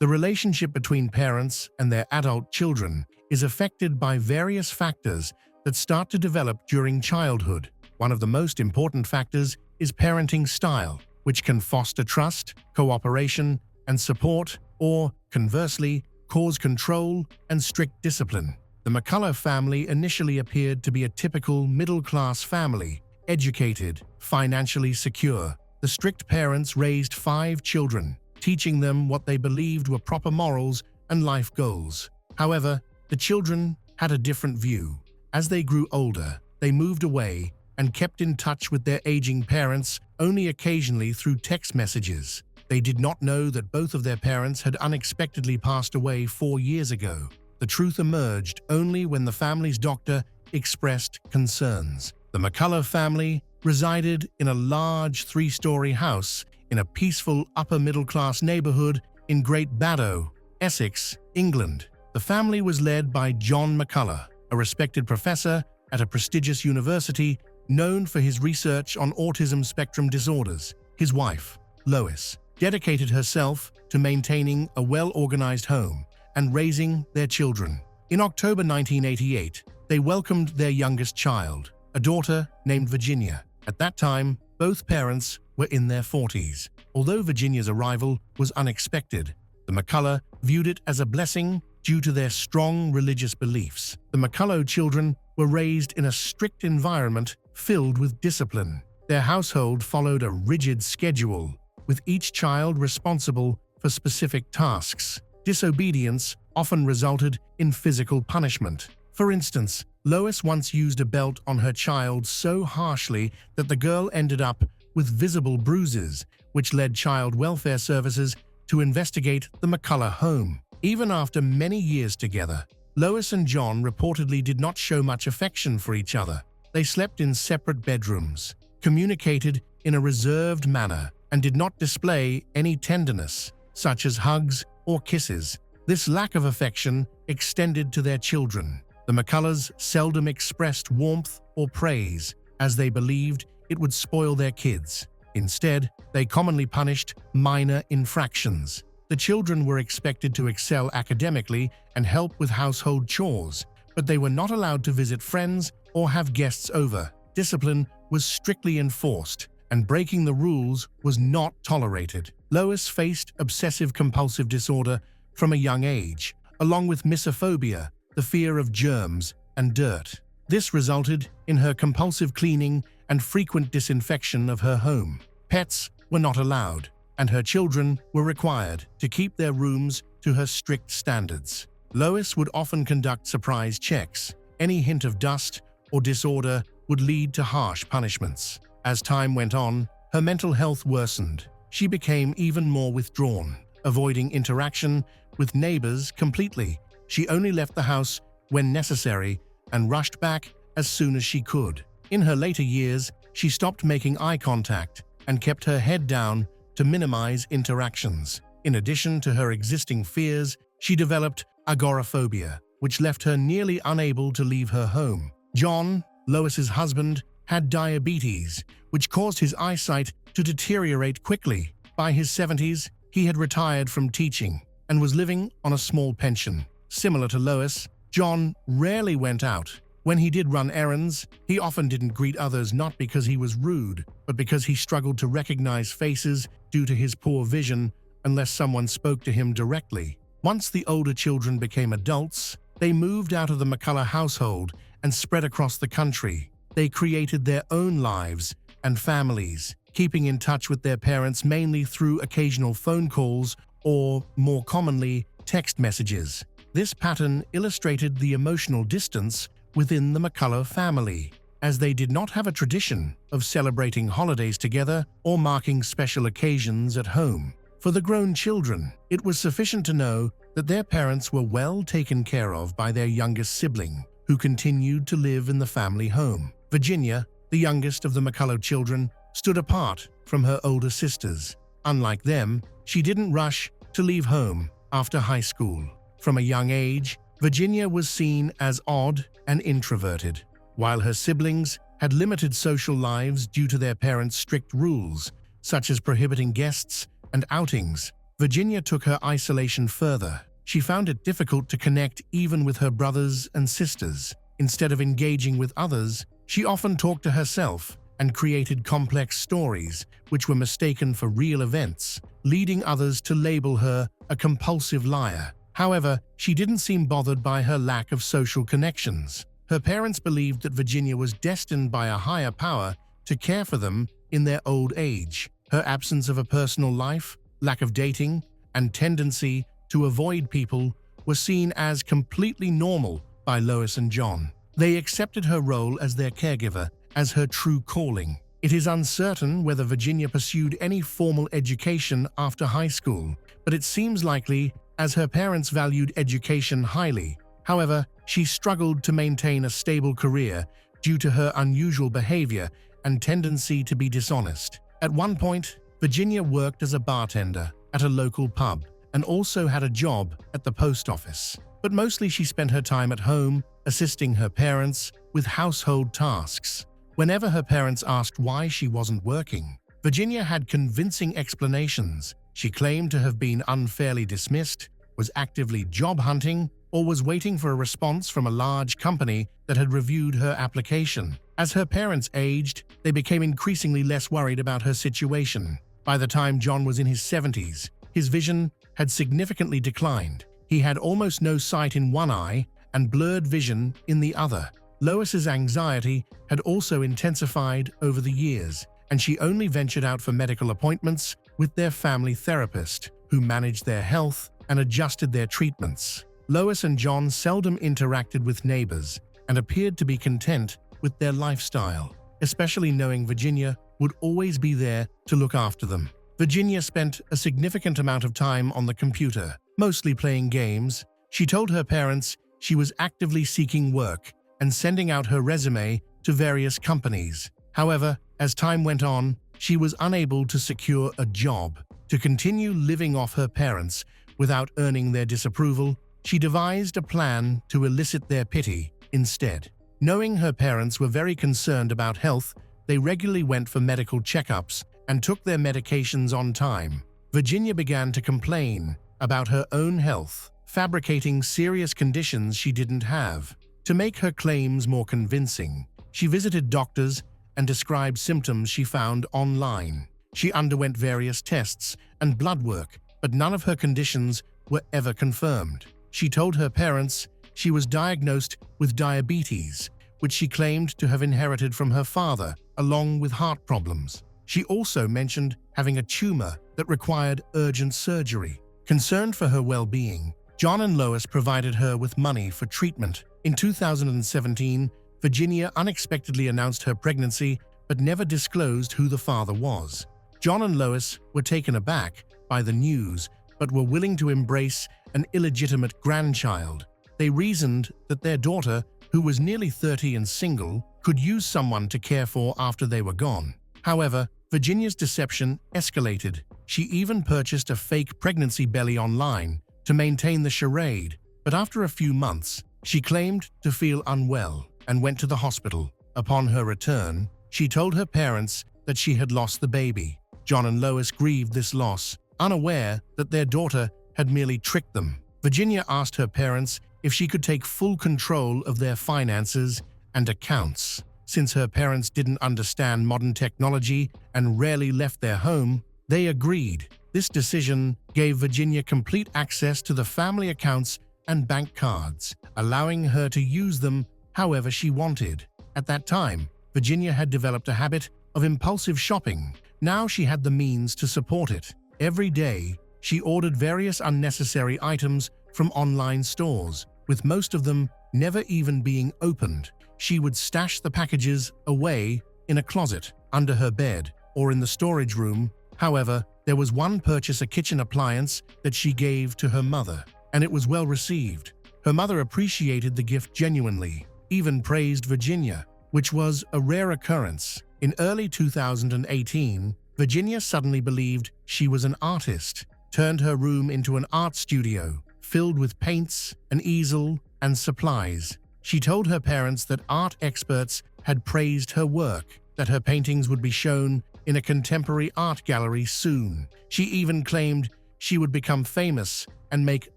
The relationship between parents and their adult children is affected by various factors that start to develop during childhood. One of the most important factors is parenting style, which can foster trust, cooperation, and support, or, conversely, cause control and strict discipline. The McCullough family initially appeared to be a typical middle-class family, educated, financially secure. The strict parents raised 5 children, teaching them what they believed were proper morals and life goals. However, the children had a different view. As they grew older, they moved away and kept in touch with their aging parents only occasionally through text messages. They did not know that both of their parents had unexpectedly passed away 4 years ago. The truth emerged only when the family's doctor expressed concerns. The McCullough family resided in a large 3-story house in a peaceful upper-middle-class neighborhood in Great Baddow, Essex, England. The family was led by John McCullough, a respected professor at a prestigious university known for his research on autism spectrum disorders. His wife, Lois, dedicated herself to maintaining a well-organized home and raising their children. In October 1988, they welcomed their youngest child, a daughter named Virginia. At that time, both parents were in their 40s. Although Virginia's arrival was unexpected, the McCullough viewed it as a blessing due to their strong religious beliefs. The McCullough children were raised in a strict environment filled with discipline. Their household followed a rigid schedule, with each child responsible for specific tasks. Disobedience often resulted in physical punishment. For instance, Lois once used a belt on her child so harshly that the girl ended up with visible bruises, which led child welfare services to investigate the McCullough home. Even after many years together, Lois and John reportedly did not show much affection for each other. They slept in separate bedrooms, communicated in a reserved manner, and did not display any tenderness, such as hugs or kisses. This lack of affection extended to their children. The McCulloughs seldom expressed warmth or praise, as they believed it would spoil their kids. Instead, they commonly punished minor infractions. The children were expected to excel academically and help with household chores, but they were not allowed to visit friends or have guests over. Discipline was strictly enforced, and breaking the rules was not tolerated. Lois faced obsessive-compulsive disorder from a young age, along with misophobia, the fear of germs and dirt. This resulted in her compulsive cleaning and frequent disinfection of her home. Pets were not allowed, and her children were required to keep their rooms to her strict standards. Lois would often conduct surprise checks. Any hint of dust or disorder would lead to harsh punishments. As time went on, her mental health worsened. She became even more withdrawn, avoiding interaction with neighbors completely. She only left the house when necessary and rushed back as soon as she could. In her later years, she stopped making eye contact and kept her head down to minimize interactions. In addition to her existing fears, she developed agoraphobia, which left her nearly unable to leave her home. John, Lois's husband, had diabetes, which caused his eyesight to deteriorate quickly. By his 70s, he had retired from teaching and was living on a small pension. Similar to Lois, John rarely went out. When he did run errands, he often didn't greet others, not because he was rude, but because he struggled to recognize faces due to his poor vision unless someone spoke to him directly. Once the older children became adults, they moved out of the McCullough household and spread across the country. They created their own lives and families, keeping in touch with their parents mainly through occasional phone calls or, more commonly, text messages. This pattern illustrated the emotional distance within the McCullough family, as they did not have a tradition of celebrating holidays together or marking special occasions at home. For the grown children, it was sufficient to know that their parents were well taken care of by their youngest sibling, who continued to live in the family home. Virginia, the youngest of the McCullough children, stood apart from her older sisters. Unlike them, she didn't rush to leave home after high school. From a young age, Virginia was seen as odd and introverted. While her siblings had limited social lives due to their parents' strict rules, such as prohibiting guests and outings, Virginia took her isolation further. She found it difficult to connect even with her brothers and sisters. Instead of engaging with others, she often talked to herself and created complex stories which were mistaken for real events, leading others to label her a compulsive liar. However, she didn't seem bothered by her lack of social connections. Her parents believed that Virginia was destined by a higher power to care for them in their old age. Her absence of a personal life, lack of dating, and tendency to avoid people were seen as completely normal by Lois and John. They accepted her role as their caregiver as her true calling. It is uncertain whether Virginia pursued any formal education after high school, but it seems likely as her parents valued education highly. However, she struggled to maintain a stable career due to her unusual behavior and tendency to be dishonest. At one point, Virginia worked as a bartender at a local pub and also had a job at the post office. But mostly she spent her time at home, assisting her parents with household tasks. Whenever her parents asked why she wasn't working, Virginia had convincing explanations. She claimed to have been unfairly dismissed, was actively job hunting, or was waiting for a response from a large company that had reviewed her application. As her parents aged, they became increasingly less worried about her situation. By the time John was in his 70s, his vision had significantly declined. He had almost no sight in one eye and blurred vision in the other. Lois's anxiety had also intensified over the years, and she only ventured out for medical appointments with their family therapist, who managed their health and adjusted their treatments. Lois and John seldom interacted with neighbors and appeared to be content with their lifestyle, especially knowing Virginia would always be there to look after them. Virginia spent a significant amount of time on the computer, mostly playing games. She told her parents she was actively seeking work and sending out her resume to various companies. However, as time went on, she was unable to secure a job. To continue living off her parents without earning their disapproval, she devised a plan to elicit their pity instead. Knowing her parents were very concerned about health, they regularly went for medical checkups and took their medications on time. Virginia began to complain about her own health, fabricating serious conditions she didn't have. To make her claims more convincing, she visited doctors and described symptoms she found online. She underwent various tests and blood work, but none of her conditions were ever confirmed. She told her parents she was diagnosed with diabetes, which she claimed to have inherited from her father, along with heart problems. She also mentioned having a tumor that required urgent surgery. Concerned for her well-being, John and Lois provided her with money for treatment. In 2017, Virginia unexpectedly announced her pregnancy but never disclosed who the father was. John and Lois were taken aback by the news but were willing to embrace an illegitimate grandchild. They reasoned that their daughter, who was nearly 30 and single, could use someone to care for after they were gone. However, Virginia's deception escalated. She even purchased a fake pregnancy belly online to maintain the charade, but after a few months, she claimed to feel unwell and went to the hospital. Upon her return, she told her parents that she had lost the baby. John and Lois grieved this loss, unaware that their daughter had merely tricked them. Virginia asked her parents if she could take full control of their finances and accounts. Since her parents didn't understand modern technology and rarely left their home, they agreed. This decision gave Virginia complete access to the family accounts and bank cards, allowing her to use them however she wanted. At that time, Virginia had developed a habit of impulsive shopping. Now she had the means to support it. Every day, she ordered various unnecessary items from online stores, with most of them never even being opened. She would stash the packages away in a closet, under her bed, or in the storage room. However, there was one purchase, a kitchen appliance, that she gave to her mother, and it was well received. Her mother appreciated the gift genuinely, even praised Virginia, which was a rare occurrence. In early 2018, Virginia suddenly believed she was an artist, turned her room into an art studio, filled with paints, an easel, and supplies. She told her parents that art experts had praised her work, that her paintings would be shown in a contemporary art gallery soon. She even claimed she would become famous and make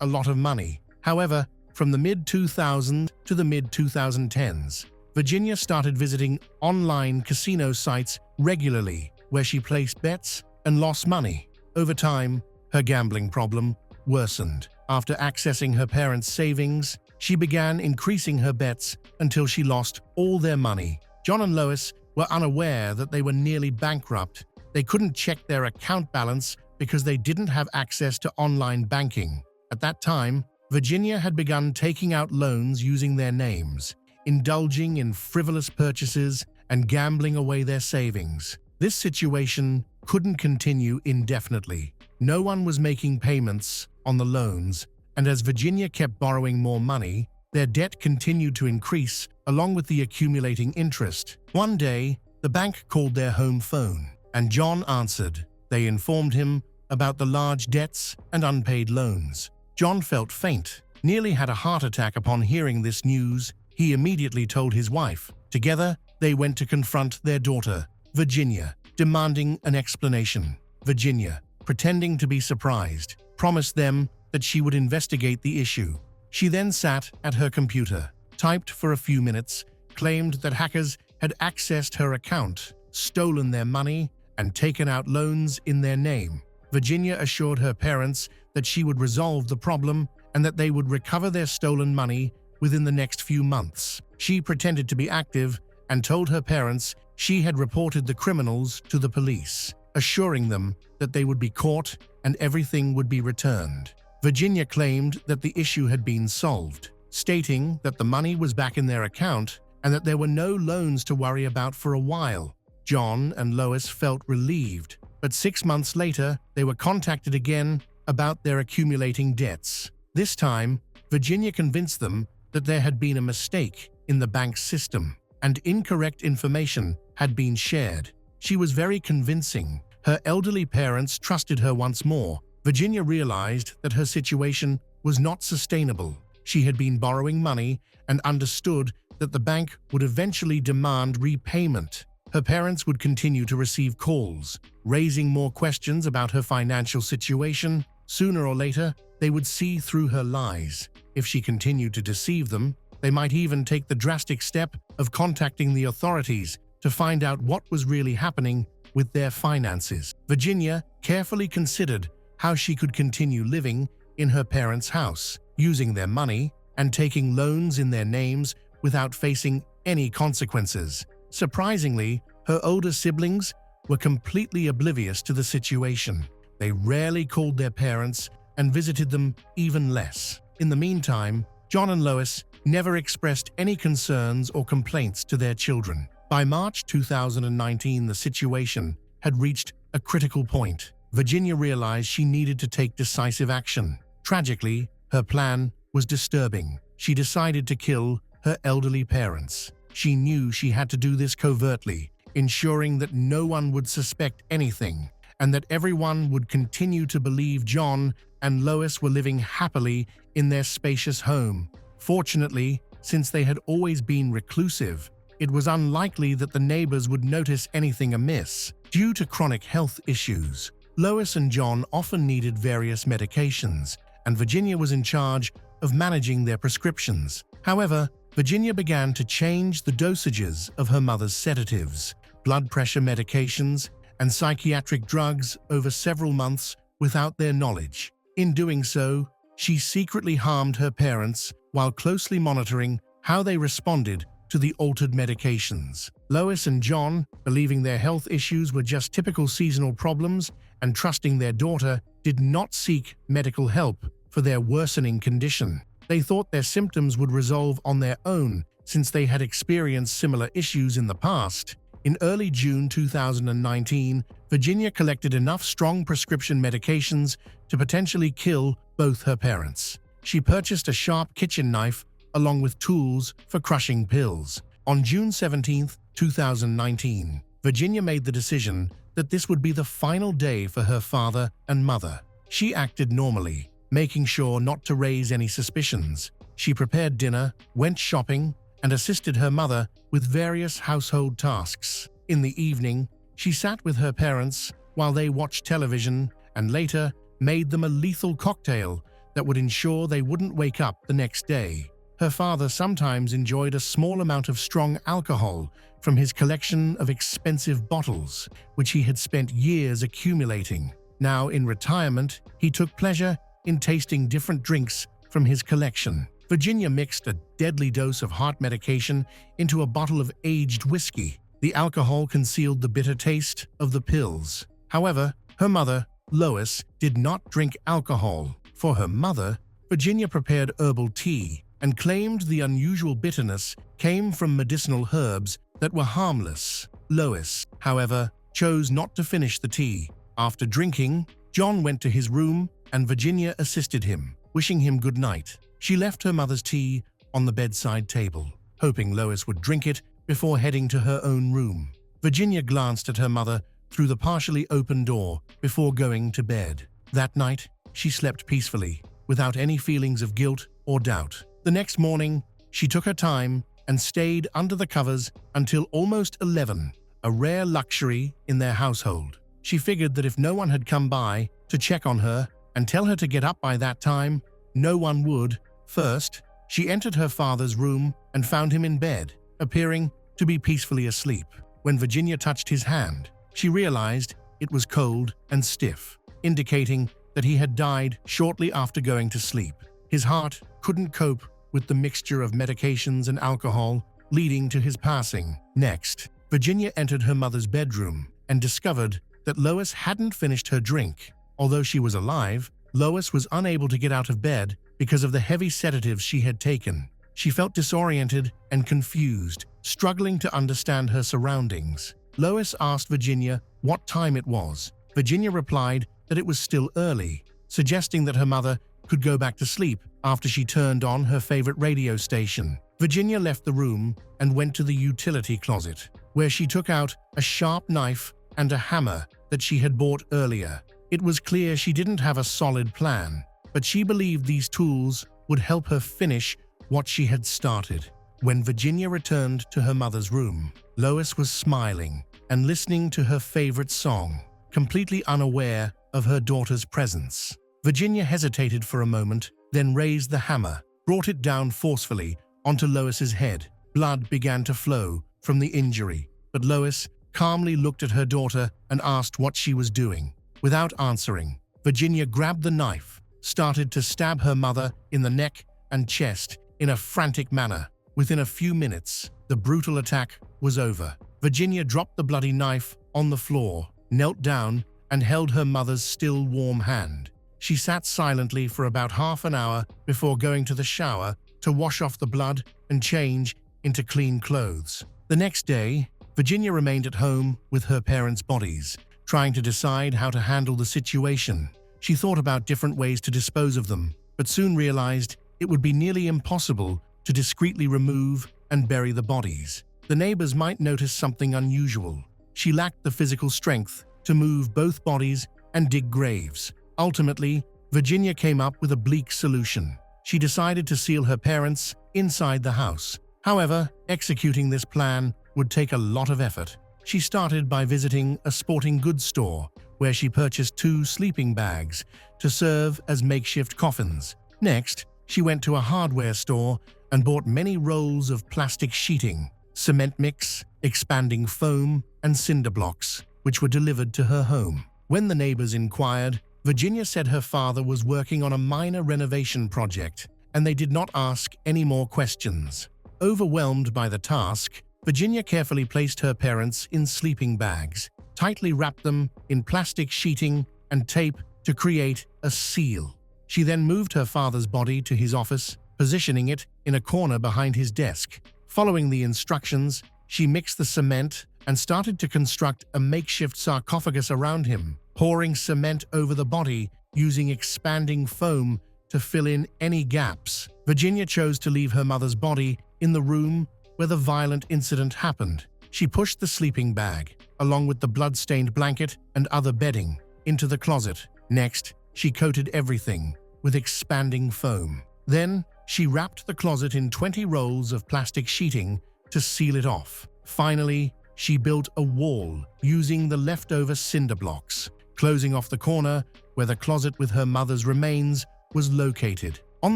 a lot of money. However, from the mid-2000s to the mid-2010s, Virginia started visiting online casino sites regularly, where she placed bets and lost money. Over time, her gambling problem worsened. After accessing her parents' savings, she began increasing her bets until she lost all their money. John and Lois were unaware that they were nearly bankrupt. They couldn't check their account balance because they didn't have access to online banking. At that time, Virginia had begun taking out loans using their names, indulging in frivolous purchases and gambling away their savings. This situation couldn't continue indefinitely. No one was making payments on the loans, and as Virginia kept borrowing more money, their debt continued to increase along with the accumulating interest. One day, the bank called their home phone, and John answered. They informed him about the large debts and unpaid loans. John felt faint, nearly had a heart attack upon hearing this news. He immediately told his wife. Together, they went to confront their daughter, Virginia, demanding an explanation. Virginia, pretending to be surprised, promised them that she would investigate the issue. She then sat at her computer, typed for a few minutes, claimed that hackers had accessed her account, stolen their money, and taken out loans in their name. Virginia assured her parents that she would resolve the problem and that they would recover their stolen money within the next few months. She pretended to be active and told her parents she had reported the criminals to the police, assuring them that they would be caught and everything would be returned. Virginia claimed that the issue had been solved, stating that the money was back in their account and that there were no loans to worry about for a while. John and Lois felt relieved, but 6 months later, they were contacted again about their accumulating debts. This time, Virginia convinced them that there had been a mistake in the bank's system and incorrect information had been shared. She was very convincing. Her elderly parents trusted her once more. Virginia realized that her situation was not sustainable. She had been borrowing money and understood that the bank would eventually demand repayment. Her parents would continue to receive calls, raising more questions about her financial situation. Sooner or later, they would see through her lies. If she continued to deceive them, they might even take the drastic step of contacting the authorities to find out what was really happening with their finances. Virginia carefully considered how she could continue living in her parents' house, using their money and taking loans in their names without facing any consequences. Surprisingly, her older siblings were completely oblivious to the situation. They rarely called their parents and visited them even less. In the meantime, John and Lois never expressed any concerns or complaints to their children. By March 2019, the situation had reached a critical point. Virginia realized she needed to take decisive action. Tragically, her plan was disturbing. She decided to kill her elderly parents. She knew she had to do this covertly, ensuring that no one would suspect anything and that everyone would continue to believe John and Lois were living happily in their spacious home. Fortunately, since they had always been reclusive, it was unlikely that the neighbors would notice anything amiss. Due to chronic health issues, Lois and John often needed various medications, and Virginia was in charge of managing their prescriptions. However, Virginia began to change the dosages of her mother's sedatives, blood pressure medications, and psychiatric drugs over several months without their knowledge. In doing so, she secretly harmed her parents while closely monitoring how they responded to the altered medications. Lois and John, believing their health issues were just typical seasonal problems and trusting their daughter, did not seek medical help for their worsening condition. They thought their symptoms would resolve on their own since they had experienced similar issues in the past. In early June 2019, Virginia collected enough strong prescription medications to potentially kill both her parents. She purchased a sharp kitchen knife along with tools for crushing pills. On June 17, 2019, Virginia made the decision that this would be the final day for her father and mother. She acted normally, making sure not to raise any suspicions. She prepared dinner, went shopping, and assisted her mother with various household tasks. In the evening, she sat with her parents while they watched television, and later made them a lethal cocktail that would ensure they wouldn't wake up the next day. Her father sometimes enjoyed a small amount of strong alcohol from his collection of expensive bottles, which he had spent years accumulating. Now, in retirement, he took pleasure in tasting different drinks from his collection. Virginia mixed a deadly dose of heart medication into a bottle of aged whiskey. The alcohol concealed the bitter taste of the pills. However, her mother, Lois, did not drink alcohol. For her mother, Virginia prepared herbal tea and claimed the unusual bitterness came from medicinal herbs that were harmless. Lois, however, chose not to finish the tea. After drinking, John went to his room and Virginia assisted him, wishing him good night. She left her mother's tea on the bedside table, hoping Lois would drink it before heading to her own room. Virginia glanced at her mother through the partially open door before going to bed. That night, she slept peacefully, without any feelings of guilt or doubt. The next morning, she took her time and stayed under the covers until almost 11, a rare luxury in their household. She figured that if no one had come by to check on her and tell her to get up by that time, no one would. First, she entered her father's room and found him in bed, appearing to be peacefully asleep. When Virginia touched his hand, she realized it was cold and stiff, indicating that he had died shortly after going to sleep. His heart couldn't cope with the mixture of medications and alcohol, leading to his passing. Next, Virginia entered her mother's bedroom and discovered that Lois hadn't finished her drink. Although she was alive, Lois was unable to get out of bed because of the heavy sedatives she had taken. She felt disoriented and confused, struggling to understand her surroundings. Lois asked Virginia what time it was. Virginia replied that it was still early, suggesting that her mother could go back to sleep after she turned on her favorite radio station. Virginia left the room and went to the utility closet, where she took out a sharp knife and a hammer that she had bought earlier. It was clear she didn't have a solid plan, but she believed these tools would help her finish what she had started. When Virginia returned to her mother's room, Lois was smiling and listening to her favorite song, completely unaware of her daughter's presence. Virginia hesitated for a moment, then raised the hammer, brought it down forcefully onto Lois's head. Blood began to flow from the injury, but Lois calmly looked at her daughter and asked what she was doing. Without answering, Virginia grabbed the knife, started to stab her mother in the neck and chest in a frantic manner. Within a few minutes, the brutal attack was over. Virginia dropped the bloody knife on the floor, knelt down, and held her mother's still warm hand. She sat silently for about half an hour before going to the shower to wash off the blood and change into clean clothes. The next day, Virginia remained at home with her parents' bodies, trying to decide how to handle the situation. She thought about different ways to dispose of them, but soon realized it would be nearly impossible to discreetly remove and bury the bodies. The neighbors might notice something unusual. She lacked the physical strength to move both bodies and dig graves. Ultimately, Virginia came up with a bleak solution. She decided to seal her parents inside the house. However, executing this plan would take a lot of effort. She started by visiting a sporting goods store, where she purchased 2 sleeping bags to serve as makeshift coffins. Next, she went to a hardware store and bought many rolls of plastic sheeting, cement mix, expanding foam, and cinder blocks, which were delivered to her home. When the neighbors inquired, Virginia said her father was working on a minor renovation project, and they did not ask any more questions. Overwhelmed by the task, Virginia carefully placed her parents in sleeping bags, tightly wrapped them in plastic sheeting and tape to create a seal. She then moved her father's body to his office, positioning it in a corner behind his desk. Following the instructions, she mixed the cement and started to construct a makeshift sarcophagus around him, pouring cement over the body using expanding foam to fill in any gaps. Virginia chose to leave her mother's body in the room where the violent incident happened. She pushed the sleeping bag, along with the blood-stained blanket and other bedding, into the closet. Next, she coated everything with expanding foam. Then, she wrapped the closet in 20 rolls of plastic sheeting to seal it off. Finally, she built a wall using the leftover cinder blocks, closing off the corner where the closet with her mother's remains was located. On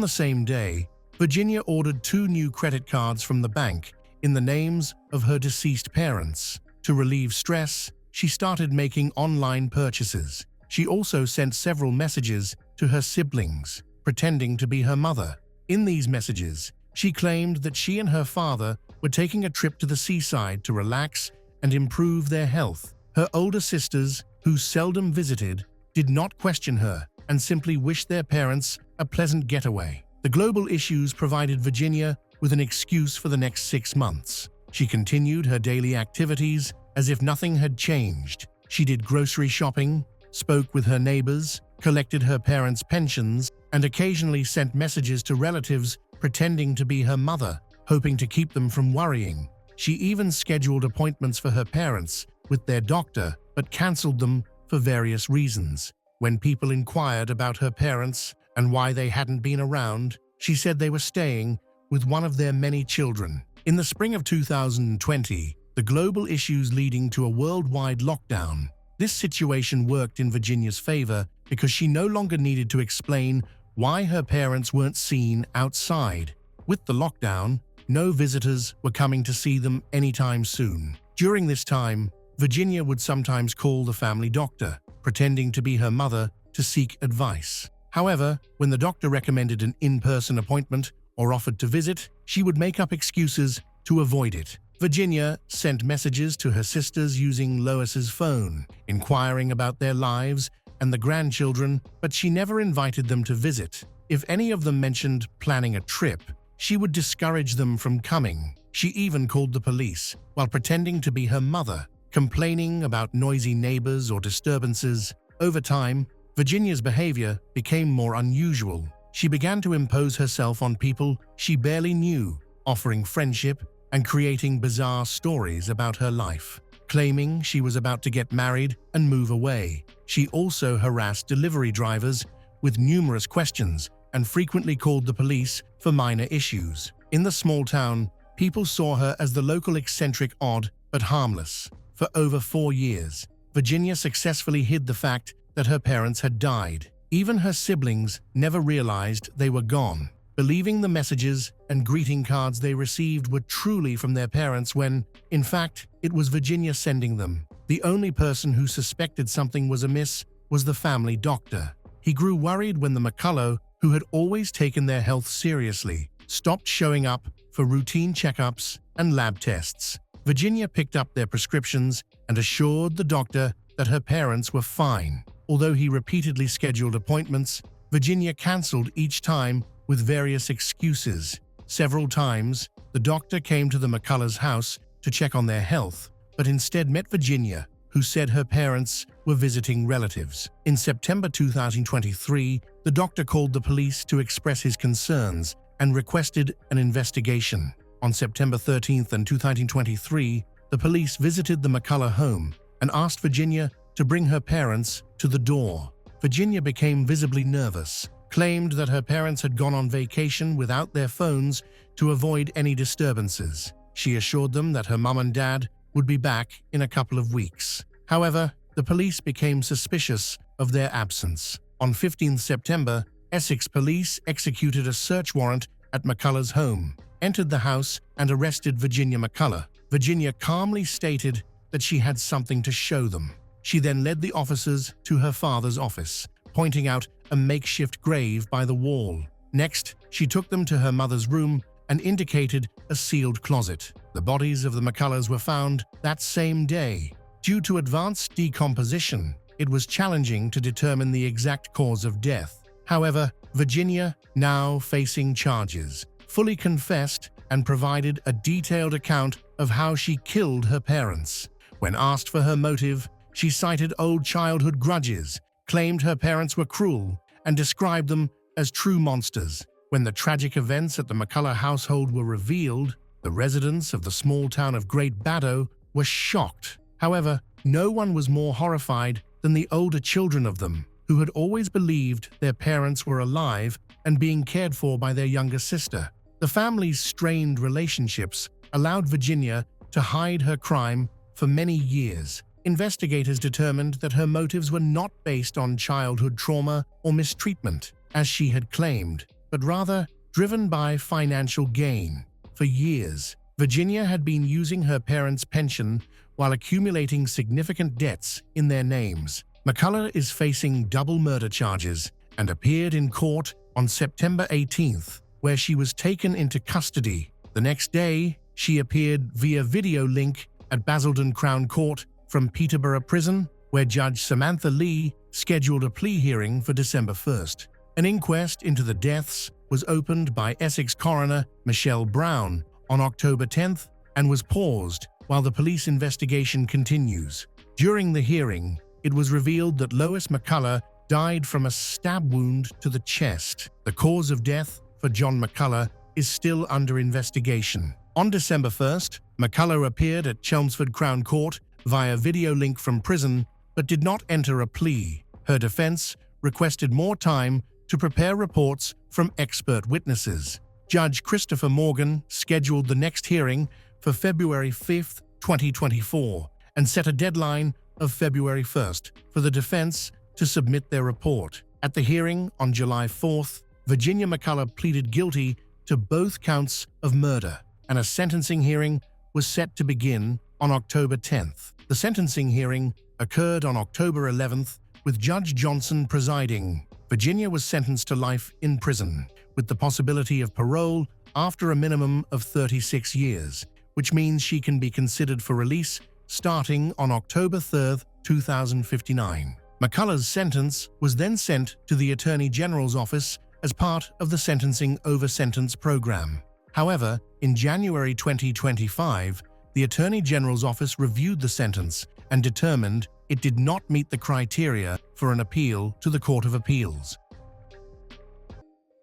the same day, Virginia ordered 2 new credit cards from the bank in the names of her deceased parents. To relieve stress, she started making online purchases. She also sent several messages to her siblings, pretending to be her mother. In these messages, she claimed that she and her father were taking a trip to the seaside to relax and improve their health. Her older sisters, who seldom visited, did not question her and simply wished their parents a pleasant getaway. The global issues provided Virginia with an excuse for the next 6 months. She continued her daily activities as if nothing had changed. She did grocery shopping, spoke with her neighbors, collected her parents' pensions, and occasionally sent messages to relatives pretending to be her mother, hoping to keep them from worrying. She even scheduled appointments for her parents with their doctor, but cancelled them for various reasons. When people inquired about her parents and why they hadn't been around, she said they were staying with one of their many children. In the spring of 2020, the global issues leading to a worldwide lockdown. This situation worked in Virginia's favor because she no longer needed to explain why her parents weren't seen outside. With the lockdown, no visitors were coming to see them anytime soon. During this time, Virginia would sometimes call the family doctor, pretending to be her mother, to seek advice. However, when the doctor recommended an in-person appointment or offered to visit, she would make up excuses to avoid it. Virginia sent messages to her sisters using Lois's phone, inquiring about their lives and the grandchildren, but she never invited them to visit. If any of them mentioned planning a trip, she would discourage them from coming. She even called the police while pretending to be her mother, complaining about noisy neighbors or disturbances. Over time, Virginia's behavior became more unusual. She began to impose herself on people she barely knew, offering friendship and creating bizarre stories about her life. Claiming she was about to get married and move away, she also harassed delivery drivers with numerous questions and frequently called the police for minor issues. In the small town, people saw her as the local eccentric, odd but harmless. For over 4 years, Virginia successfully hid the fact that her parents had died. Even her siblings never realized they were gone, believing the messages and greeting cards they received were truly from their parents when, in fact, it was Virginia sending them. The only person who suspected something was amiss was the family doctor. He grew worried when the McCullough, who had always taken their health seriously, stopped showing up for routine checkups and lab tests. Virginia picked up their prescriptions and assured the doctor that her parents were fine. Although he repeatedly scheduled appointments, Virginia canceled each time with various excuses. Several times, the doctor came to the McCullough's house to check on their health, but instead met Virginia, who said her parents were visiting relatives. In September 2023, the doctor called the police to express his concerns and requested an investigation. On September 13, 2023, the police visited the McCullough home and asked Virginia to bring her parents to the door. Virginia became visibly nervous, claimed that her parents had gone on vacation without their phones to avoid any disturbances. She assured them that her mom and dad would be back in a couple of weeks. However, the police became suspicious of their absence. On 15 September, Essex police executed a search warrant at McCullough's home, entered the house, and arrested Virginia McCullough. Virginia calmly stated that she had something to show them. She then led the officers to her father's office, pointing out a makeshift grave by the wall. Next, she took them to her mother's room and indicated a sealed closet. The bodies of the McCulloughs were found that same day. Due to advanced decomposition, it was challenging to determine the exact cause of death. However, Virginia, now facing charges, fully confessed and provided a detailed account of how she killed her parents. When asked for her motive, she cited old childhood grudges, claimed her parents were cruel, and described them as true monsters. When the tragic events at the McCullough household were revealed, the residents of the small town of Great Baddow were shocked. However, no one was more horrified than the older children of them, who had always believed their parents were alive and being cared for by their younger sister. The family's strained relationships allowed Virginia to hide her crime for many years. investigators determined that her motives were not based on childhood trauma or mistreatment, as she had claimed, but rather driven by financial gain. For years, Virginia had been using her parents' pension while accumulating significant debts in their names. McCullough is facing double murder charges and appeared in court on September 18th, where she was taken into custody. The next day, she appeared via video link at Basildon Crown Court from Peterborough Prison, where Judge Samantha Lee scheduled a plea hearing for December 1st. An inquest into the deaths was opened by Essex coroner Michelle Brown on October 10th and was paused while the police investigation continues. During the hearing, it was revealed that Lois McCullough died from a stab wound to the chest. The cause of death for John McCullough is still under investigation. On December 1st, McCullough appeared at Chelmsford Crown Court via video link from prison, but did not enter a plea. Her defense requested more time to prepare reports from expert witnesses. Judge Christopher Morgan scheduled the next hearing for February 5, 2024, and set a deadline of February 1st for the defense to submit their report. At the hearing on July 4th, Virginia McCullough pleaded guilty to both counts of murder, and a sentencing hearing was set to begin on October 10th. The sentencing hearing occurred on October 11th, with Judge Johnson presiding. Virginia was sentenced to life in prison, with the possibility of parole after a minimum of 36 years, which means she can be considered for release starting on October 3, 2059. McCullough's sentence was then sent to the Attorney General's office as part of the Sentencing Over Sentence program. However, in January 2025, the Attorney General's office reviewed the sentence and determined it did not meet the criteria for an appeal to the Court of Appeals.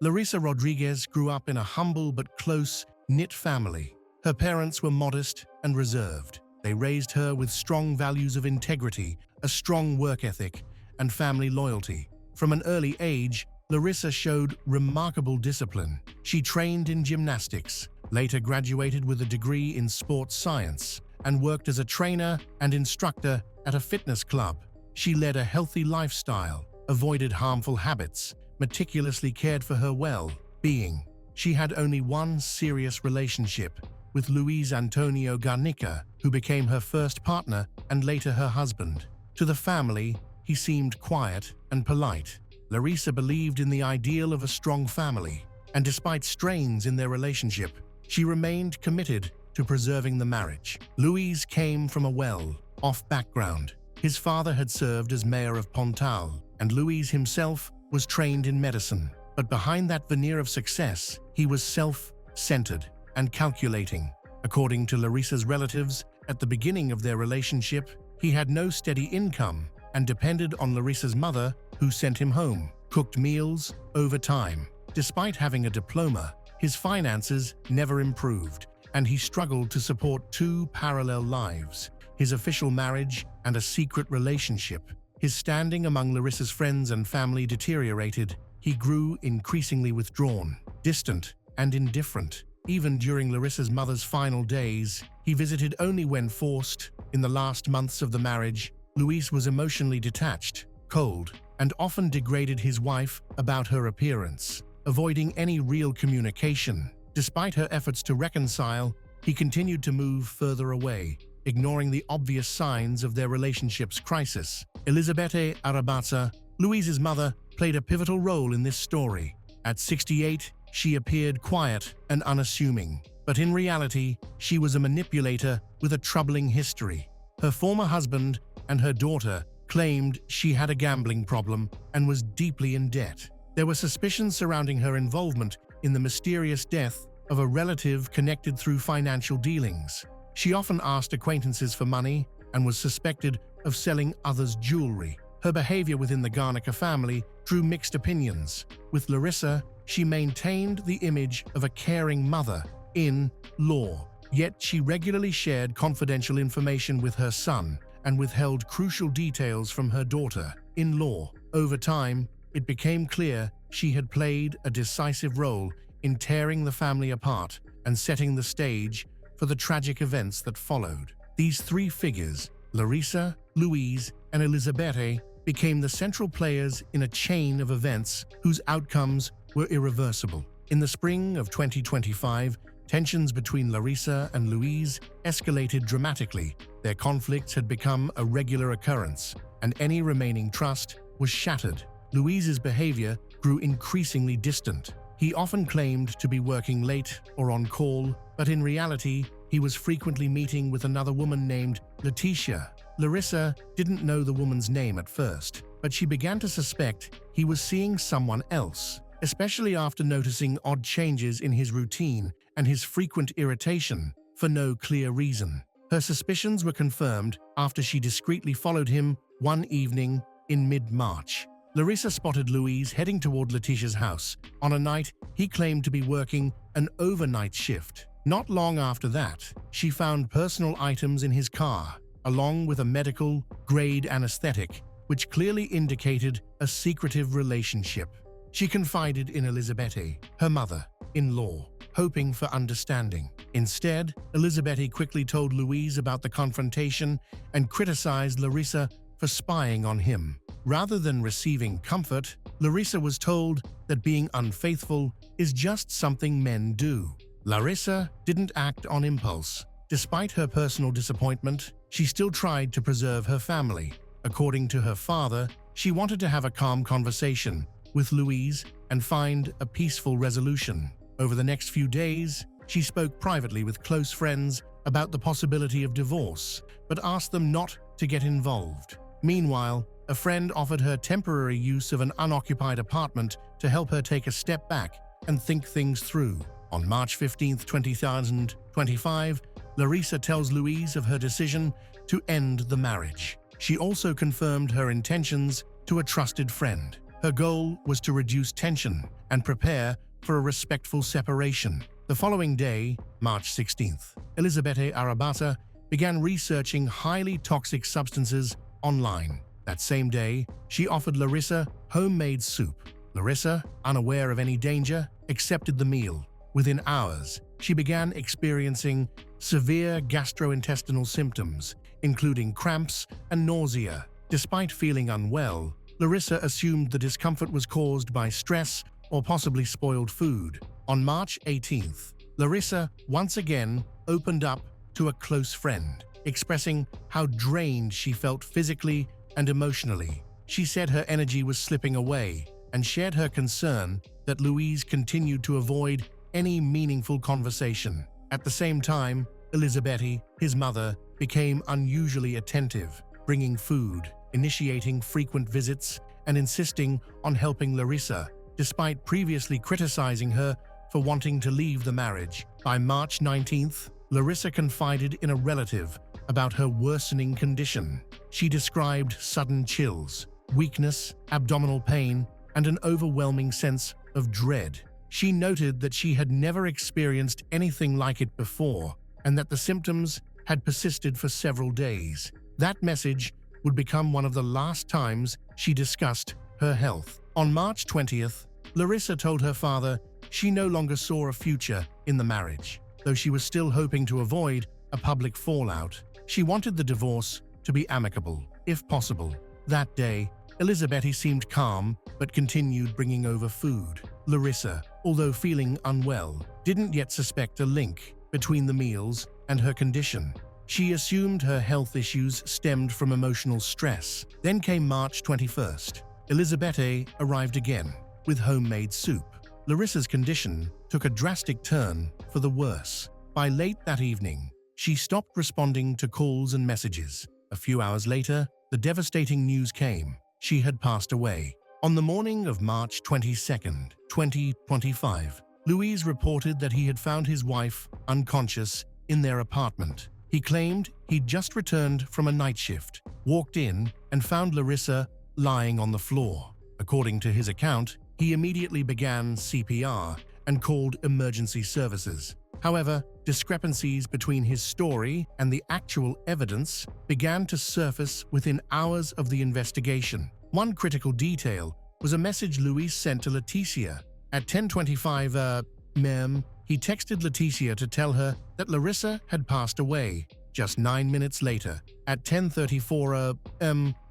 Larissa Rodriguez grew up in a humble but close-knit family. Her parents were modest and reserved. They raised her with strong values of integrity, a strong work ethic, and family loyalty. From an early age, Larissa showed remarkable discipline. She trained in gymnastics, later graduated with a degree in sports science, and worked as a trainer and instructor at a fitness club. She led a healthy lifestyle, avoided harmful habits, meticulously cared for her well-being. She had only one serious relationship with Luis Antonio Garnica, who became her first partner and later her husband. To the family, he seemed quiet and polite. Larissa believed in the ideal of a strong family, and despite strains in their relationship, she remained committed to preserving the marriage. Luis came from a well-off background. His father had served as mayor of Pontal, and Luis himself was trained in medicine. But behind that veneer of success, he was self-centered and calculating. According to Larissa's relatives, at the beginning of their relationship, he had no steady income and depended on Larissa's mother, who sent him home, cooked meals over time. Despite having a diploma, his finances never improved, and he struggled to support two parallel lives, his official marriage and a secret relationship. His standing among Larissa's friends and family deteriorated. He grew increasingly withdrawn, distant, and indifferent. Even during Larissa's mother's final days, he visited only when forced. In the last months of the marriage, Luis was emotionally detached, cold, and often degraded his wife about her appearance, avoiding any real communication. Despite her efforts to reconcile, he continued to move further away, ignoring the obvious signs of their relationship's crisis. Elizabete Arabaza, Luis's mother, played a pivotal role in this story. At 68, she appeared quiet and unassuming, but in reality, she was a manipulator with a troubling history. Her former husband and her daughter claimed she had a gambling problem and was deeply in debt. There were suspicions surrounding her involvement in the mysterious death of a relative connected through financial dealings. She often asked acquaintances for money and was suspected of selling others' jewelry. Her behavior within the Garnica family drew mixed opinions. With Larissa, she maintained the image of a caring mother-in-law, yet she regularly shared confidential information with her son and withheld crucial details from her daughter-in-law. Over time, it became clear she had played a decisive role in tearing the family apart and setting the stage for the tragic events that followed. These three figures, Larissa, Louise, and Elisabetta became the central players in a chain of events whose outcomes were irreversible. In the spring of 2025, tensions between Larissa and Louise escalated dramatically. Their conflicts had become a regular occurrence, and any remaining trust was shattered. Louise's behavior grew increasingly distant. He often claimed to be working late or on call, but in reality, he was frequently meeting with another woman named Letitia. Larissa didn't know the woman's name at first, but she began to suspect he was seeing someone else, especially after noticing odd changes in his routine and his frequent irritation for no clear reason. Her suspicions were confirmed after she discreetly followed him one evening in mid-March. Larissa spotted Louise heading toward Letitia's house on a night he claimed to be working an overnight shift. Not long after that, she found personal items in his car, along with a medical-grade anesthetic, which clearly indicated a secretive relationship. She confided in Elisabetta, her mother-in-law, hoping for understanding. Instead, Elisabetta quickly told Louise about the confrontation and criticized Larissa for spying on him. Rather than receiving comfort, Larissa was told that being unfaithful is just something men do. Larissa didn't act on impulse. Despite her personal disappointment, she still tried to preserve her family. According to her father, she wanted to have a calm conversation with Louise and find a peaceful resolution. Over the next few days, she spoke privately with close friends about the possibility of divorce, but asked them not to get involved. Meanwhile, a friend offered her temporary use of an unoccupied apartment to help her take a step back and think things through. On March 15, 2025, Larissa tells Louise of her decision to end the marriage. She also confirmed her intentions to a trusted friend. Her goal was to reduce tension and prepare for a respectful separation. The following day, March 16th, Elisabetta Arabata began researching highly toxic substances online. That same day, she offered Larissa homemade soup. Larissa, unaware of any danger, accepted the meal. Within hours, she began experiencing severe gastrointestinal symptoms, including cramps and nausea. Despite feeling unwell, Larissa assumed the discomfort was caused by stress or possibly spoiled food. On March 18th, Larissa once again opened up to a close friend, expressing how drained she felt physically and emotionally. She said her energy was slipping away and shared her concern that Louise continued to avoid any meaningful conversation. At the same time, Elisabetta, his mother, became unusually attentive, bringing food, initiating frequent visits, and insisting on helping Larissa, despite previously criticizing her for wanting to leave the marriage. By March 19th, Larissa confided in a relative about her worsening condition. She described sudden chills, weakness, abdominal pain, and an overwhelming sense of dread. She noted that she had never experienced anything like it before, and that the symptoms had persisted for several days. That message would become one of the last times she discussed her health. On March 20th, Larissa told her father she no longer saw a future in the marriage. Though she was still hoping to avoid a public fallout, she wanted the divorce to be amicable, if possible. That day, Elisabetta seemed calm but continued bringing over food. Larissa, although feeling unwell, didn't yet suspect a link between the meals and her condition. She assumed her health issues stemmed from emotional stress. Then came March 21st. Elisabetta arrived again with homemade soup. Larissa's condition took a drastic turn for the worse. By late that evening, she stopped responding to calls and messages. A few hours later, the devastating news came. She had passed away. On the morning of March 22nd, 2025, Louise reported that he had found his wife unconscious in their apartment. He claimed he'd just returned from a night shift, walked in, and found Larissa lying on the floor. According to his account, he immediately began CPR and called emergency services. However, discrepancies between his story and the actual evidence began to surface within hours of the investigation. One critical detail was a message Louise sent to Letitia. At 10:25 m.m., he texted Letitia to tell her that Larissa had passed away. Just 9 minutes later, at 10:34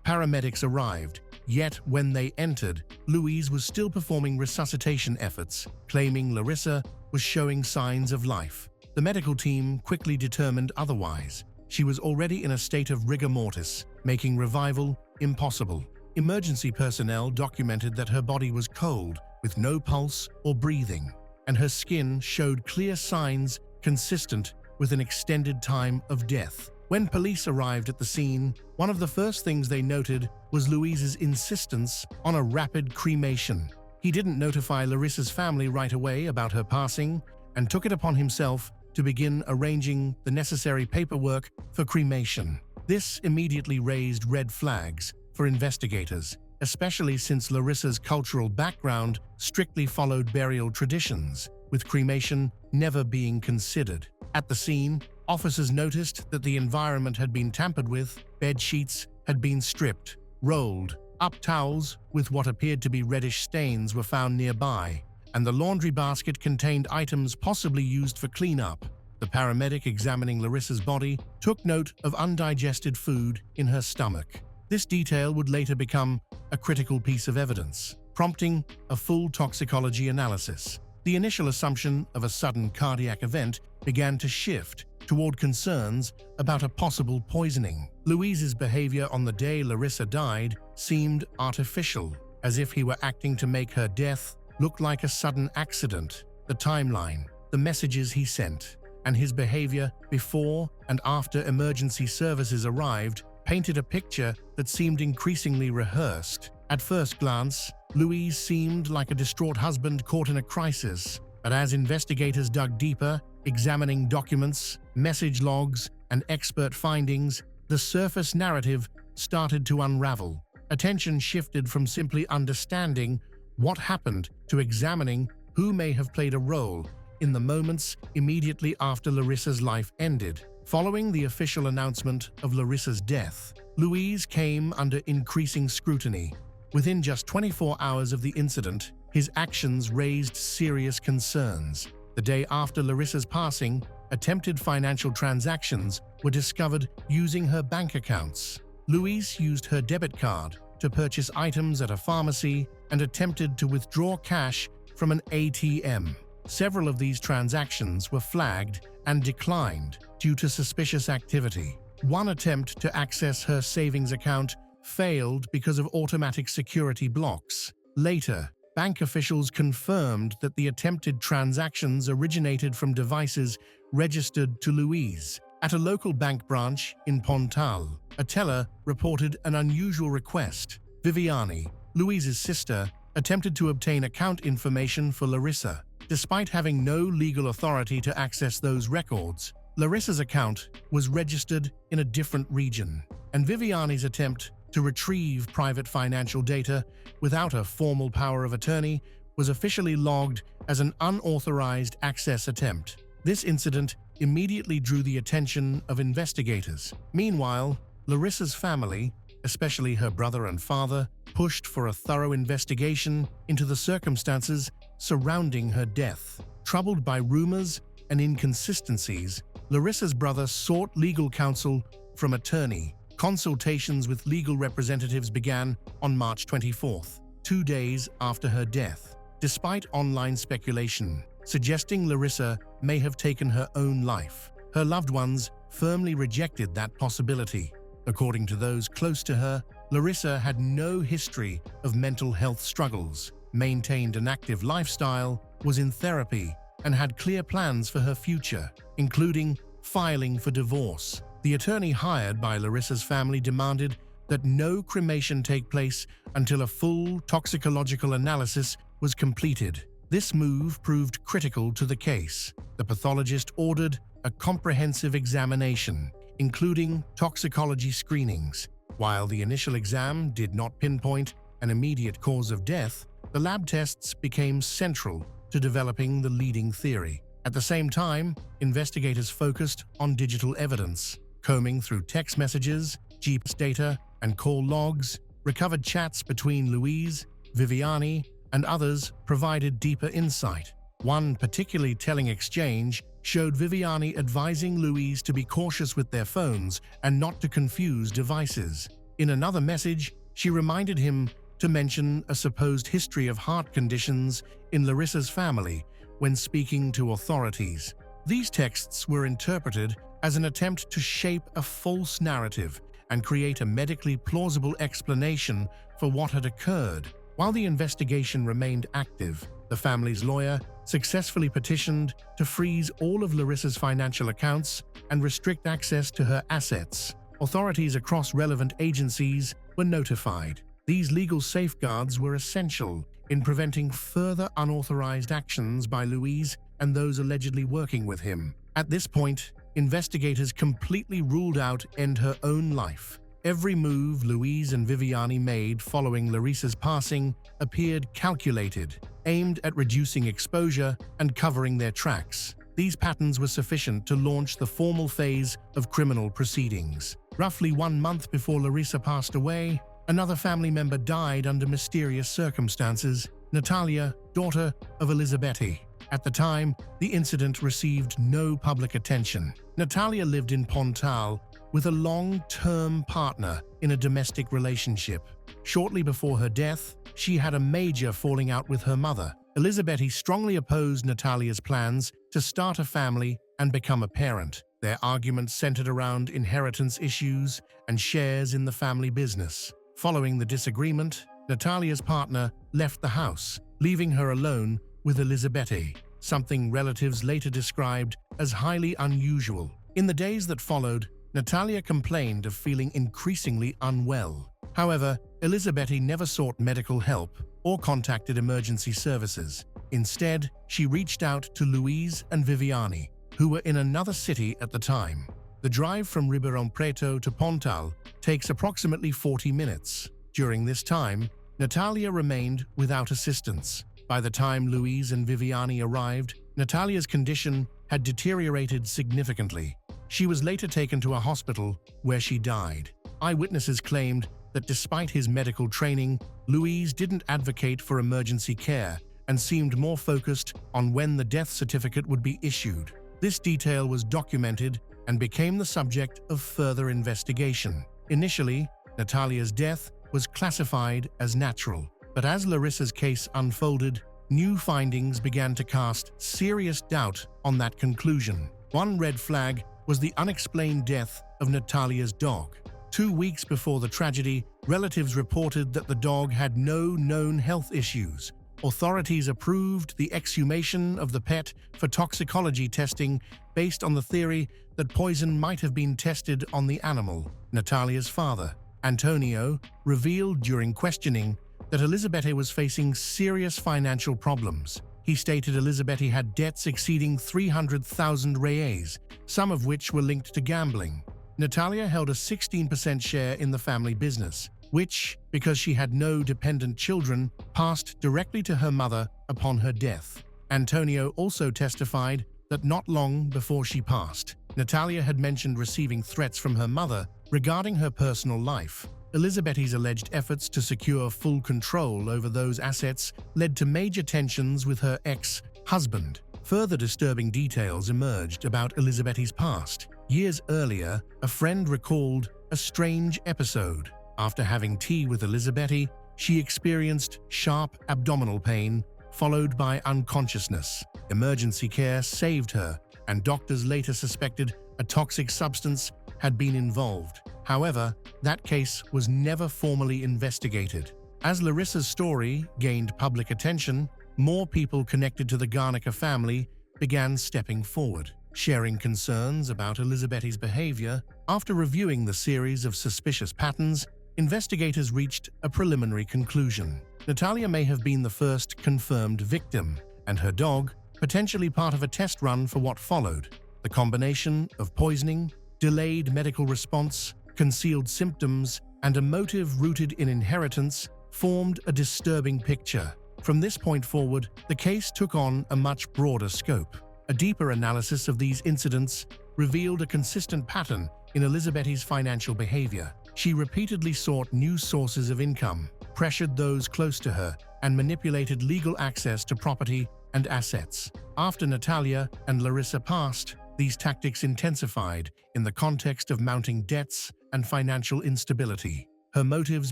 paramedics arrived. Yet, when they entered, Louise was still performing resuscitation efforts, claiming Larissa was showing signs of life. The medical team quickly determined otherwise. She was already in a state of rigor mortis, making revival impossible. Emergency personnel documented that her body was cold, with no pulse or breathing, and her skin showed clear signs consistent with an extended time of death. When police arrived at the scene, one of the first things they noted was Louise's insistence on a rapid cremation. He didn't notify Larissa's family right away about her passing and took it upon himself to begin arranging the necessary paperwork for cremation. This immediately raised red flags for investigators, especially since Larissa's cultural background strictly followed burial traditions, with cremation never being considered. At the scene, officers noticed that the environment had been tampered with, bed sheets had been stripped, rolled up towels with what appeared to be reddish stains were found nearby, and the laundry basket contained items possibly used for cleanup. The paramedic examining Larissa's body took note of undigested food in her stomach. This detail would later become a critical piece of evidence, prompting a full toxicology analysis. The initial assumption of a sudden cardiac event began to shift toward concerns about a possible poisoning. Louise's behavior on the day Larissa died seemed artificial, as if he were acting to make her death look like a sudden accident. The timeline, the messages he sent, and his behavior before and after emergency services arrived painted a picture that seemed increasingly rehearsed. At first glance, Louise seemed like a distraught husband caught in a crisis, but as investigators dug deeper, examining documents, message logs, and expert findings, the surface narrative started to unravel. Attention shifted from simply understanding what happened to examining who may have played a role in the moments immediately after Larissa's life ended. Following the official announcement of Larissa's death, Louise came under increasing scrutiny. Within just 24 hours of the incident, his actions raised serious concerns. The day after Larissa's passing, attempted financial transactions were discovered using her bank accounts. Louise used her debit card to purchase items at a pharmacy and attempted to withdraw cash from an ATM. Several of these transactions were flagged and declined due to suspicious activity. One attempt to access her savings account failed because of automatic security blocks. Later, bank officials confirmed that the attempted transactions originated from devices registered to Louise. At a local bank branch in Pontal, a teller reported an unusual request. Viviani, Louise's sister, attempted to obtain account information for Larissa. Despite having no legal authority to access those records, Larissa's account was registered in a different region, and Viviani's attempt to retrieve private financial data without a formal power of attorney was officially logged as an unauthorized access attempt. This incident immediately drew the attention of investigators. Meanwhile, Larissa's family, especially her brother and father, pushed for a thorough investigation into the circumstances surrounding her death. Troubled by rumors and inconsistencies, Larissa's brother sought legal counsel from attorney. Consultations with legal representatives began on March 24th, 2 days after her death. Despite online speculation suggesting Larissa may have taken her own life, her loved ones firmly rejected that possibility. According to those close to her, Larissa had no history of mental health struggles, maintained an active lifestyle, was in therapy, and had clear plans for her future, including filing for divorce. The attorney hired by Larissa's family demanded that no cremation take place until a full toxicological analysis was completed. This move proved critical to the case. The pathologist ordered a comprehensive examination, including toxicology screenings. While the initial exam did not pinpoint an immediate cause of death, the lab tests became central to developing the leading theory. At the same time, investigators focused on digital evidence, combing through text messages, GPS data, and call logs. Recovered chats between Louise, Viviani, and others provided deeper insight. One particularly telling exchange showed Viviani advising Louise to be cautious with their phones and not to confuse devices. In another message, she reminded him to mention a supposed history of heart conditions in Larissa's family when speaking to authorities. These texts were interpreted as an attempt to shape a false narrative and create a medically plausible explanation for what had occurred. While the investigation remained active, the family's lawyer successfully petitioned to freeze all of Larissa's financial accounts and restrict access to her assets. Authorities across relevant agencies were notified. These legal safeguards were essential in preventing further unauthorized actions by Louise and those allegedly working with him. At this point, investigators completely ruled out end her own life. Every move Louise and Viviani made following Larissa's passing appeared calculated, aimed at reducing exposure and covering their tracks. These patterns were sufficient to launch the formal phase of criminal proceedings. Roughly 1 month before Larissa passed away, another family member died under mysterious circumstances, Natalia, daughter of Elisabetti. At the time, the incident received no public attention. Natalia lived in Pontal with a long-term partner in a domestic relationship. Shortly before her death, she had a major falling out with her mother. Elisabetti strongly opposed Natalia's plans to start a family and become a parent. Their arguments centered around inheritance issues and shares in the family business. Following the disagreement, Natalia's partner left the house, leaving her alone with Elisabetti, something relatives later described as highly unusual. In the days that followed, Natalia complained of feeling increasingly unwell. However, Elisabetti never sought medical help or contacted emergency services. Instead, she reached out to Louise and Viviani, who were in another city at the time. The drive from Ribeirão Preto to Pontal takes approximately 40 minutes. During this time, Natalia remained without assistance. By the time Louise and Viviani arrived, Natalia's condition had deteriorated significantly. She was later taken to a hospital where she died. Eyewitnesses claimed that despite his medical training, Louise didn't advocate for emergency care and seemed more focused on when the death certificate would be issued. This detail was documented and became the subject of further investigation. Initially, Natalia's death was classified as natural, but as Larissa's case unfolded, new findings began to cast serious doubt on that conclusion. One red flag was the unexplained death of Natalia's dog. 2 weeks before the tragedy, relatives reported that the dog had no known health issues. Authorities approved the exhumation of the pet for toxicology testing based on the theory that poison might have been tested on the animal. Natalia's father, Antonio, revealed during questioning that Elisabetti was facing serious financial problems. He stated Elisabetti had debts exceeding 300,000 reais, some of which were linked to gambling. Natalia held a 16% share in the family business, which, because she had no dependent children, passed directly to her mother upon her death. Antonio also testified that not long before she passed, Natalia had mentioned receiving threats from her mother regarding her personal life. Elisabetti's alleged efforts to secure full control over those assets led to major tensions with her ex-husband. Further disturbing details emerged about Elisabetti's past. Years earlier, a friend recalled a strange episode. After having tea with Elisabetti, she experienced sharp abdominal pain, followed by unconsciousness. Emergency care saved her, and doctors later suspected a toxic substance had been involved. However, that case was never formally investigated. As Larissa's story gained public attention, more people connected to the Garnica family began stepping forward, sharing concerns about Elisabetti's behavior. After reviewing the series of suspicious patterns, investigators reached a preliminary conclusion. Natalia may have been the first confirmed victim, and her dog potentially part of a test run for what followed. The combination of poisoning, delayed medical response, concealed symptoms, and a motive rooted in inheritance formed a disturbing picture. From this point forward, the case took on a much broader scope. A deeper analysis of these incidents revealed a consistent pattern in Elisabetti's financial behavior. She repeatedly sought new sources of income, pressured those close to her, and manipulated legal access to property and assets. After Natalia and Larissa passed, these tactics intensified in the context of mounting debts and financial instability. Her motives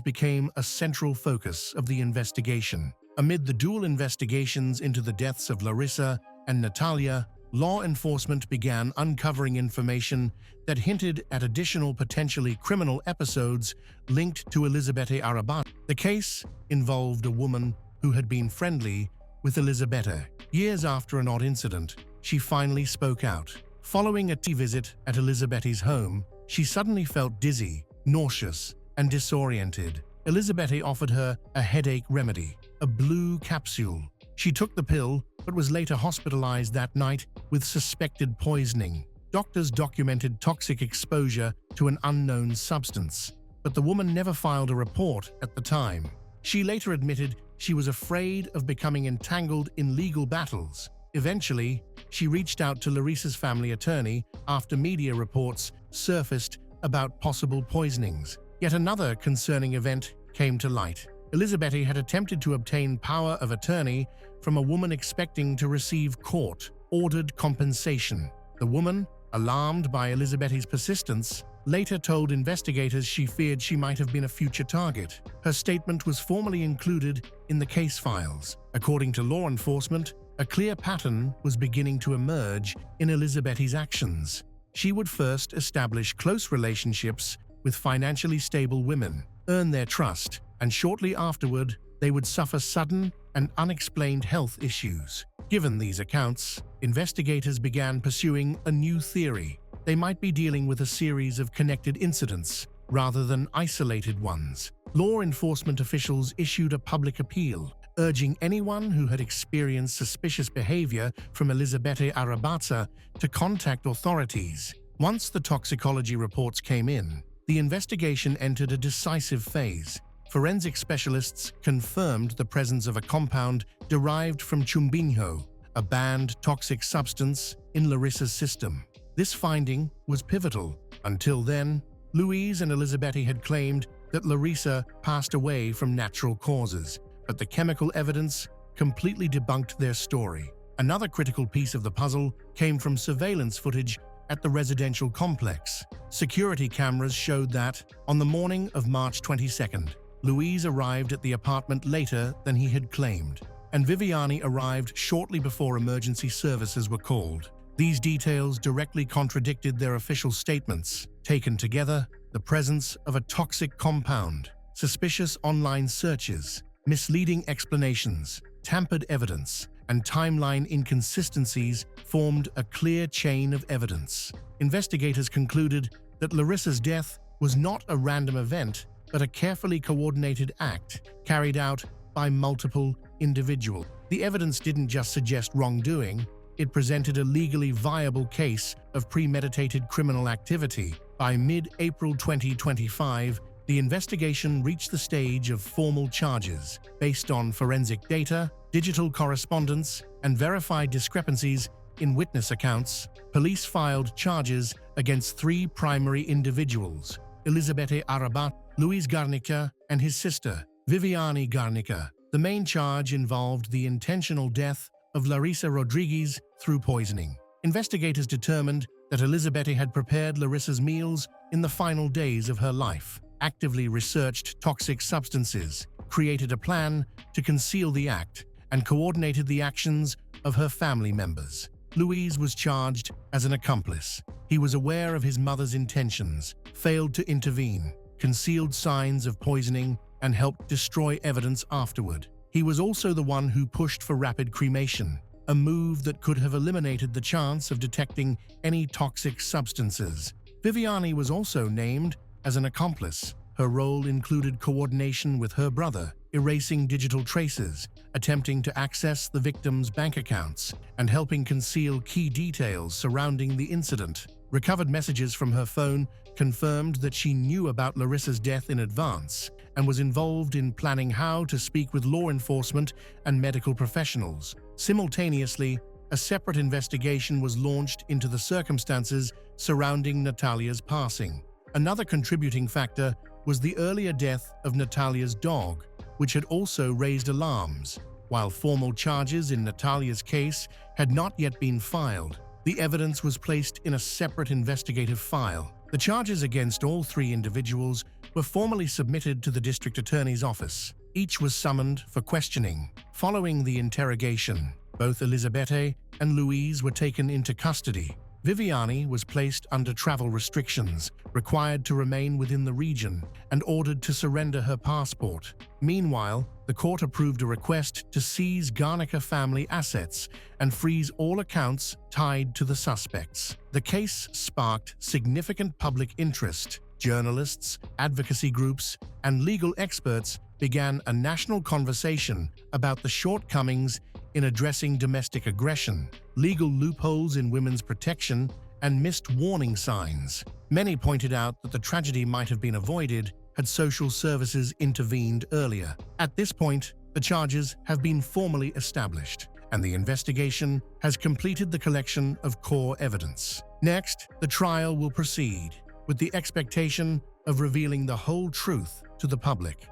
became a central focus of the investigation. Amid the dual investigations into the deaths of Larissa and Natalia, law enforcement began uncovering information that hinted at additional potentially criminal episodes linked to Elisabetta Arrabate. The case involved a woman who had been friendly with Elisabetta. Years after an odd incident, she finally spoke out. Following a tea visit at Elisabetta's home, she suddenly felt dizzy, nauseous, and disoriented. Elisabetta offered her a headache remedy, a blue capsule. She took the pill, but was later hospitalized that night with suspected poisoning. Doctors documented toxic exposure to an unknown substance, but the woman never filed a report at the time. She later admitted she was afraid of becoming entangled in legal battles. Eventually, she reached out to Larissa's family attorney after media reports surfaced about possible poisonings. Yet another concerning event came to light. Elisabetta had attempted to obtain power of attorney from a woman expecting to receive court-ordered compensation. The woman, alarmed by Elisabetta's persistence, later told investigators she feared she might have been a future target. Her statement was formally included in the case files. According to law enforcement, a clear pattern was beginning to emerge in Elisabetta's actions. She would first establish close relationships with financially stable women, earn their trust, and shortly afterward, they would suffer sudden and unexplained health issues. Given these accounts, investigators began pursuing a new theory. They might be dealing with a series of connected incidents rather than isolated ones. Law enforcement officials issued a public appeal, urging anyone who had experienced suspicious behavior from Elisabetta Arrabate to contact authorities. Once the toxicology reports came in, the investigation entered a decisive phase. Forensic specialists confirmed the presence of a compound derived from chumbinho, a banned toxic substance in Larissa's system. This finding was pivotal. Until then, Louise and Elisabetta had claimed that Larissa passed away from natural causes, but the chemical evidence completely debunked their story. Another critical piece of the puzzle came from surveillance footage at the residential complex. Security cameras showed that, on the morning of March 22nd, Louise arrived at the apartment later than he had claimed, and Viviani arrived shortly before emergency services were called. These details directly contradicted their official statements. Taken together, the presence of a toxic compound, suspicious online searches, misleading explanations, tampered evidence, and timeline inconsistencies formed a clear chain of evidence. Investigators concluded that Larissa's death was not a random event, but a carefully coordinated act carried out by multiple individuals. The evidence didn't just suggest wrongdoing, it presented a legally viable case of premeditated criminal activity. By mid-April 2025, the investigation reached the stage of formal charges. Based on forensic data, digital correspondence, and verified discrepancies in witness accounts, police filed charges against three primary individuals: Elisabetta Arrabate, Luis Garnica, and his sister, Viviani Garnica. The main charge involved the intentional death of Larissa Rodriguez through poisoning. Investigators determined that Elisabetta had prepared Larissa's meals in the final days of her life, actively researched toxic substances, created a plan to conceal the act, and coordinated the actions of her family members. Luis was charged as an accomplice. He was aware of his mother's intentions, failed to intervene, concealed signs of poisoning, and helped destroy evidence afterward. He was also the one who pushed for rapid cremation, a move that could have eliminated the chance of detecting any toxic substances. Viviani was also named as an accomplice. Her role included coordination with her brother, erasing digital traces, attempting to access the victim's bank accounts, and helping conceal key details surrounding the incident. Recovered messages from her phone confirmed that she knew about Larissa's death in advance and was involved in planning how to speak with law enforcement and medical professionals. Simultaneously, a separate investigation was launched into the circumstances surrounding Natalia's passing. Another contributing factor was the earlier death of Natalia's dog, which had also raised alarms. While formal charges in Natalia's case had not yet been filed, the evidence was placed in a separate investigative file. The charges against all three individuals were formally submitted to the district attorney's office. Each was summoned for questioning. Following the interrogation, both Elisabetta and Louise were taken into custody. Viviani was placed under travel restrictions, required to remain within the region, and ordered to surrender her passport. Meanwhile, the court approved a request to seize Garnica family assets and freeze all accounts tied to the suspects. The case sparked significant public interest. Journalists, advocacy groups, and legal experts began a national conversation about the shortcomings in addressing domestic aggression, legal loopholes in women's protection, and missed warning signs. Many pointed out that the tragedy might have been avoided had social services intervened earlier. At this point, the charges have been formally established, and the investigation has completed the collection of core evidence. Next, the trial will proceed, with the expectation of revealing the whole truth to the public.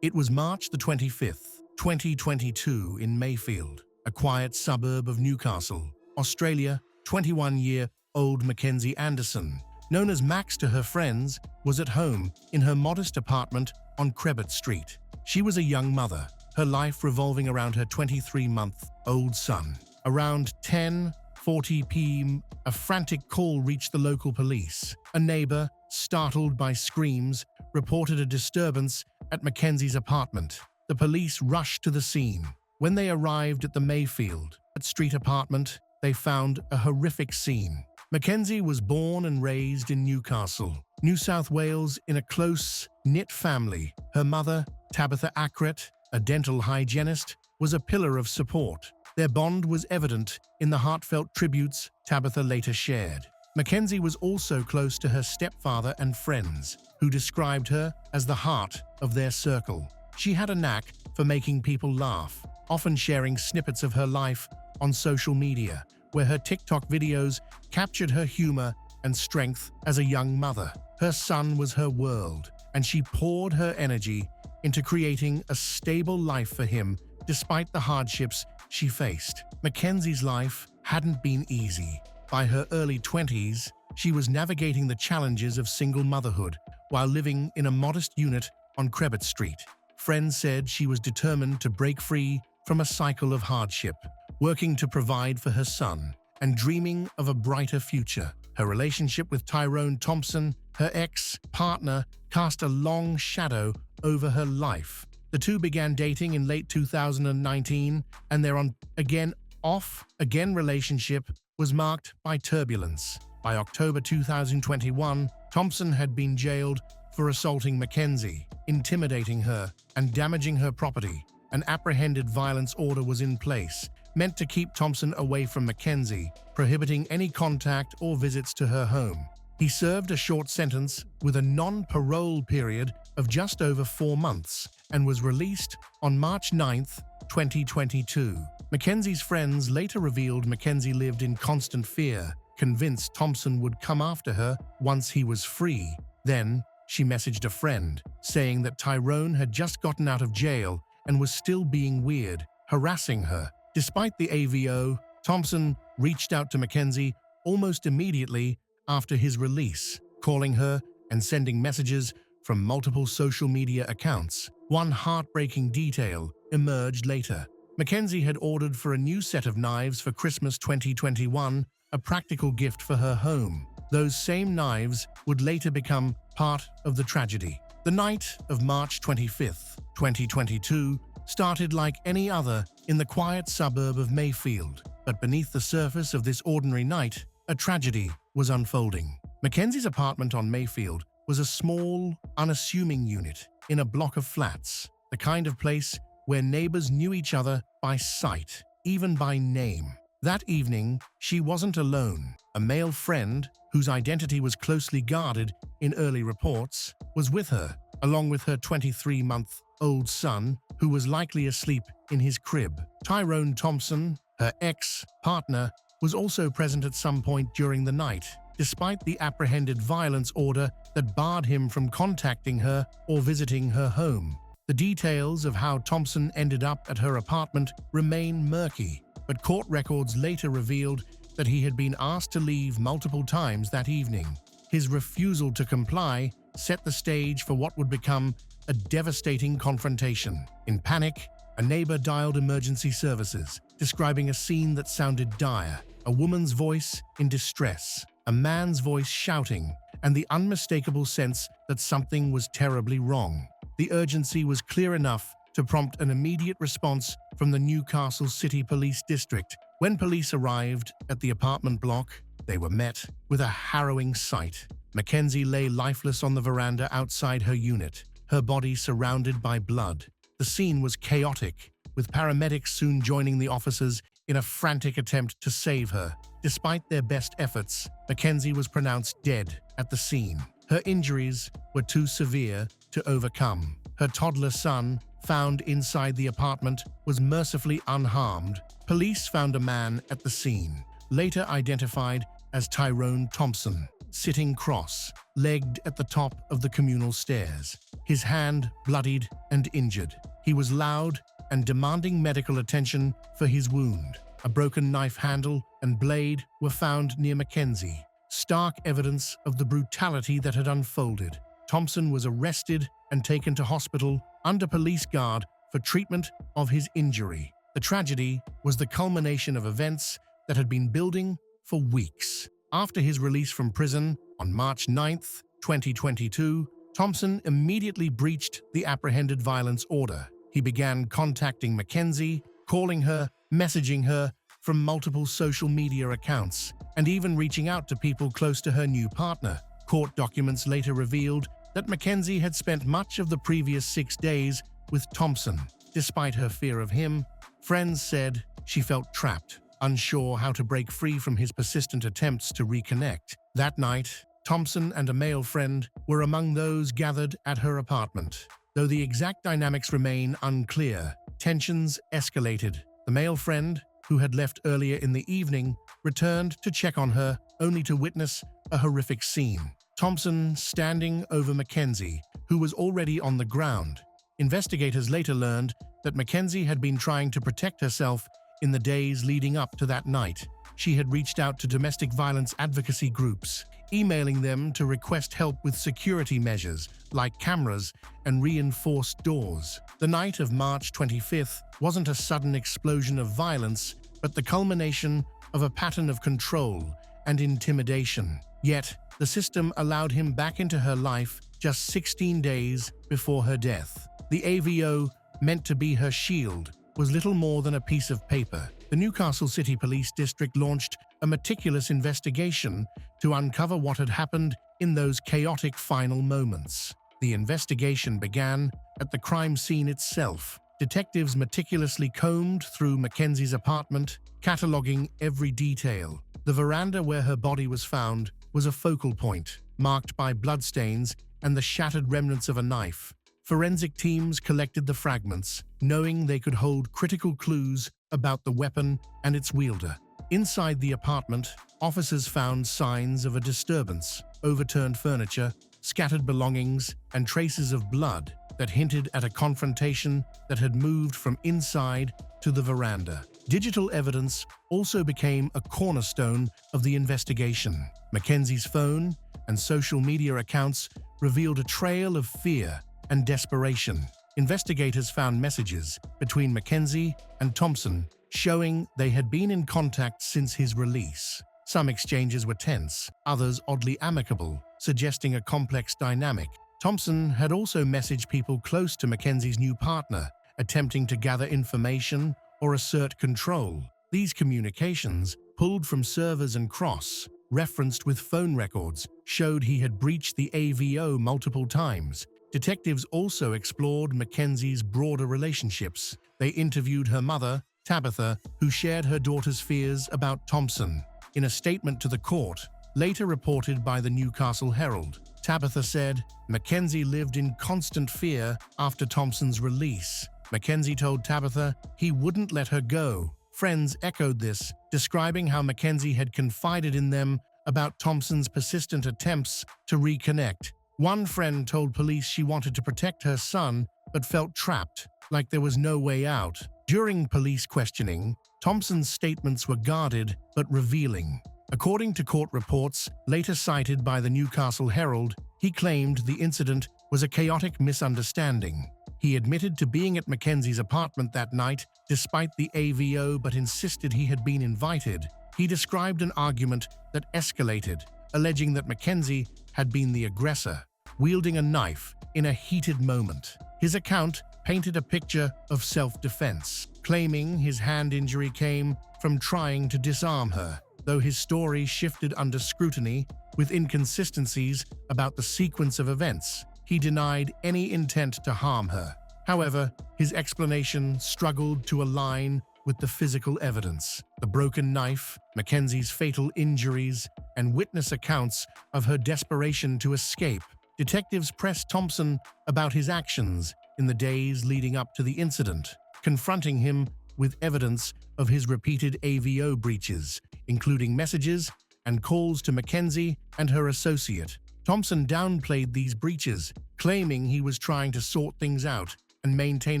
It was March the 25th, 2022 in Mayfield, a quiet suburb of Newcastle, Australia. 21-year-old Mackenzie Anderson, known as Max to her friends, was at home in her modest apartment on Crebbet Street. She was a young mother, her life revolving around her 23-month-old son. Around 10:40 p.m., a frantic call reached the local police. A neighbor, startled by screams, reported a disturbance at Mackenzie's apartment. The police rushed to the scene. When they arrived at the Mayfield Street apartment, they found a horrific scene. Mackenzie was born and raised in Newcastle, New South Wales, in a close-knit family. Her mother, Tabitha Ackret, a dental hygienist, was a pillar of support. Their bond was evident in the heartfelt tributes Tabitha later shared. Mackenzie was also close to her stepfather and friends, who described her as the heart of their circle. She had a knack for making people laugh, often sharing snippets of her life on social media, where her TikTok videos captured her humor and strength as a young mother. Her son was her world, and she poured her energy into creating a stable life for him despite the hardships she faced. Mackenzie's life hadn't been easy. By her early 20s, she was navigating the challenges of single motherhood while living in a modest unit on Crebbet Street. Friends said she was determined to break free from a cycle of hardship, working to provide for her son and dreaming of a brighter future. Her relationship with Tyrone Thompson, her ex-partner, cast a long shadow over her life. The two began dating in late 2019, and their on-again, off-again relationship was marked by turbulence. By October 2021, Thompson had been jailed for assaulting Mackenzie, intimidating her, and damaging her property. An apprehended violence order was in place, meant to keep Thompson away from Mackenzie, prohibiting any contact or visits to her home. He served a short sentence with a non-parole period of just over 4 months and was released on March 9, 2022. Mackenzie's friends later revealed Mackenzie lived in constant fear, convinced Thompson would come after her once he was free. Then, she messaged a friend, saying that Tyrone had just gotten out of jail and was still being weird, harassing her. Despite the AVO, Thompson reached out to Mackenzie almost immediately after his release, calling her and sending messages from multiple social media accounts. One heartbreaking detail emerged later. Mackenzie had ordered for a new set of knives for Christmas 2021, a practical gift for her home. Those same knives would later become part of the tragedy. The night of March 25, 2022, started like any other in the quiet suburb of Mayfield, but beneath the surface of this ordinary night, a tragedy was unfolding. Mackenzie's apartment on Mayfield was a small, unassuming unit in a block of flats, the kind of place where neighbors knew each other by sight, even by name. That evening, she wasn't alone. A male friend, whose identity was closely guarded in early reports, was with her, along with her 23-month-old son, who was likely asleep in his crib. Tyrone Thompson, her ex-partner, was also present at some point during the night, despite the apprehended violence order that barred him from contacting her or visiting her home. The details of how Thompson ended up at her apartment remain murky, but court records later revealed that he had been asked to leave multiple times that evening. His refusal to comply set the stage for what would become a devastating confrontation. In panic, a neighbor dialed emergency services, describing a scene that sounded dire: a woman's voice in distress, a man's voice shouting, and the unmistakable sense that something was terribly wrong. The urgency was clear enough to prompt an immediate response from the Newcastle City Police District. When police arrived at the apartment block, they were met with a harrowing sight. Mackenzie lay lifeless on the veranda outside her unit, her body surrounded by blood. The scene was chaotic, with paramedics soon joining the officers in a frantic attempt to save her. Despite their best efforts, Mackenzie was pronounced dead at the scene. Her injuries were too severe to overcome. Her toddler son, found inside the apartment, was mercifully unharmed. Police found a man at the scene, later identified as Tyrone Thompson, sitting cross-legged at the top of the communal stairs, his hand bloodied and injured. He was loud and demanding medical attention for his wound. A broken knife handle and blade were found near Mackenzie, stark evidence of the brutality that had unfolded. Thompson was arrested and taken to hospital under police guard for treatment of his injury. The tragedy was the culmination of events that had been building for weeks. After his release from prison on March 9, 2022, Thompson immediately breached the apprehended violence order. He began contacting Mackenzie, calling her, messaging her from multiple social media accounts, and even reaching out to people close to her new partner. Court documents later revealed that Mackenzie had spent much of the previous 6 days with Thompson. Despite her fear of him, friends said she felt trapped, unsure how to break free from his persistent attempts to reconnect. That night, Thompson and a male friend were among those gathered at her apartment. Though the exact dynamics remain unclear, tensions escalated. The male friend, who had left earlier in the evening, returned to check on her, only to witness a horrific scene. Thompson standing over Mackenzie, who was already on the ground. Investigators later learned that Mackenzie had been trying to protect herself in the days leading up to that night. She had reached out to domestic violence advocacy groups, emailing them to request help with security measures like cameras and reinforced doors. The night of March 25th wasn't a sudden explosion of violence, but the culmination of a pattern of control and intimidation. Yet, the system allowed him back into her life just 16 days before her death. The AVO, meant to be her shield, was little more than a piece of paper. The Newcastle City Police District launched a meticulous investigation to uncover what had happened in those chaotic final moments. The investigation began at the crime scene itself. Detectives meticulously combed through Mackenzie's apartment, cataloging every detail. The veranda where her body was found was a focal point, marked by bloodstains and the shattered remnants of a knife. Forensic teams collected the fragments, knowing they could hold critical clues about the weapon and its wielder. Inside the apartment, officers found signs of a disturbance: overturned furniture, scattered belongings, and traces of blood that hinted at a confrontation that had moved from inside to the veranda. Digital evidence also became a cornerstone of the investigation. Mackenzie's phone and social media accounts revealed a trail of fear and desperation. Investigators found messages between Mackenzie and Thompson, showing they had been in contact since his release. Some exchanges were tense, others oddly amicable, suggesting a complex dynamic. Thompson had also messaged people close to Mackenzie's new partner, attempting to gather information or assert control. These communications, pulled from servers and cross-referenced with phone records, showed he had breached the AVO multiple times. Detectives also explored Mackenzie's broader relationships. They interviewed her mother, Tabitha, who shared her daughter's fears about Thompson. In a statement to the court, later reported by the Newcastle Herald, Tabitha said, "Mackenzie lived in constant fear after Thompson's release." Mackenzie told Tabitha he wouldn't let her go. Friends echoed this, describing how Mackenzie had confided in them about Thompson's persistent attempts to reconnect. One friend told police she wanted to protect her son, but felt trapped, like there was no way out. During police questioning, Thompson's statements were guarded but revealing. According to court reports, later cited by the Newcastle Herald, he claimed the incident was a chaotic misunderstanding. He admitted to being at Mackenzie's apartment that night despite the AVO but insisted he had been invited. He described an argument that escalated, alleging that Mackenzie had been the aggressor, wielding a knife in a heated moment. His account painted a picture of self-defense, claiming his hand injury came from trying to disarm her, though his story shifted under scrutiny with inconsistencies about the sequence of events. He denied any intent to harm her. However, his explanation struggled to align with the physical evidence. The broken knife, Mackenzie's fatal injuries, and witness accounts of her desperation to escape. Detectives pressed Thompson about his actions in the days leading up to the incident, confronting him with evidence of his repeated AVO breaches, including messages and calls to Mackenzie and her associate. Thompson downplayed these breaches, claiming he was trying to sort things out and maintain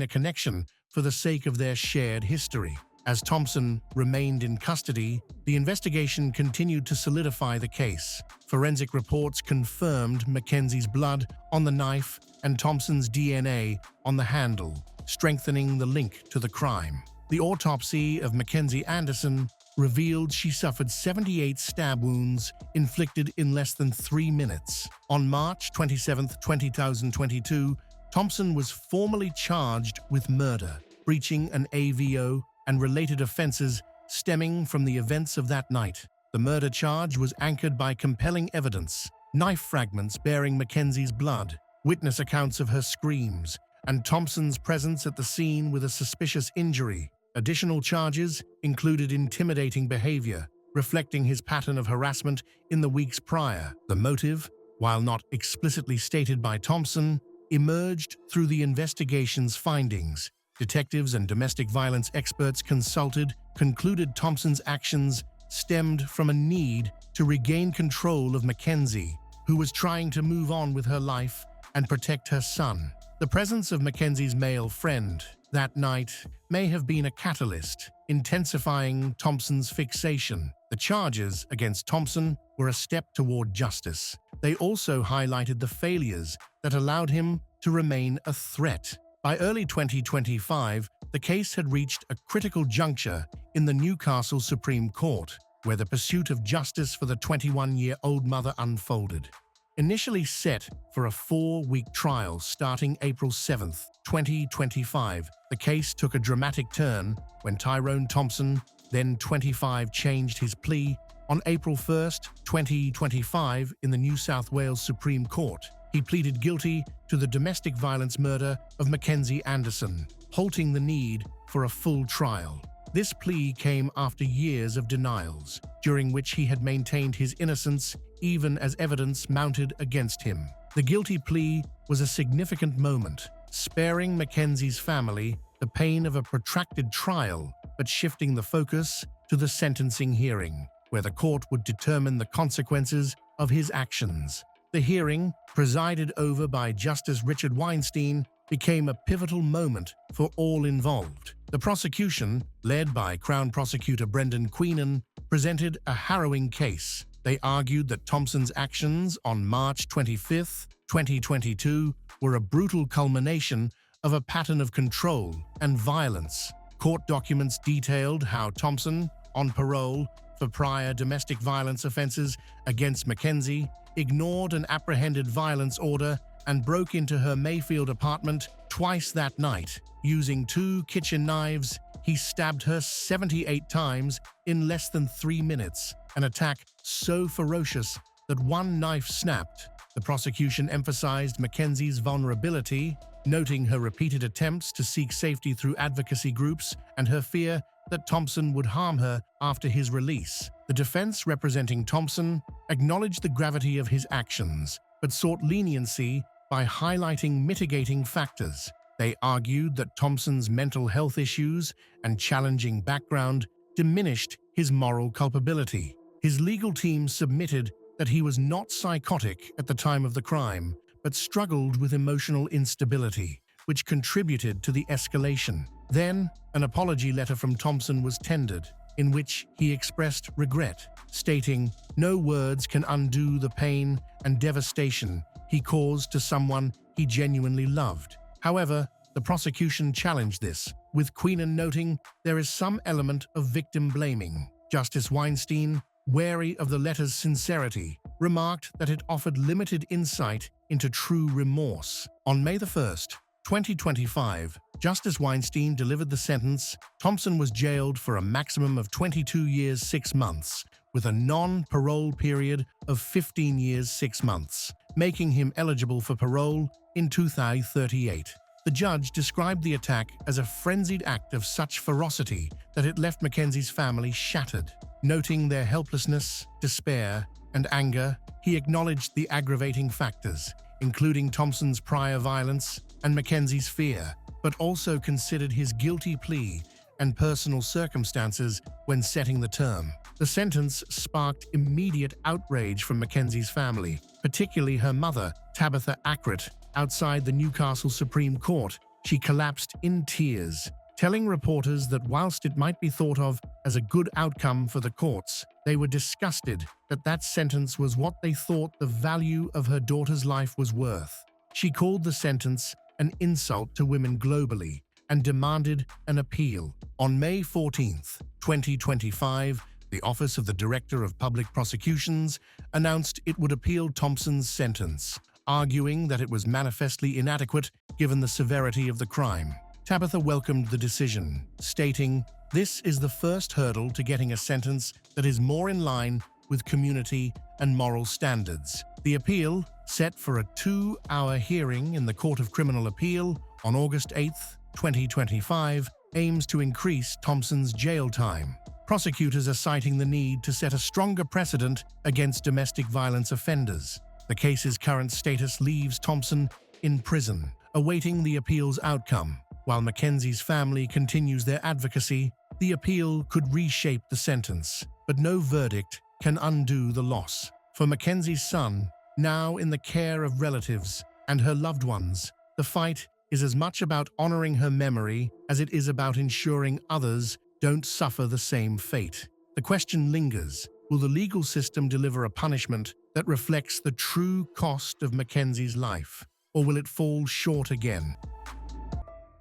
a connection for the sake of their shared history. As Thompson remained in custody, the investigation continued to solidify the case. Forensic reports confirmed Mackenzie's blood on the knife and Thompson's DNA on the handle, strengthening the link to the crime. The autopsy of Mackenzie Anderson revealed she suffered 78 stab wounds inflicted in less than 3 minutes. On March 27, 2022, Thompson was formally charged with murder, breaching an AVO, and related offenses stemming from the events of that night. The murder charge was anchored by compelling evidence: knife fragments bearing Mackenzie's blood, witness accounts of her screams, and Thompson's presence at the scene with a suspicious injury. Additional charges included intimidating behavior, reflecting his pattern of harassment in the weeks prior. The motive, while not explicitly stated by Thompson, emerged through the investigation's findings. Detectives and domestic violence experts consulted concluded Thompson's actions stemmed from a need to regain control of Mackenzie, who was trying to move on with her life and protect her son. The presence of Mackenzie's male friend that night may have been a catalyst, intensifying Thompson's fixation. The charges against Thompson were a step toward justice. They also highlighted the failures that allowed him to remain a threat. By early 2025, the case had reached a critical juncture in the Newcastle Supreme Court, where the pursuit of justice for the 21-year-old mother unfolded. Initially set for a 4-week trial starting April 7, 2025, the case took a dramatic turn when Tyrone Thompson, then 25, changed his plea on April 1, 2025, in the New South Wales Supreme Court. He pleaded guilty to the domestic violence murder of Mackenzie Anderson, halting the need for a full trial. This plea came after years of denials, during which he had maintained his innocence even as evidence mounted against him. The guilty plea was a significant moment, sparing Mackenzie's family the pain of a protracted trial, but shifting the focus to the sentencing hearing, where the court would determine the consequences of his actions. The hearing, presided over by Justice Richard Weinstein, became a pivotal moment for all involved. The prosecution, led by Crown Prosecutor Brendan Queenan, presented a harrowing case. They argued that Thompson's actions on March 25, 2022, were a brutal culmination of a pattern of control and violence. Court documents detailed how Thompson, on parole for prior domestic violence offenses against Mackenzie, ignored an apprehended violence order and broke into her Mayfield apartment twice that night. Using 2 kitchen knives, he stabbed her 78 times in less than 3 minutes, an attack so ferocious that one knife snapped. The prosecution emphasized Mackenzie's vulnerability, noting her repeated attempts to seek safety through advocacy groups and her fear that Thompson would harm her after his release. The defense, representing Thompson, acknowledged the gravity of his actions, but sought leniency by highlighting mitigating factors. They argued that Thompson's mental health issues and challenging background diminished his moral culpability. His legal team submitted that he was not psychotic at the time of the crime, but struggled with emotional instability. which contributed to the escalation. Then, an apology letter from Thompson was tendered, in which he expressed regret, stating, "No words can undo the pain and devastation he caused to someone he genuinely loved." However, the prosecution challenged this, with Queenan noting there is some element of victim blaming. Justice Weinstein, wary of the letter's sincerity, remarked that it offered limited insight into true remorse. On May 1st, 2025, Justice Weinstein delivered the sentence. Thompson was jailed for a maximum of 22 years 6 months, with a non-parole period of 15 years 6 months, making him eligible for parole in 2038. The judge described the attack as a frenzied act of such ferocity that it left Mackenzie's family shattered. Noting their helplessness, despair, and anger, he acknowledged the aggravating factors, including Thompson's prior violence and Mackenzie's fear, but also considered his guilty plea and personal circumstances when setting the term. The sentence sparked immediate outrage from Mackenzie's family, particularly her mother, Tabitha Ackert. Outside the Newcastle Supreme Court, she collapsed in tears, telling reporters that whilst it might be thought of as a good outcome for the courts, they were disgusted that that sentence was what they thought the value of her daughter's life was worth. She called the sentence an insult to women globally and demanded an appeal. On May 14, 2025, the Office of the Director of Public Prosecutions announced it would appeal Thompson's sentence, arguing that it was manifestly inadequate given the severity of the crime. Tabitha welcomed the decision, stating, "This is the first hurdle to getting a sentence that is more in line with community and moral standards." The appeal, set for a 2-hour hearing in the Court of Criminal Appeal on August 8, 2025, aims to increase Thompson's jail time. Prosecutors are citing the need to set a stronger precedent against domestic violence offenders. The case's current status leaves Thompson in prison, awaiting the appeal's outcome. While Mackenzie's family continues their advocacy, the appeal could reshape the sentence, but no verdict can undo the loss. For Mackenzie's son, now in the care of relatives and her loved ones, the fight is as much about honoring her memory as it is about ensuring others don't suffer the same fate. The question lingers: will the legal system deliver a punishment that reflects the true cost of Mackenzie's life, or will it fall short again?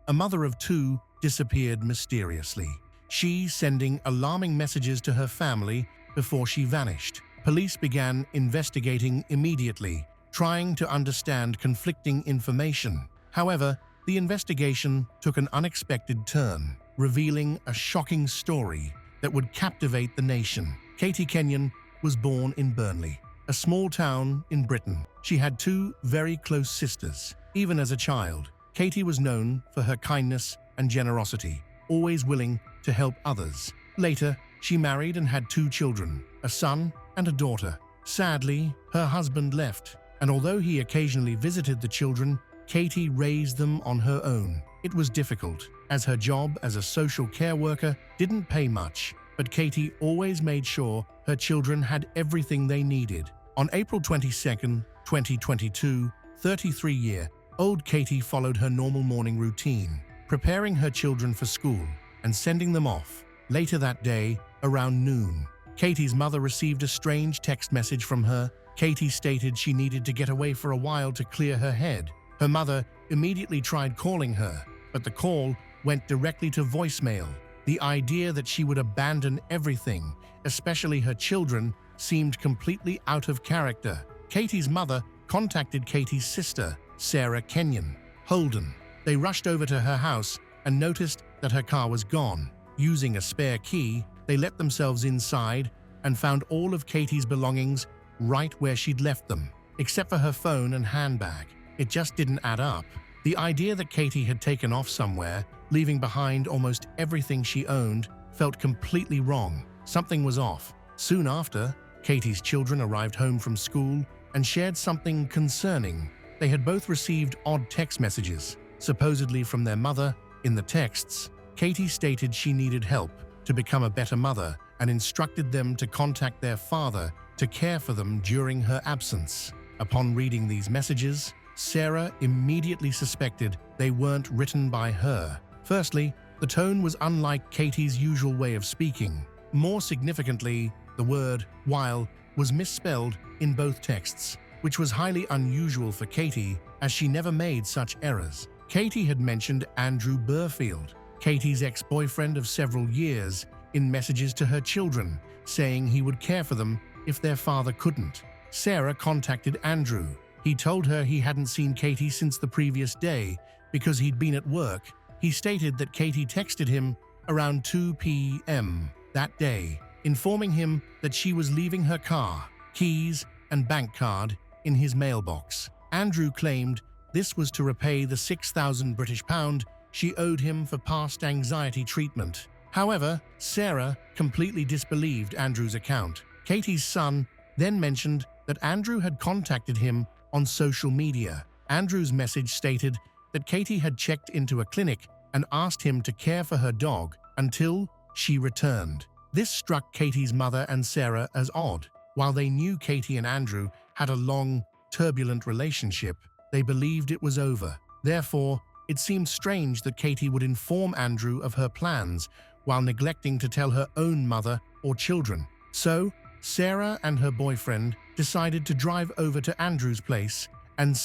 A mother of 2 disappeared mysteriously, she sending alarming messages to her family before she vanished. Police began investigating immediately, trying to understand conflicting information. However, the investigation took an unexpected turn, revealing a shocking story that would captivate the nation. Katie Kenyon was born in Burnley, a small town in Britain. She had 2 very close sisters. Even as a child, Katie was known for her kindness and generosity, always willing to help others. Later, she married and had 2 children, a son and a daughter. Sadly, her husband left, and although he occasionally visited the children, Katie raised them on her own. It was difficult, as her job as a social care worker didn't pay much, but Katie always made sure her children had everything they needed. On April 22, 2022, 33-year-old Katie followed her normal morning routine, preparing her children for school and sending them off. Later that day, around noon, Katie's mother received a strange text message from her. Katie stated she needed to get away for a while to clear her head. Her mother immediately tried calling her, but the call went directly to voicemail. The idea that she would abandon everything, especially her children, seemed completely out of character. Katie's mother contacted Katie's sister, Sarah Kenyon Holden. They rushed over to her house and noticed that her car was gone. Using a spare key, they let themselves inside and found all of Katie's belongings right where she'd left them, except for her phone and handbag. It just didn't add up. The idea that Katie had taken off somewhere, leaving behind almost everything she owned, felt completely wrong. Something was off. Soon after, Katie's children arrived home from school and shared something concerning. They had both received odd text messages, supposedly from their mother. In the texts, Katie stated she needed help to become a better mother and instructed them to contact their father to care for them during her absence. Upon reading these messages, Sarah immediately suspected they weren't written by her. Firstly, the tone was unlike Katie's usual way of speaking. More significantly, the word "while" was misspelled in both texts, which was highly unusual for Katie, as she never made such errors. Katie had mentioned Andrew Burfield, Katie's ex-boyfriend of several years, in messages to her children, saying he would care for them if their father couldn't. Sarah contacted Andrew. He told her he hadn't seen Katie since the previous day because he'd been at work. He stated that Katie texted him around 2 p.m. that day, informing him that she was leaving her car, keys, and bank card in his mailbox. Andrew claimed this was to repay the 6,000 British pound she owed him for past anxiety treatment. However, Sarah completely disbelieved Andrew's account. Katie's son then mentioned that Andrew had contacted him on social media. Andrew's message stated that Katie had checked into a clinic and asked him to care for her dog until she returned. This struck Katie's mother and Sarah as odd. While they knew Katie and Andrew had a long, turbulent relationship, they believed it was over. Therefore, it seemed strange that Katie would inform Andrew of her plans while neglecting to tell her own mother or children. So, Sarah and her boyfriend decided to drive over to Andrew's place and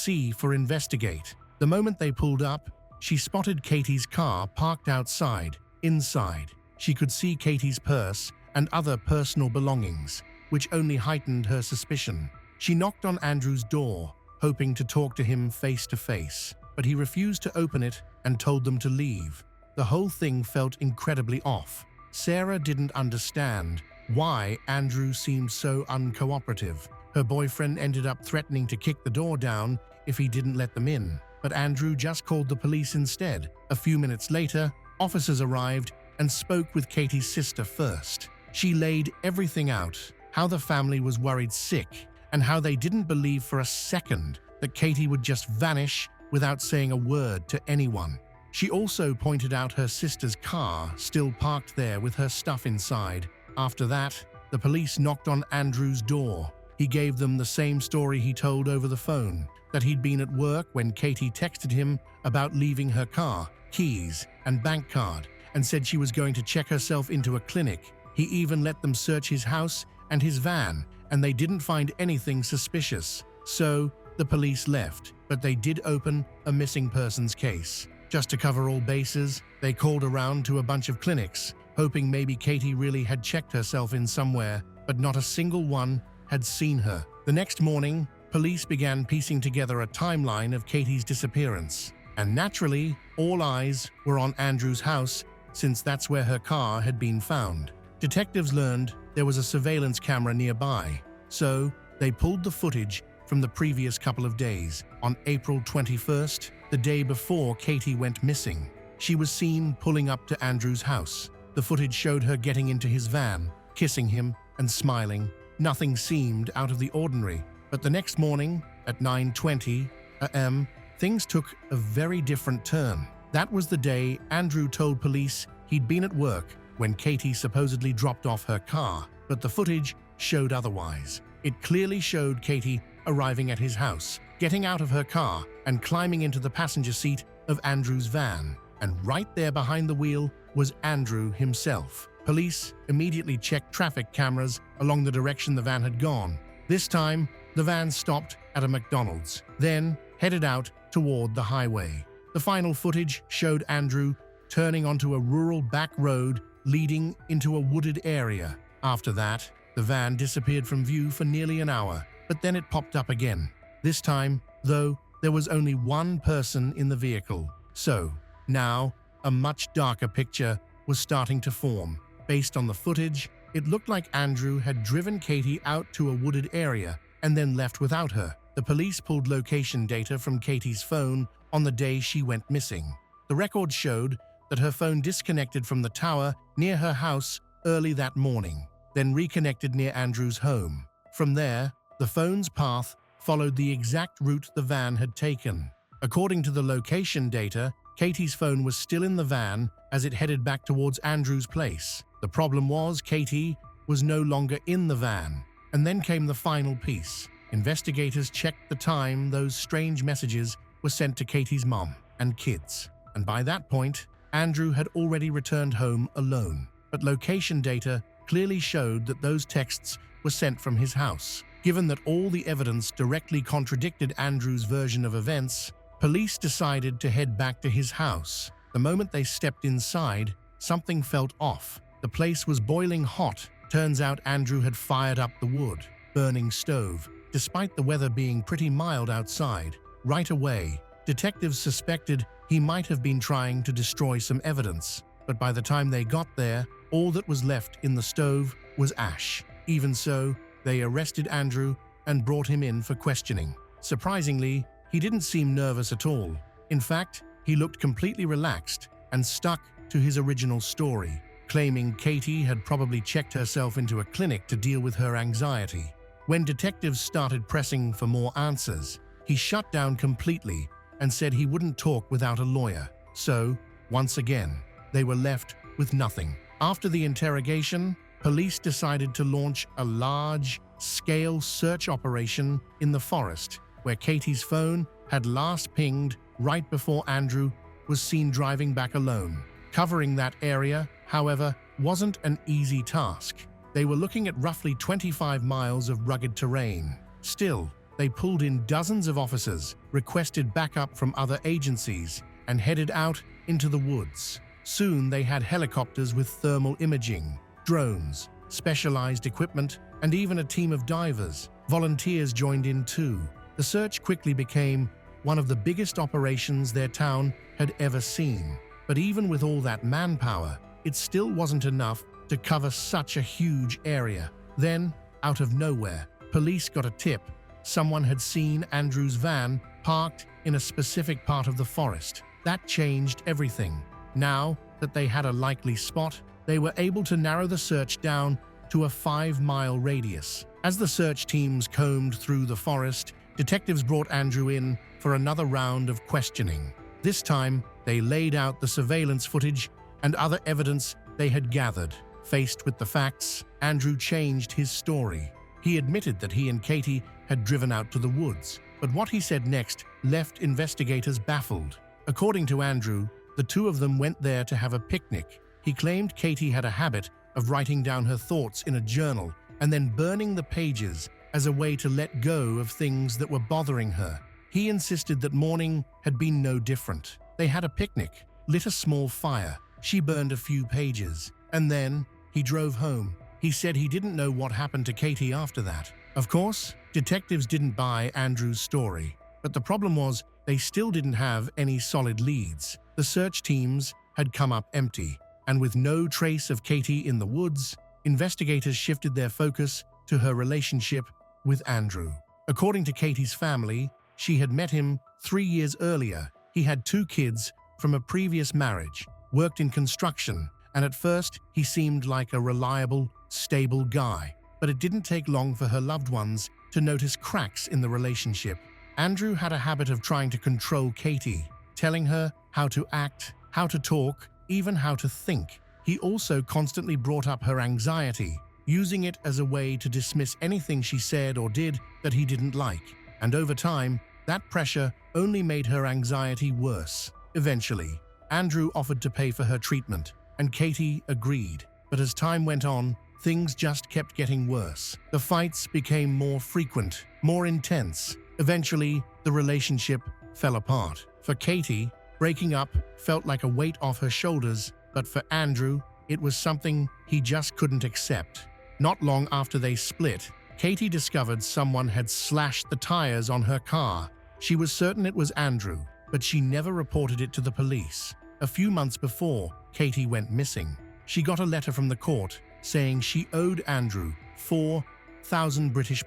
investigate. The moment they pulled up, she spotted Katie's car parked outside. Inside, she could see Katie's purse and other personal belongings, which only heightened her suspicion. She knocked on Andrew's door, hoping to talk to him face to face, but he refused to open it and told them to leave. The whole thing felt incredibly off. Sarah didn't understand why Andrew seemed so uncooperative. Her boyfriend ended up threatening to kick the door down if he didn't let them in, but Andrew just called the police instead. A few minutes later, officers arrived and spoke with Katie's sister first. She laid everything out, how the family was worried sick, and how they didn't believe for a second that Katie would just vanish without saying a word to anyone. She also pointed out her sister's car still parked there with her stuff inside. After that, the police knocked on Andrew's door. He gave them the same story he told over the phone, that he'd been at work when Katie texted him about leaving her car, keys, and bank card, and said she was going to check herself into a clinic. He even let them search his house and his van, and they didn't find anything suspicious. So, the police left, but they did open a missing persons case. Just to cover all bases, they called around to a bunch of clinics, hoping maybe Katie really had checked herself in somewhere, but not a single one had seen her. The next morning, police began piecing together a timeline of Katie's disappearance. And naturally, all eyes were on Andrew's house, since that's where her car had been found. Detectives learned there was a surveillance camera nearby, so they pulled the footage from the previous couple of days. On April 21st, the day before Katie went missing, she was seen pulling up to Andrew's house. The footage showed her getting into his van, kissing him and smiling. Nothing seemed out of the ordinary. But the next morning, at 9:20 a.m., things took a very different turn. That was the day Andrew told police he'd been at work when Katie supposedly dropped off her car, but the footage showed otherwise. It clearly showed Katie arriving at his house, getting out of her car, and climbing into the passenger seat of Andrew's van. And right there behind the wheel was Andrew himself. Police immediately checked traffic cameras along the direction the van had gone. This time, the van stopped at a McDonald's, then headed out toward the highway. The final footage showed Andrew turning onto a rural back road leading into a wooded area. After that, the van disappeared from view for nearly an hour, but then it popped up again. This time, though, there was only one person in the vehicle. So, now, a much darker picture was starting to form. Based on the footage, it looked like Andrew had driven Katie out to a wooded area and then left without her. The police pulled location data from Katie's phone on the day she went missing. The records showed that her phone disconnected from the tower near her house early that morning, then reconnected near Andrew's home. From there, the phone's path followed the exact route the van had taken. According to the location data, Katie's phone was still in the van as it headed back towards Andrew's place. The problem was Katie was no longer in the van. And then came the final piece. Investigators checked the time those strange messages were sent to Katie's mom and kids, and by that point, Andrew had already returned home alone. But location data clearly showed that those texts were sent from his house. Given that all the evidence directly contradicted Andrew's version of events, police decided to head back to his house. The moment they stepped inside, something felt off. The place was boiling hot. Turns out Andrew had fired up the wood, burning stove, despite the weather being pretty mild outside. Right away, detectives suspected he might have been trying to destroy some evidence, but by the time they got there, all that was left in the stove was ash. Even so, they arrested Andrew and brought him in for questioning. Surprisingly, he didn't seem nervous at all. In fact, he looked completely relaxed and stuck to his original story, claiming Katie had probably checked herself into a clinic to deal with her anxiety. When detectives started pressing for more answers, he shut down completely and said he wouldn't talk without a lawyer. So, once again, they were left with nothing. After the interrogation, police decided to launch a large-scale search operation in the forest, where Katie's phone had last pinged right before Andrew was seen driving back alone. Covering that area, however, wasn't an easy task. They were looking at roughly 25 miles of rugged terrain. Still, they pulled in dozens of officers, requested backup from other agencies, and headed out into the woods. Soon they had helicopters with thermal imaging, drones, specialized equipment, and even a team of divers. Volunteers joined in too. The search quickly became one of the biggest operations their town had ever seen. But even with all that manpower, it still wasn't enough to cover such a huge area. Then, out of nowhere, police got a tip. Someone had seen Andrew's van parked in a specific part of the forest. That changed everything. Now that they had a likely spot, they were able to narrow the search down to a 5-mile radius. As the search teams combed through the forest, detectives brought Andrew in for another round of questioning. This time, they laid out the surveillance footage and other evidence they had gathered. Faced with the facts, Andrew changed his story. He admitted that he and Katie had driven out to the woods, but what he said next left investigators baffled. According to Andrew, the two of them went there to have a picnic. He claimed Katie had a habit of writing down her thoughts in a journal and then burning the pages as a way to let go of things that were bothering her. He insisted that morning had been no different. They had a picnic, lit a small fire. She burned a few pages, and then he drove home. He said he didn't know what happened to Katie after that. Of course, detectives didn't buy Andrew's story, but the problem was they still didn't have any solid leads. The search teams had come up empty, and with no trace of Katie in the woods, investigators shifted their focus to her relationship with Andrew. According to Katie's family, she had met him 3 years earlier. He had 2 kids from a previous marriage, worked in construction, and at first he seemed like a reliable, stable guy. But it didn't take long for her loved ones to notice cracks in the relationship. Andrew had a habit of trying to control Katie, telling her how to act, how to talk, even how to think. He also constantly brought up her anxiety, using it as a way to dismiss anything she said or did that he didn't like. And over time, that pressure only made her anxiety worse. Eventually, Andrew offered to pay for her treatment, and Katie agreed. But as time went on, things just kept getting worse. The fights became more frequent, more intense. Eventually, the relationship fell apart. For Katie, breaking up felt like a weight off her shoulders, but for Andrew, it was something he just couldn't accept. Not long after they split, Katie discovered someone had slashed the tires on her car. She was certain it was Andrew, but she never reported it to the police. A few months before, Katie went missing. She got a letter from the court saying she owed Andrew £4,000 British,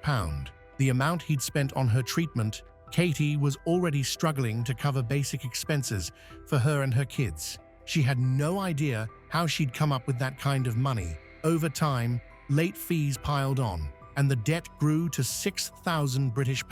the amount he'd spent on her treatment. Katie was already struggling to cover basic expenses for her and her kids. She had no idea how she'd come up with that kind of money. Over time, late fees piled on, and the debt grew to £6,000 British.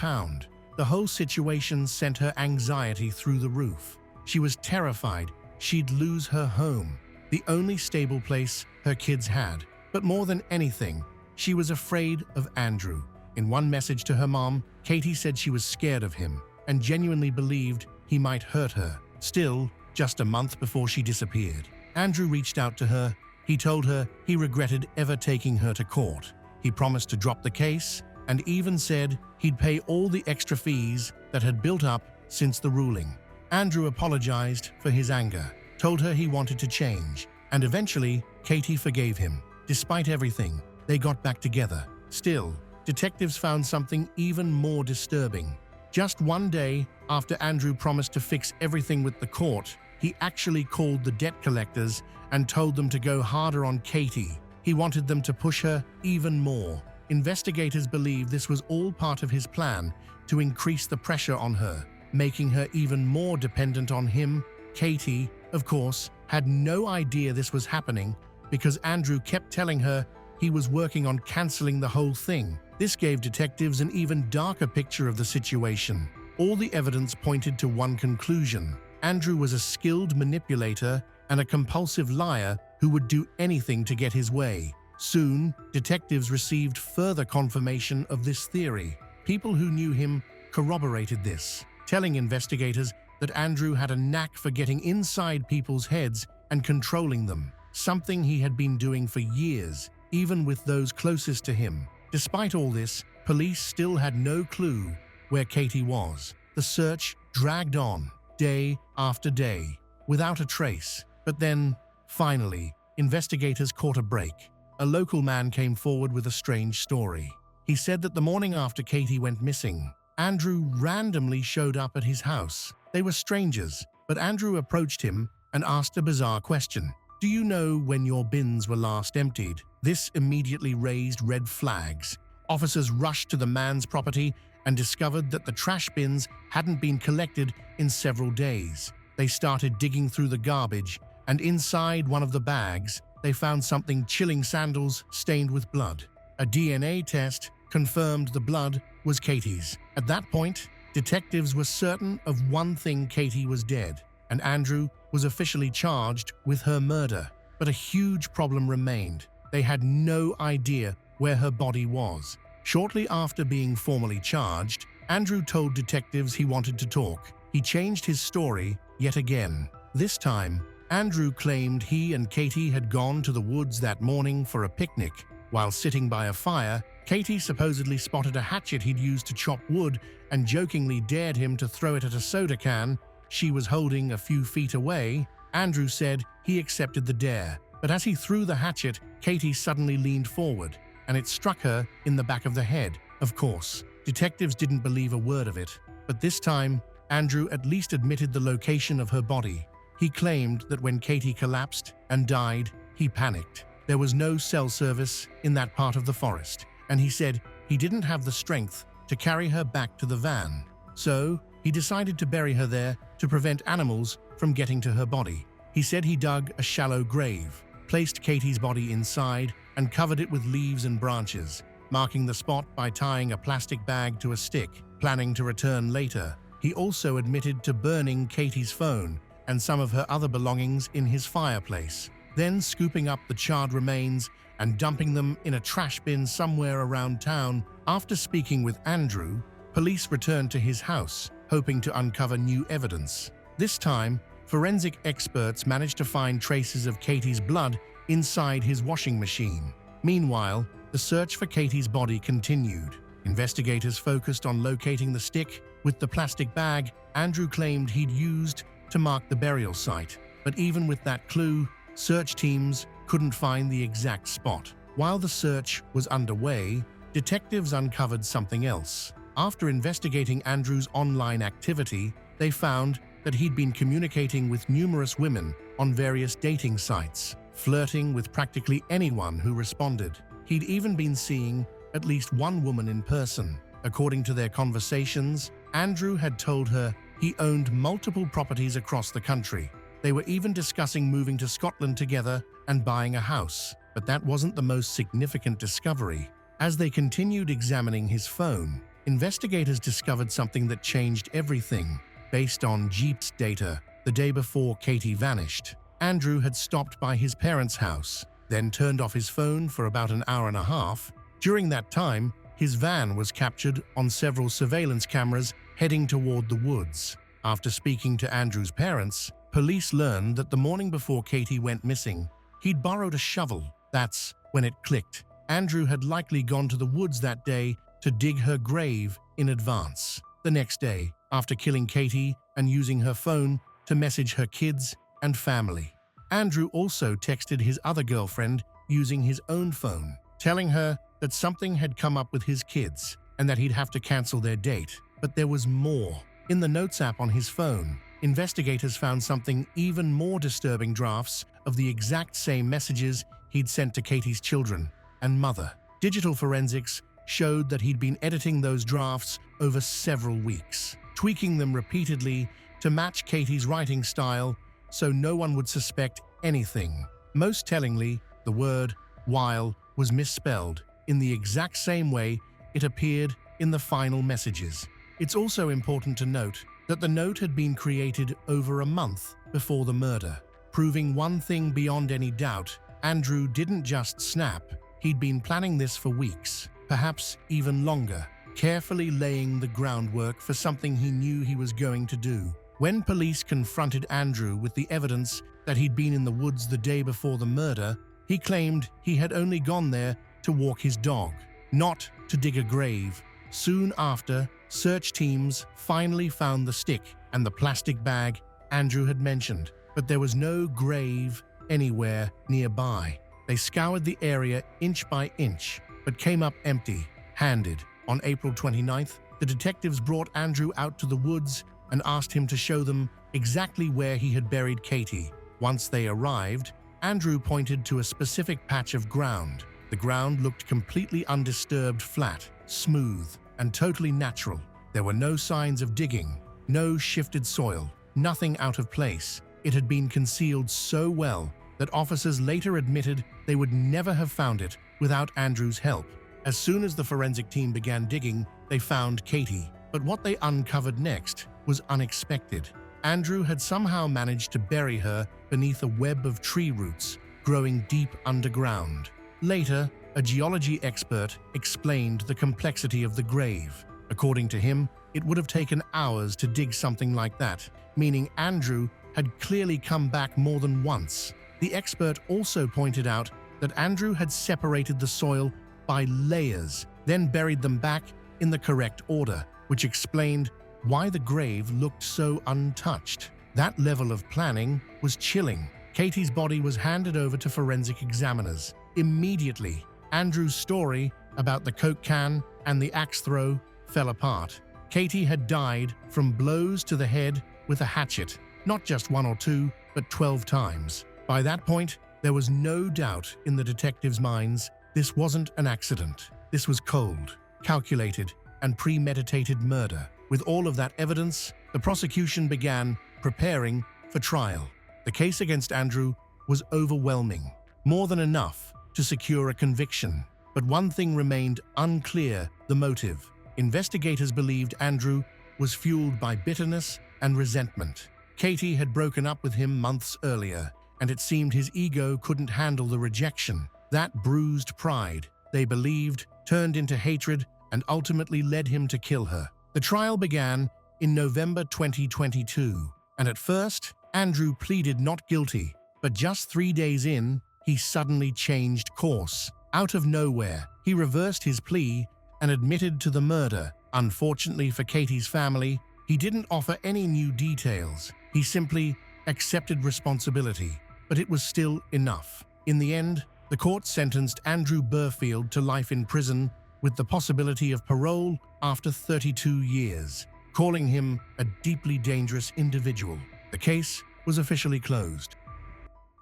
The whole situation sent her anxiety through the roof. She was terrified she'd lose her home, the only stable place her kids had. But more than anything, she was afraid of Andrew. In one message to her mom, Katie said she was scared of him and genuinely believed he might hurt her. Still, just a month before she disappeared, Andrew reached out to her. He told her he regretted ever taking her to court. He promised to drop the case and even said he'd pay all the extra fees that had built up since the ruling. Andrew apologized for his anger, told her he wanted to change, and eventually Katie forgave him. Despite everything, they got back together. Still, detectives found something even more disturbing. Just one day after Andrew promised to fix everything with the court, he actually called the debt collectors and told them to go harder on Katie. He wanted them to push her even more. Investigators believe this was all part of his plan to increase the pressure on her, making her even more dependent on him. Katie, of course, had no idea this was happening because Andrew kept telling her he was working on canceling the whole thing. This gave detectives an even darker picture of the situation. All the evidence pointed to one conclusion: Andrew was a skilled manipulator and a compulsive liar who would do anything to get his way. Soon, detectives received further confirmation of this theory. People who knew him corroborated this, telling investigators that Andrew had a knack for getting inside people's heads and controlling them, something he had been doing for years, even with those closest to him. Despite all this, police still had no clue where Katie was. The search dragged on, day after day, without a trace. But then, finally, investigators caught a break. A local man came forward with a strange story. He said that the morning after Katie went missing, Andrew randomly showed up at his house. They were strangers, but Andrew approached him and asked a bizarre question. "Do you know when your bins were last emptied?" This immediately raised red flags. Officers rushed to the man's property and discovered that the trash bins hadn't been collected in several days. They started digging through the garbage, and inside one of the bags, they found something: chilling sandals stained with blood. A DNA test confirmed the blood was Katie's. At that point, detectives were certain of one thing: Katie was dead, and Andrew was officially charged with her murder. But a huge problem remained. They had no idea where her body was. Shortly after being formally charged, Andrew told detectives he wanted to talk. He changed his story yet again. This time, Andrew claimed he and Katie had gone to the woods that morning for a picnic. While sitting by a fire, Katie supposedly spotted a hatchet he'd used to chop wood and jokingly dared him to throw it at a soda can she was holding a few feet away. Andrew said he accepted the dare, but as he threw the hatchet, Katie suddenly leaned forward, and it struck her in the back of the head. Of course, detectives didn't believe a word of it, but this time, Andrew at least admitted the location of her body. He claimed that when Katie collapsed and died, he panicked. There was no cell service in that part of the forest, and he said he didn't have the strength to carry her back to the van. So, he decided to bury her there to prevent animals from getting to her body. He said he dug a shallow grave, placed Katie's body inside, and covered it with leaves and branches, marking the spot by tying a plastic bag to a stick, planning to return later. He also admitted to burning Katie's phone and some of her other belongings in his fireplace, then scooping up the charred remains and dumping them in a trash bin somewhere around town. After speaking with Andrew, police returned to his house, hoping to uncover new evidence. This time, forensic experts managed to find traces of Katie's blood inside his washing machine. Meanwhile, the search for Katie's body continued. Investigators focused on locating the stick with the plastic bag Andrew claimed he'd used to mark the burial site. But even with that clue, search teams couldn't find the exact spot. While the search was underway, detectives uncovered something else. After investigating Andrew's online activity, they found that he'd been communicating with numerous women on various dating sites, flirting with practically anyone who responded. He'd even been seeing at least one woman in person. According to their conversations, Andrew had told her he owned multiple properties across the country. They were even discussing moving to Scotland together and buying a house. But that wasn't the most significant discovery. As they continued examining his phone, investigators discovered something that changed everything. Based on GPS data, the day before Katie vanished, Andrew had stopped by his parents' house, then turned off his phone for about an hour and a half. During that time, his van was captured on several surveillance cameras heading toward the woods. After speaking to Andrew's parents, police learned that the morning before Katie went missing, he'd borrowed a shovel. That's when it clicked. Andrew had likely gone to the woods that day to dig her grave in advance. The next day, after killing Katie and using her phone to message her kids and family, Andrew also texted his other girlfriend using his own phone, telling her that something had come up with his kids and that he'd have to cancel their date. But there was more. In the Notes app on his phone, investigators found something even more disturbing: drafts of the exact same messages he'd sent to Katie's children and mother. Digital forensics showed that he'd been editing those drafts over several weeks, tweaking them repeatedly to match Katie's writing style so no one would suspect anything. Most tellingly, the word "while" was misspelled in the exact same way it appeared in the final messages. It's also important to note that the note had been created over a month before the murder, proving one thing beyond any doubt: Andrew didn't just snap. He'd been planning this for weeks, perhaps even longer, carefully laying the groundwork for something he knew he was going to do. When police confronted Andrew with the evidence that he'd been in the woods the day before the murder, he claimed he had only gone there to walk his dog, not to dig a grave. Soon after, search teams finally found the stick and the plastic bag Andrew had mentioned, but there was no grave anywhere nearby. They scoured the area inch by inch, but came up empty-handed. On April 29th, the detectives brought Andrew out to the woods and asked him to show them exactly where he had buried Katie. Once they arrived, Andrew pointed to a specific patch of ground. The ground looked completely undisturbed, flat, smooth, and totally natural. There were no signs of digging, no shifted soil, nothing out of place. It had been concealed so well that officers later admitted they would never have found it without Andrew's help. As soon as the forensic team began digging, they found Katie. But what they uncovered next was unexpected. Andrew had somehow managed to bury her beneath a web of tree roots growing deep underground. Later, a geology expert explained the complexity of the grave. According to him, it would have taken hours to dig something like that, meaning Andrew had clearly come back more than once. The expert also pointed out that Andrew had separated the soil by layers, then buried them back in the correct order, which explained why the grave looked so untouched. That level of planning was chilling. Katie's body was handed over to forensic examiners. Immediately, Andrew's story about the Coke can and the axe throw fell apart. Katie had died from blows to the head with a hatchet, not just one or two, but 12 times. By that point, there was no doubt in the detectives' minds. This wasn't an accident. This was cold, calculated, and premeditated murder. With all of that evidence, the prosecution began preparing for trial. The case against Andrew was overwhelming, more than enough to secure a conviction. But one thing remained unclear: the motive. Investigators believed Andrew was fueled by bitterness and resentment. Katie had broken up with him months earlier, and it seemed his ego couldn't handle the rejection. That bruised pride, they believed, turned into hatred and ultimately led him to kill her. The trial began in November 2022, and at first, Andrew pleaded not guilty. But just 3 days in, he suddenly changed course. Out of nowhere, he reversed his plea and admitted to the murder. Unfortunately for Katie's family, he didn't offer any new details. He simply accepted responsibility, but it was still enough. In the end, the court sentenced Andrew Burfield to life in prison with the possibility of parole after 32 years, calling him a deeply dangerous individual. The case was officially closed.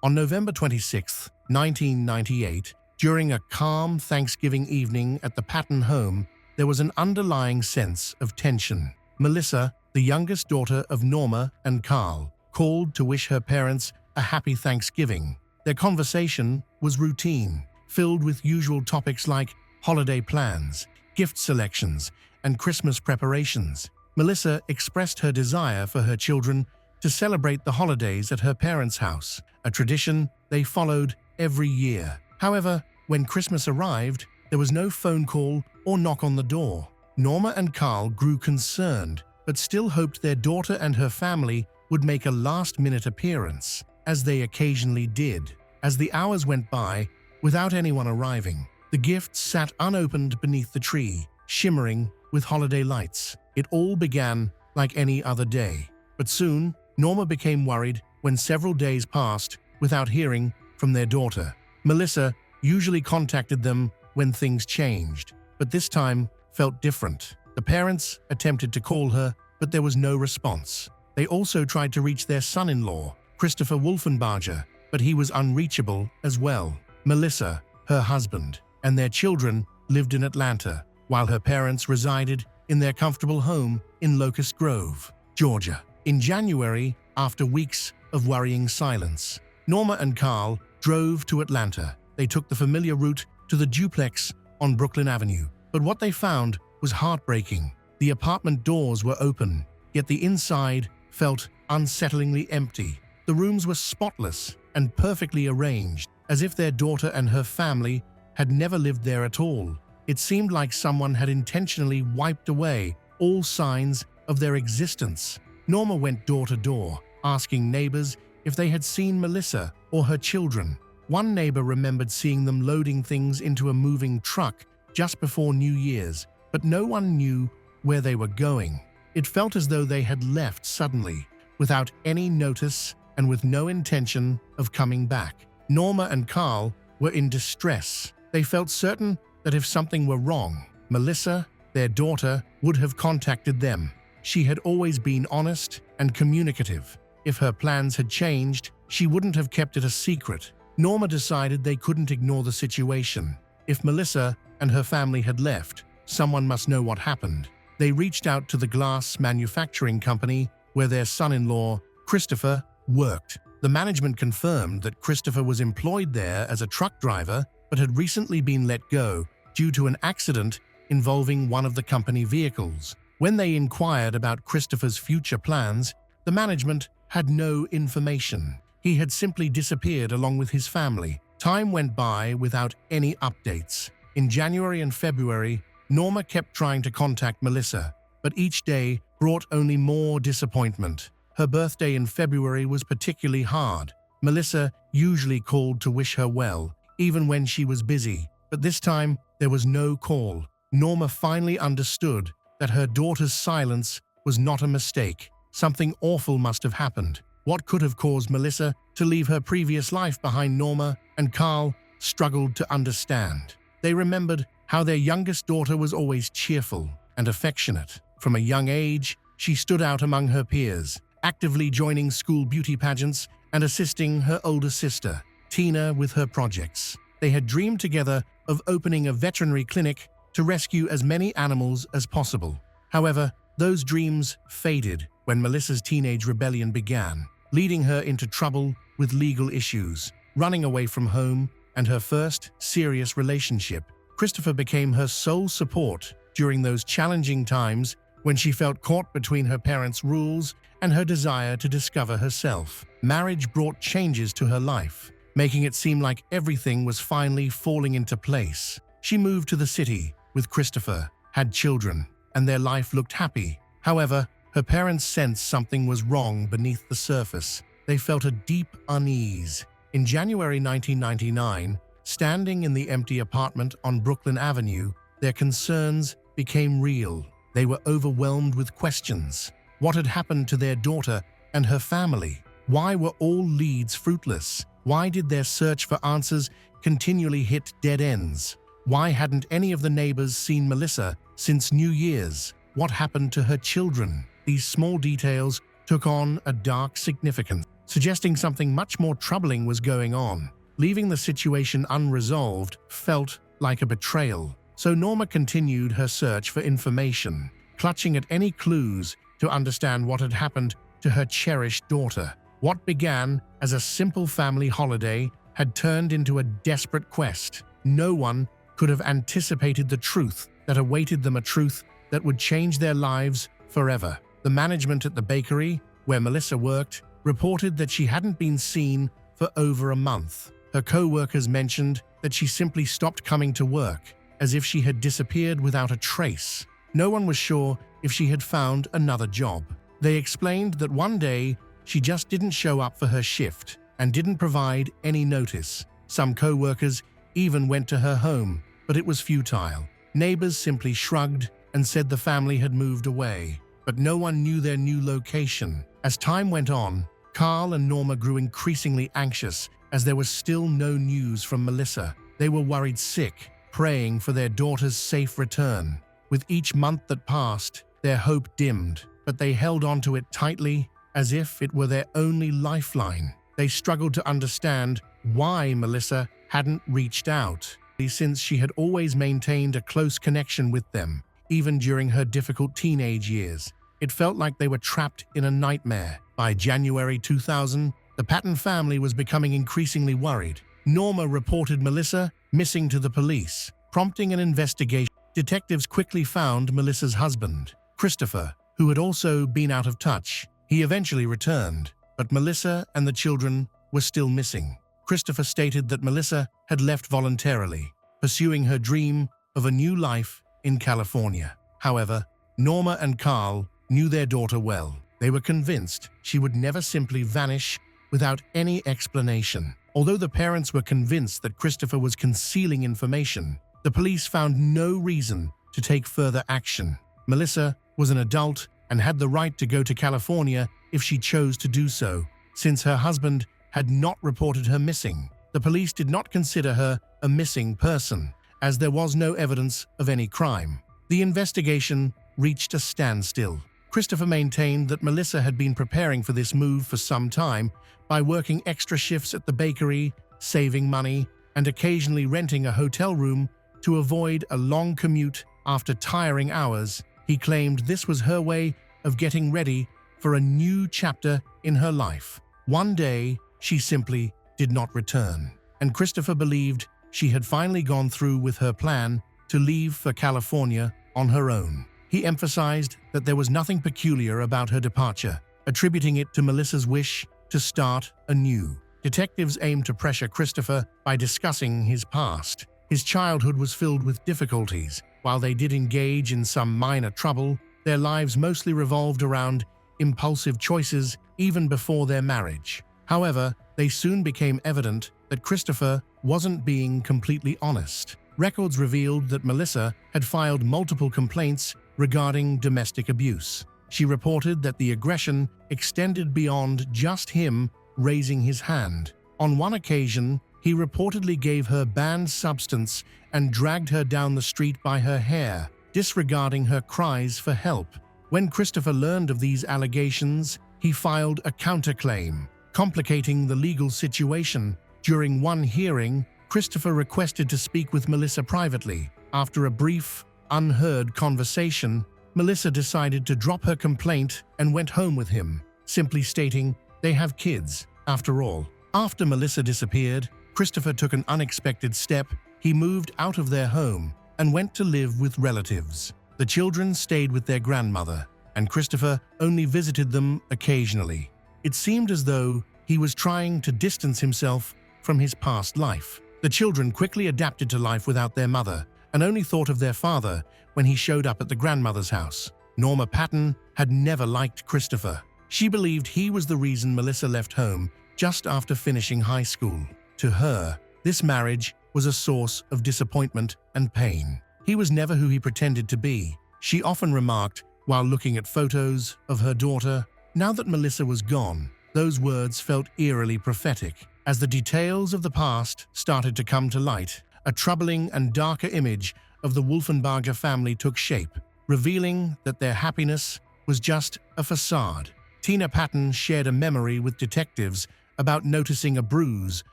On November 26, 1998, during a calm Thanksgiving evening at the Patton home, there was an underlying sense of tension. Melissa, the youngest daughter of Norma and Carl, called to wish her parents a happy Thanksgiving. Their conversation was routine, filled with usual topics like holiday plans, gift selections, and Christmas preparations. Melissa expressed her desire for her children to celebrate the holidays at her parents' house, a tradition they followed every year. However, when Christmas arrived, There was no phone call or knock on the door. Norma and Carl grew concerned, but still hoped their daughter and her family would make a last-minute appearance, as they occasionally did. As the hours went by, without anyone arriving, the gifts sat unopened beneath the tree, shimmering with holiday lights. It all began like any other day. But soon, Norma became worried when several days passed without hearing from their daughter. Melissa usually contacted them when things changed, but this time felt different. The parents attempted to call her, but there was no response. They also tried to reach their son-in-law, Christopher Wolfenbarger, but he was unreachable as well. Melissa, her husband, and their children lived in Atlanta, while her parents resided in their comfortable home in Locust Grove, Georgia. In January, after weeks of worrying silence, Norma and Carl drove to Atlanta. They took the familiar route to the duplex on Brooklyn Avenue. But what they found was heartbreaking. The apartment doors were open, yet the inside felt unsettlingly empty. The rooms were spotless and perfectly arranged, as if their daughter and her family had never lived there at all. It seemed like someone had intentionally wiped away all signs of their existence. Norma went door to door, asking neighbors if they had seen Melissa or her children. One neighbor remembered seeing them loading things into a moving truck just before New Year's, but no one knew where they were going. It felt as though they had left suddenly, without any notice and with no intention of coming back. Norma and Carl were in distress. They felt certain that if something were wrong, Melissa, their daughter, would have contacted them. She had always been honest and communicative. If her plans had changed, she wouldn't have kept it a secret. Norma decided they couldn't ignore the situation. If Melissa and her family had left, someone must know what happened. They reached out to the glass manufacturing company where their son-in-law, Christopher, worked. The management confirmed that Christopher was employed there as a truck driver but had recently been let go due to an accident involving one of the company vehicles. When they inquired about Christopher's future plans, the management had no information. He had simply disappeared along with his family. Time went by without any updates. In January and February, Norma kept trying to contact Melissa, but each day brought only more disappointment. Her birthday in February was particularly hard. Melissa usually called to wish her well, even when she was busy, but this time there was no call. Norma finally understood that her daughter's silence was not a mistake. Something awful must have happened. What could have caused Melissa to leave her previous life behind? Norma and Carl struggled to understand. They remembered how their youngest daughter was always cheerful and affectionate. From a young age, she stood out among her peers, actively joining school beauty pageants and assisting her older sister, Tina, with her projects. They had dreamed together of opening a veterinary clinic to rescue as many animals as possible. However, those dreams faded when Melissa's teenage rebellion began, leading her into trouble with legal issues, running away from home, and her first serious relationship. Christopher became her sole support during those challenging times when she felt caught between her parents' rules and her desire to discover herself. Marriage brought changes to her life, making it seem like everything was finally falling into place. She moved to the city with Christopher, had children, and their life looked happy. However, her parents sensed something was wrong beneath the surface. They felt a deep unease. In January 1999, standing in the empty apartment on Brooklyn Avenue, their concerns became real. They were overwhelmed with questions. What had happened to their daughter and her family? Why were all leads fruitless? Why did their search for answers continually hit dead ends? Why hadn't any of the neighbors seen Melissa since New Year's? What happened to her children? These small details took on a dark significance, suggesting something much more troubling was going on. Leaving the situation unresolved felt like a betrayal. So Norma continued her search for information, clutching at any clues to understand what had happened to her cherished daughter. What began as a simple family holiday had turned into a desperate quest. No one could have anticipated the truth that awaited them, a truth that would change their lives forever. The management at the bakery, where Melissa worked, reported that she hadn't been seen for over a month. Her co-workers mentioned that she simply stopped coming to work, as if she had disappeared without a trace. No one was sure if she had found another job. They explained that one day she just didn't show up for her shift and didn't provide any notice. Some co-workers even went to her home, but it was futile. Neighbors simply shrugged and said the family had moved away, but no one knew their new location. As time went on, Carl and Norma grew increasingly anxious as there was still no news from Melissa. They were worried sick, praying for their daughter's safe return. With each month that passed, their hope dimmed, but they held on to it tightly as if it were their only lifeline. They struggled to understand why Melissa hadn't reached out, since she had always maintained a close connection with them, even during her difficult teenage years. It felt like they were trapped in a nightmare. By January 2000, the Patton family was becoming increasingly worried. Norma reported Melissa missing to the police, prompting an investigation. Detectives quickly found Melissa's husband, Christopher, who had also been out of touch. He eventually returned, but Melissa and the children were still missing. Christopher stated that Melissa had left voluntarily, pursuing her dream of a new life in California. However, Norma and Carl knew their daughter well. They were convinced she would never simply vanish without any explanation. Although the parents were convinced that Christopher was concealing information, the police found no reason to take further action. Melissa was an adult and had the right to go to California if she chose to do so, since her husband had not reported her missing. The police did not consider her a missing person, as there was no evidence of any crime. The investigation reached a standstill. Christopher maintained that Melissa had been preparing for this move for some time by working extra shifts at the bakery, saving money, and occasionally renting a hotel room to avoid a long commute after tiring hours. He claimed this was her way of getting ready for a new chapter in her life. One day, she simply did not return, and Christopher believed she had finally gone through with her plan to leave for California on her own. He emphasized that there was nothing peculiar about her departure, attributing it to Melissa's wish to start anew. Detectives aimed to pressure Christopher by discussing his past. His childhood was filled with difficulties. While they did engage in some minor trouble, their lives mostly revolved around impulsive choices even before their marriage. However, they soon became evident that Christopher wasn't being completely honest. Records revealed that Melissa had filed multiple complaints regarding domestic abuse. She reported that the aggression extended beyond just him raising his hand. On one occasion, he reportedly gave her banned substance and dragged her down the street by her hair, disregarding her cries for help. When Christopher learned of these allegations, he filed a counterclaim, complicating the legal situation. During one hearing, Christopher requested to speak with Melissa privately. After a brief, unheard conversation, Melissa decided to drop her complaint and went home with him, simply stating, "They have kids, after all." After Melissa disappeared, Christopher took an unexpected step. He moved out of their home and went to live with relatives. The children stayed with their grandmother, and Christopher only visited them occasionally. It seemed as though he was trying to distance himself from his past life. The children quickly adapted to life without their mother and only thought of their father when he showed up at the grandmother's house. Norma Patton had never liked Christopher. She believed he was the reason Melissa left home just after finishing high school. To her, this marriage was a source of disappointment and pain. He was never who he pretended to be. She often remarked, while looking at photos of her daughter, now that Melissa was gone, those words felt eerily prophetic. As the details of the past started to come to light, a troubling and darker image of the Wolfenbarger family took shape, revealing that their happiness was just a facade. Tina Patton shared a memory with detectives about noticing a bruise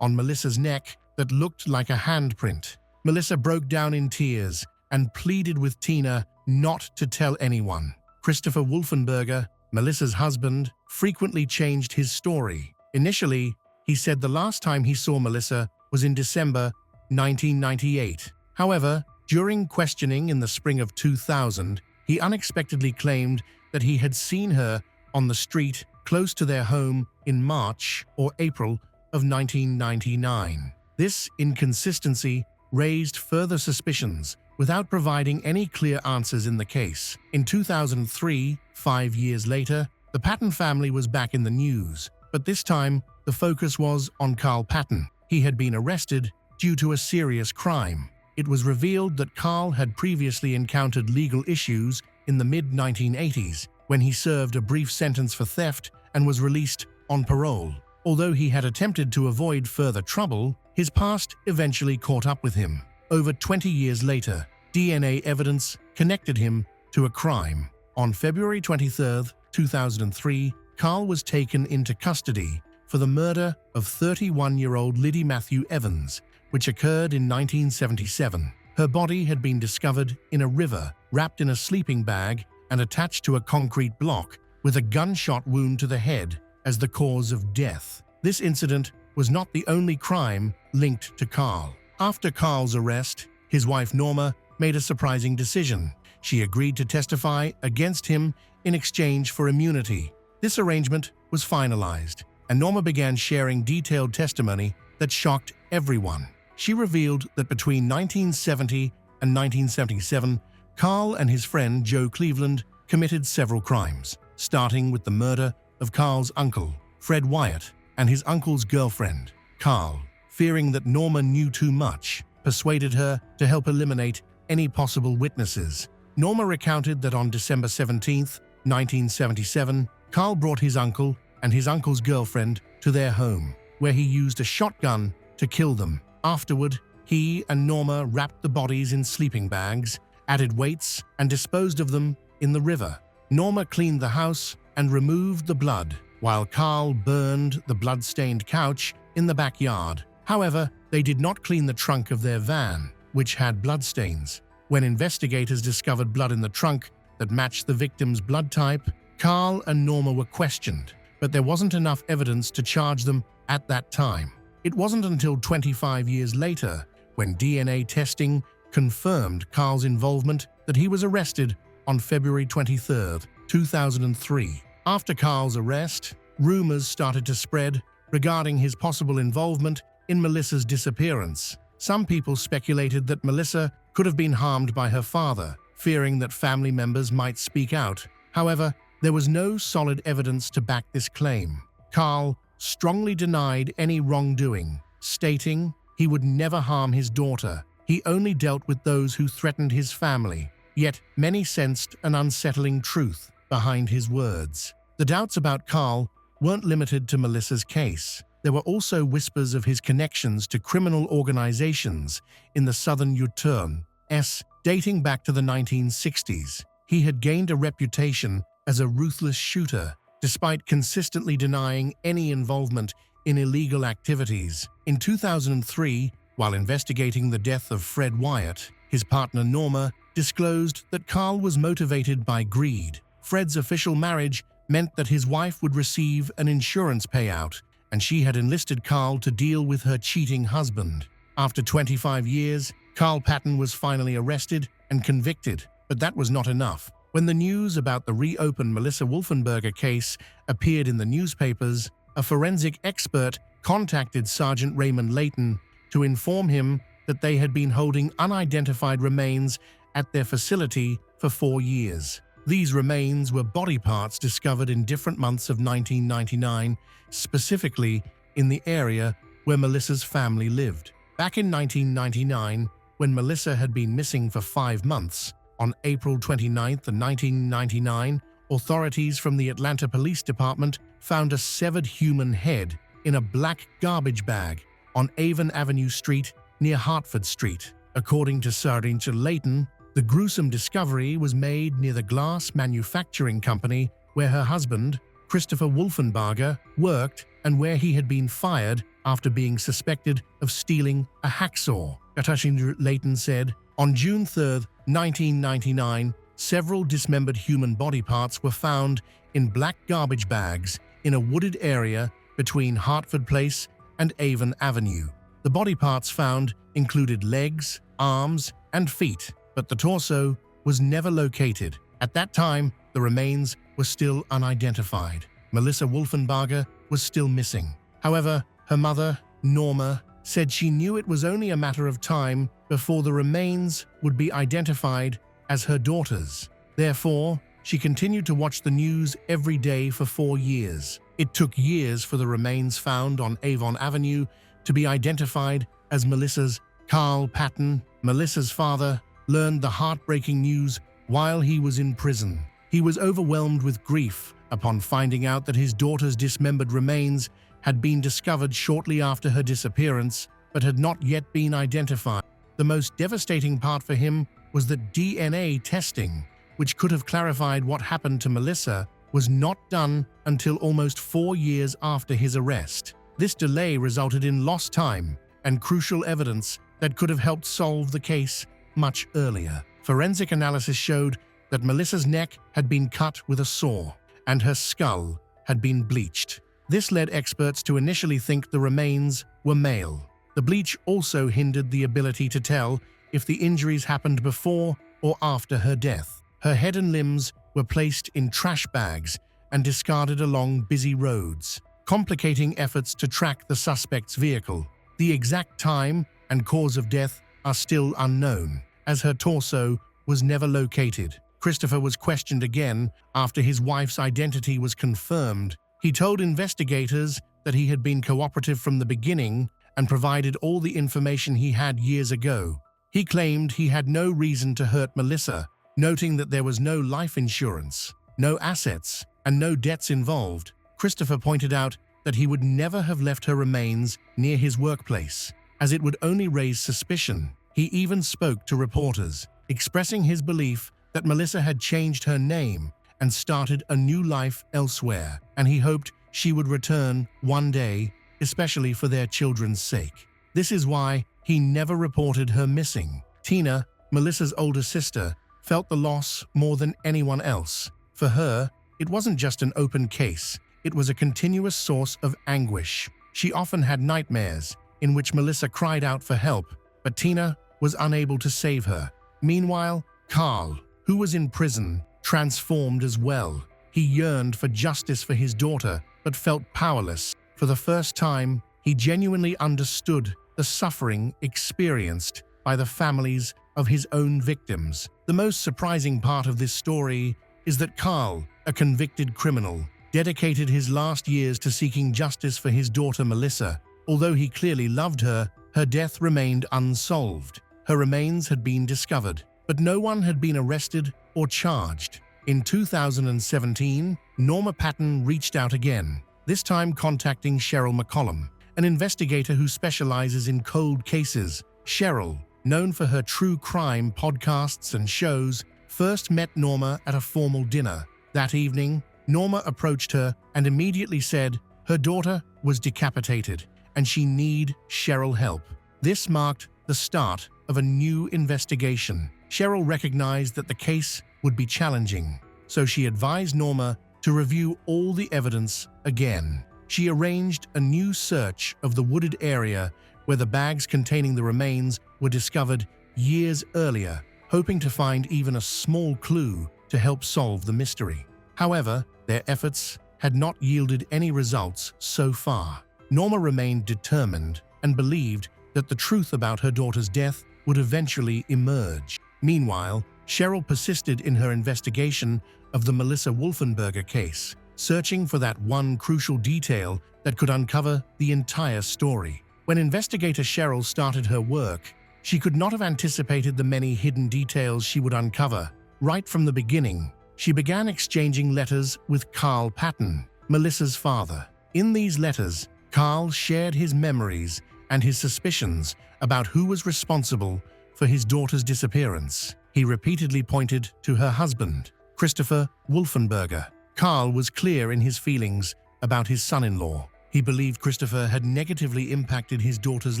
on Melissa's neck that looked like a handprint. Melissa broke down in tears and pleaded with Tina not to tell anyone. Christopher Wolfenbarger, Melissa's husband, frequently changed his story. Initially, he said the last time he saw Melissa was in December 1998. However, during questioning in the spring of 2000, he unexpectedly claimed that he had seen her on the street close to their home in March or April of 1999. This inconsistency raised further suspicions without providing any clear answers in the case. In 2003, 5 years later, the Patton family was back in the news, but this time the focus was on Carl Patton. He had been arrested due to a serious crime. It was revealed that Carl had previously encountered legal issues in the mid-1980s when he served a brief sentence for theft and was released on parole. Although he had attempted to avoid further trouble, his past eventually caught up with him. Over 20 years later, DNA evidence connected him to a crime. On February 23, 2003, Carl was taken into custody for the murder of 31-year-old Liddy Matthew Evans, which occurred in 1977. Her body had been discovered in a river, wrapped in a sleeping bag and attached to a concrete block, with a gunshot wound to the head as the cause of death. This incident was not the only crime linked to Carl. After Carl's arrest, his wife Norma made a surprising decision. She agreed to testify against him in exchange for immunity. This arrangement was finalized, and Norma began sharing detailed testimony that shocked everyone. She revealed that between 1970 and 1977, Carl and his friend Joe Cleveland committed several crimes, starting with the murder of Carl's uncle, Fred Wyatt, and his uncle's girlfriend, Carl, fearing that Norma knew too much, persuaded her to help eliminate any possible witnesses. Norma recounted that on December 17, 1977, Carl brought his uncle and his uncle's girlfriend to their home, where he used a shotgun to kill them. Afterward, he and Norma wrapped the bodies in sleeping bags, added weights, and disposed of them in the river. Norma cleaned the house and removed the blood, while Carl burned the blood-stained couch in the backyard. However, they did not clean the trunk of their van, which had bloodstains. When investigators discovered blood in the trunk that matched the victim's blood type, Carl and Norma were questioned, but there wasn't enough evidence to charge them at that time. It wasn't until 25 years later, when DNA testing confirmed Carl's involvement, that he was arrested on February 23, 2003. After Carl's arrest, rumors started to spread regarding his possible involvement in Melissa's disappearance. Some people speculated that Melissa could have been harmed by her father, fearing that family members might speak out. However, there was no solid evidence to back this claim. Carl strongly denied any wrongdoing, stating he would never harm his daughter. He only dealt with those who threatened his family. Yet many sensed an unsettling truth behind his words. The doubts about Carl weren't limited to Melissa's case. There were also whispers of his connections to criminal organizations in the southern U.S. dating back to the 1960s. He had gained a reputation as a ruthless shooter, despite consistently denying any involvement in illegal activities. In 2003, while investigating the death of Fred Wyatt, his partner Norma disclosed that Carl was motivated by greed. Fred's official marriage meant that his wife would receive an insurance payout, and she had enlisted Carl to deal with her cheating husband. After 25 years, Carl Patton was finally arrested and convicted, but that was not enough. When the news about the reopened Melissa Wolfenberger case appeared in the newspapers, a forensic expert contacted Sergeant Raymond Layton to inform him that they had been holding unidentified remains at their facility for 4 years. These remains were body parts discovered in different months of 1999, specifically in the area where Melissa's family lived. Back in 1999, when Melissa had been missing for 5 months, on April 29, 1999, authorities from the Atlanta Police Department found a severed human head in a black garbage bag on Avon Avenue Street near Hartford Street. According to Sergeant Layton, the gruesome discovery was made near the glass manufacturing company where her husband, Christopher Wolfenbarger, worked and where he had been fired after being suspected of stealing a hacksaw. Sergeant Layton said, on June 3, 1999, several dismembered human body parts were found in black garbage bags in a wooded area between Hartford Place and Avon Avenue. The body parts found included legs, arms, and feet, but the torso was never located. At that time, the remains were still unidentified. Melissa Wolfenbarger was still missing. However, her mother, Norma, said she knew it was only a matter of time before the remains would be identified as her daughter's. Therefore, she continued to watch the news every day for 4 years. It took years for the remains found on Avon Avenue to be identified as Melissa's. Carl Patton, Melissa's father, learned the heartbreaking news while he was in prison. He was overwhelmed with grief upon finding out that his daughter's dismembered remains had been discovered shortly after her disappearance, but had not yet been identified. The most devastating part for him was that DNA testing, which could have clarified what happened to Melissa, was not done until almost 4 years after his arrest. This delay resulted in lost time and crucial evidence that could have helped solve the case much earlier. Forensic analysis showed that Melissa's neck had been cut with a saw, and her skull had been bleached. This led experts to initially think the remains were male. The bleach also hindered the ability to tell if the injuries happened before or after her death. Her head and limbs were placed in trash bags and discarded along busy roads, complicating efforts to track the suspect's vehicle. The exact time and cause of death are still unknown, as her torso was never located. Christopher was questioned again after his wife's identity was confirmed. He told investigators that he had been cooperative from the beginning and provided all the information he had years ago. He claimed he had no reason to hurt Melissa, noting that there was no life insurance, no assets, and no debts involved. Christopher pointed out that he would never have left her remains near his workplace, as it would only raise suspicion. He even spoke to reporters, expressing his belief that Melissa had changed her name and started a new life elsewhere, and he hoped she would return one day, especially for their children's sake. This is why he never reported her missing. Tina, Melissa's older sister, felt the loss more than anyone else. For her, it wasn't just an open case, it was a continuous source of anguish. She often had nightmares in which Melissa cried out for help, but Tina was unable to save her. Meanwhile, Carl, who was in prison, transformed as well. He yearned for justice for his daughter, but felt powerless. For the first time, he genuinely understood the suffering experienced by the families of his own victims. The most surprising part of this story is that Carl, a convicted criminal, dedicated his last years to seeking justice for his daughter Melissa. Although he clearly loved her, her death remained unsolved. Her remains had been discovered, but no one had been arrested or charged. In 2017, Norma Patton reached out again, this time contacting Cheryl McCollum, an investigator who specializes in cold cases. Cheryl, known for her true crime podcasts and shows, first met Norma at a formal dinner. That evening, Norma approached her and immediately said her daughter was decapitated and she needed Cheryl help. This marked the start of a new investigation. Cheryl recognized that the case would be challenging, so she advised Norma to review all the evidence again. She arranged a new search of the wooded area where the bags containing the remains were discovered years earlier, hoping to find even a small clue to help solve the mystery. However, their efforts had not yielded any results so far. Norma remained determined and believed that the truth about her daughter's death would eventually emerge. Meanwhile, Cheryl persisted in her investigation of the Melissa Wolfenberger case, searching for that one crucial detail that could uncover the entire story. When investigator Cheryl started her work, she could not have anticipated the many hidden details she would uncover. Right from the beginning, she began exchanging letters with Carl Patton, Melissa's father. In these letters, Carl shared his memories and his suspicions about who was responsible for his daughter's disappearance. He repeatedly pointed to her husband, Christopher Wolfenberger. Carl was clear in his feelings about his son-in-law. He believed Christopher had negatively impacted his daughter's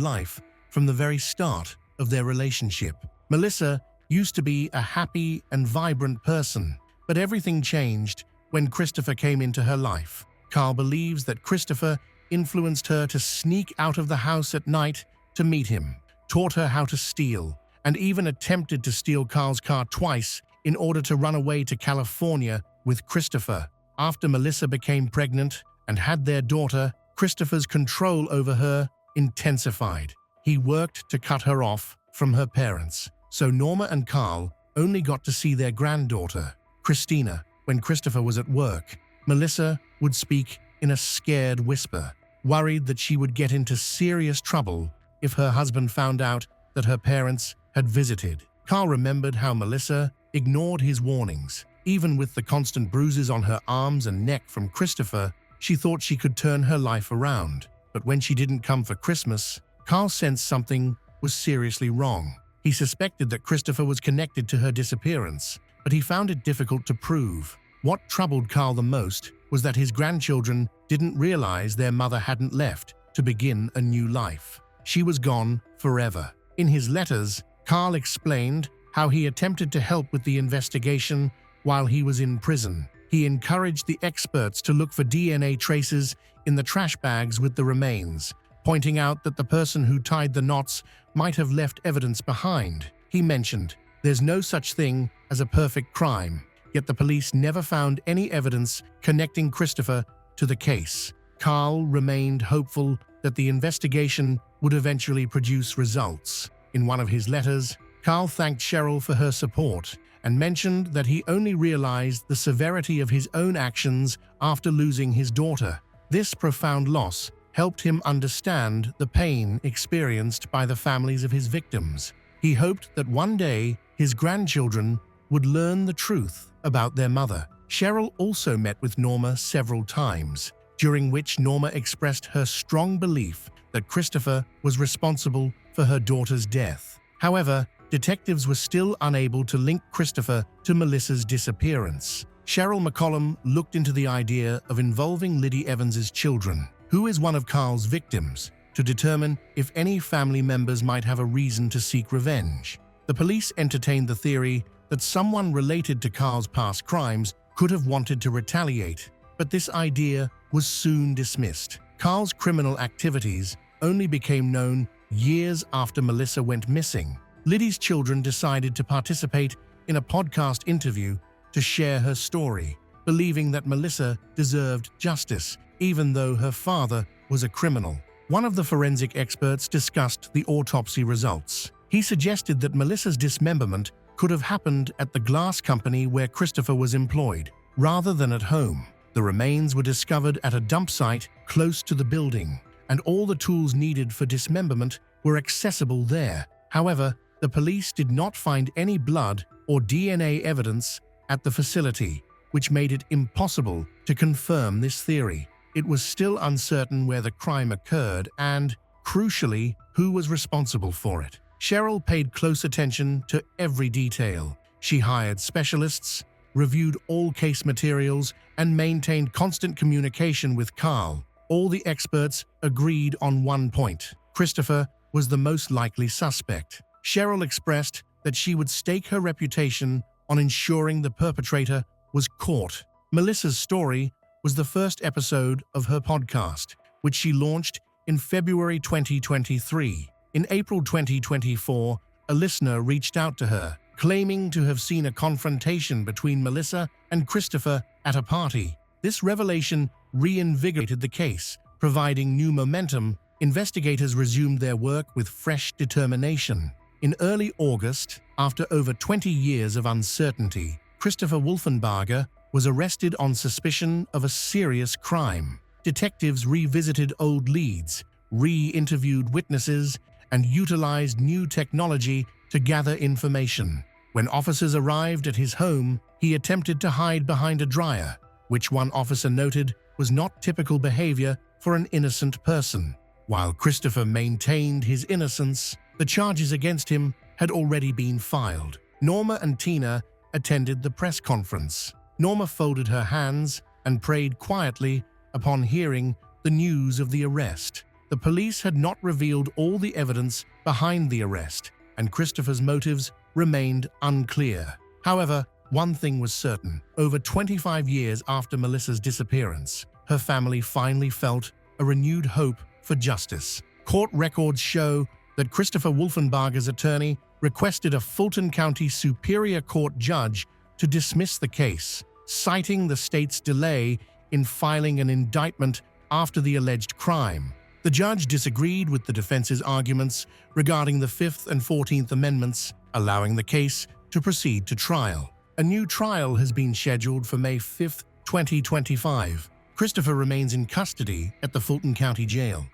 life from the very start of their relationship. Melissa used to be a happy and vibrant person, but everything changed when Christopher came into her life. Carl believes that Christopher influenced her to sneak out of the house at night to meet him, taught her how to steal, and even attempted to steal Carl's car twice in order to run away to California with Christopher. After Melissa became pregnant and had their daughter, Christopher's control over her intensified. He worked to cut her off from her parents, so Norma and Carl only got to see their granddaughter, Christina. When Christopher was at work, Melissa would speak in a scared whisper, worried that she would get into serious trouble if her husband found out that her parents had visited. Carl remembered how Melissa ignored his warnings. Even with the constant bruises on her arms and neck from Christopher, she thought she could turn her life around. But when she didn't come for Christmas, Carl sensed something was seriously wrong. He suspected that Christopher was connected to her disappearance, but he found it difficult to prove. What troubled Carl the most was that his grandchildren didn't realize their mother hadn't left to begin a new life. She was gone forever. In his letters, Carl explained how he attempted to help with the investigation while he was in prison. He encouraged the experts to look for DNA traces in the trash bags with the remains, pointing out that the person who tied the knots might have left evidence behind. He mentioned, "There's no such thing as a perfect crime," yet the police never found any evidence connecting Christopher to the case. Carl remained hopeful that the investigation would eventually produce results. In one of his letters, Carl thanked Cheryl for her support and mentioned that he only realized the severity of his own actions after losing his daughter. This profound loss helped him understand the pain experienced by the families of his victims. He hoped that one day his grandchildren would learn the truth about their mother. Cheryl also met with Norma several times, during which Norma expressed her strong belief that Christopher was responsible for her daughter's death. However, detectives were still unable to link Christopher to Melissa's disappearance. Cheryl McCollum looked into the idea of involving Liddy Evans's children, who is one of Carl's victims, to determine if any family members might have a reason to seek revenge. The police entertained the theory that someone related to Carl's past crimes could have wanted to retaliate, but this idea was soon dismissed. Carl's criminal activities only became known years after Melissa went missing. Liddy's children decided to participate in a podcast interview to share her story, believing that Melissa deserved justice, even though her father was a criminal. One of the forensic experts discussed the autopsy results. He suggested that Melissa's dismemberment could have happened at the glass company where Christopher was employed, rather than at home. The remains were discovered at a dump site close to the building, and all the tools needed for dismemberment were accessible there. However, the police did not find any blood or DNA evidence at the facility, which made it impossible to confirm this theory. It was still uncertain where the crime occurred and, crucially, who was responsible for it. Cheryl paid close attention to every detail. She hired specialists, reviewed all case materials, and maintained constant communication with Carl. All the experts agreed on one point: Christopher was the most likely suspect. Cheryl expressed that she would stake her reputation on ensuring the perpetrator was caught. Melissa's story was the first episode of her podcast, which she launched in February 2023. In April 2024, a listener reached out to her, claiming to have seen a confrontation between Melissa and Christopher at a party. This revelation reinvigorated the case, providing new momentum. Investigators resumed their work with fresh determination. In early August, after over 20 years of uncertainty, Christopher Wolfenbarger was arrested on suspicion of a serious crime. Detectives revisited old leads, re-interviewed witnesses, and utilized new technology to gather information. When officers arrived at his home, he attempted to hide behind a dryer, which one officer noted was not typical behavior for an innocent person. While Christopher maintained his innocence, the charges against him had already been filed. Norma and Tina attended the press conference. Norma folded her hands and prayed quietly upon hearing the news of the arrest. The police had not revealed all the evidence behind the arrest, and Christopher's motives remained unclear. However, one thing was certain: over 25 years after Melissa's disappearance, her family finally felt a renewed hope for justice. Court records show that Christopher Wolfenbarger's attorney requested a Fulton County Superior Court judge to dismiss the case, citing the state's delay in filing an indictment after the alleged crime. The judge disagreed with the defense's arguments regarding the Fifth and 14th Amendments, allowing the case to proceed to trial. A new trial has been scheduled for May 5, 2025. Christopher remains in custody at the Fulton County Jail.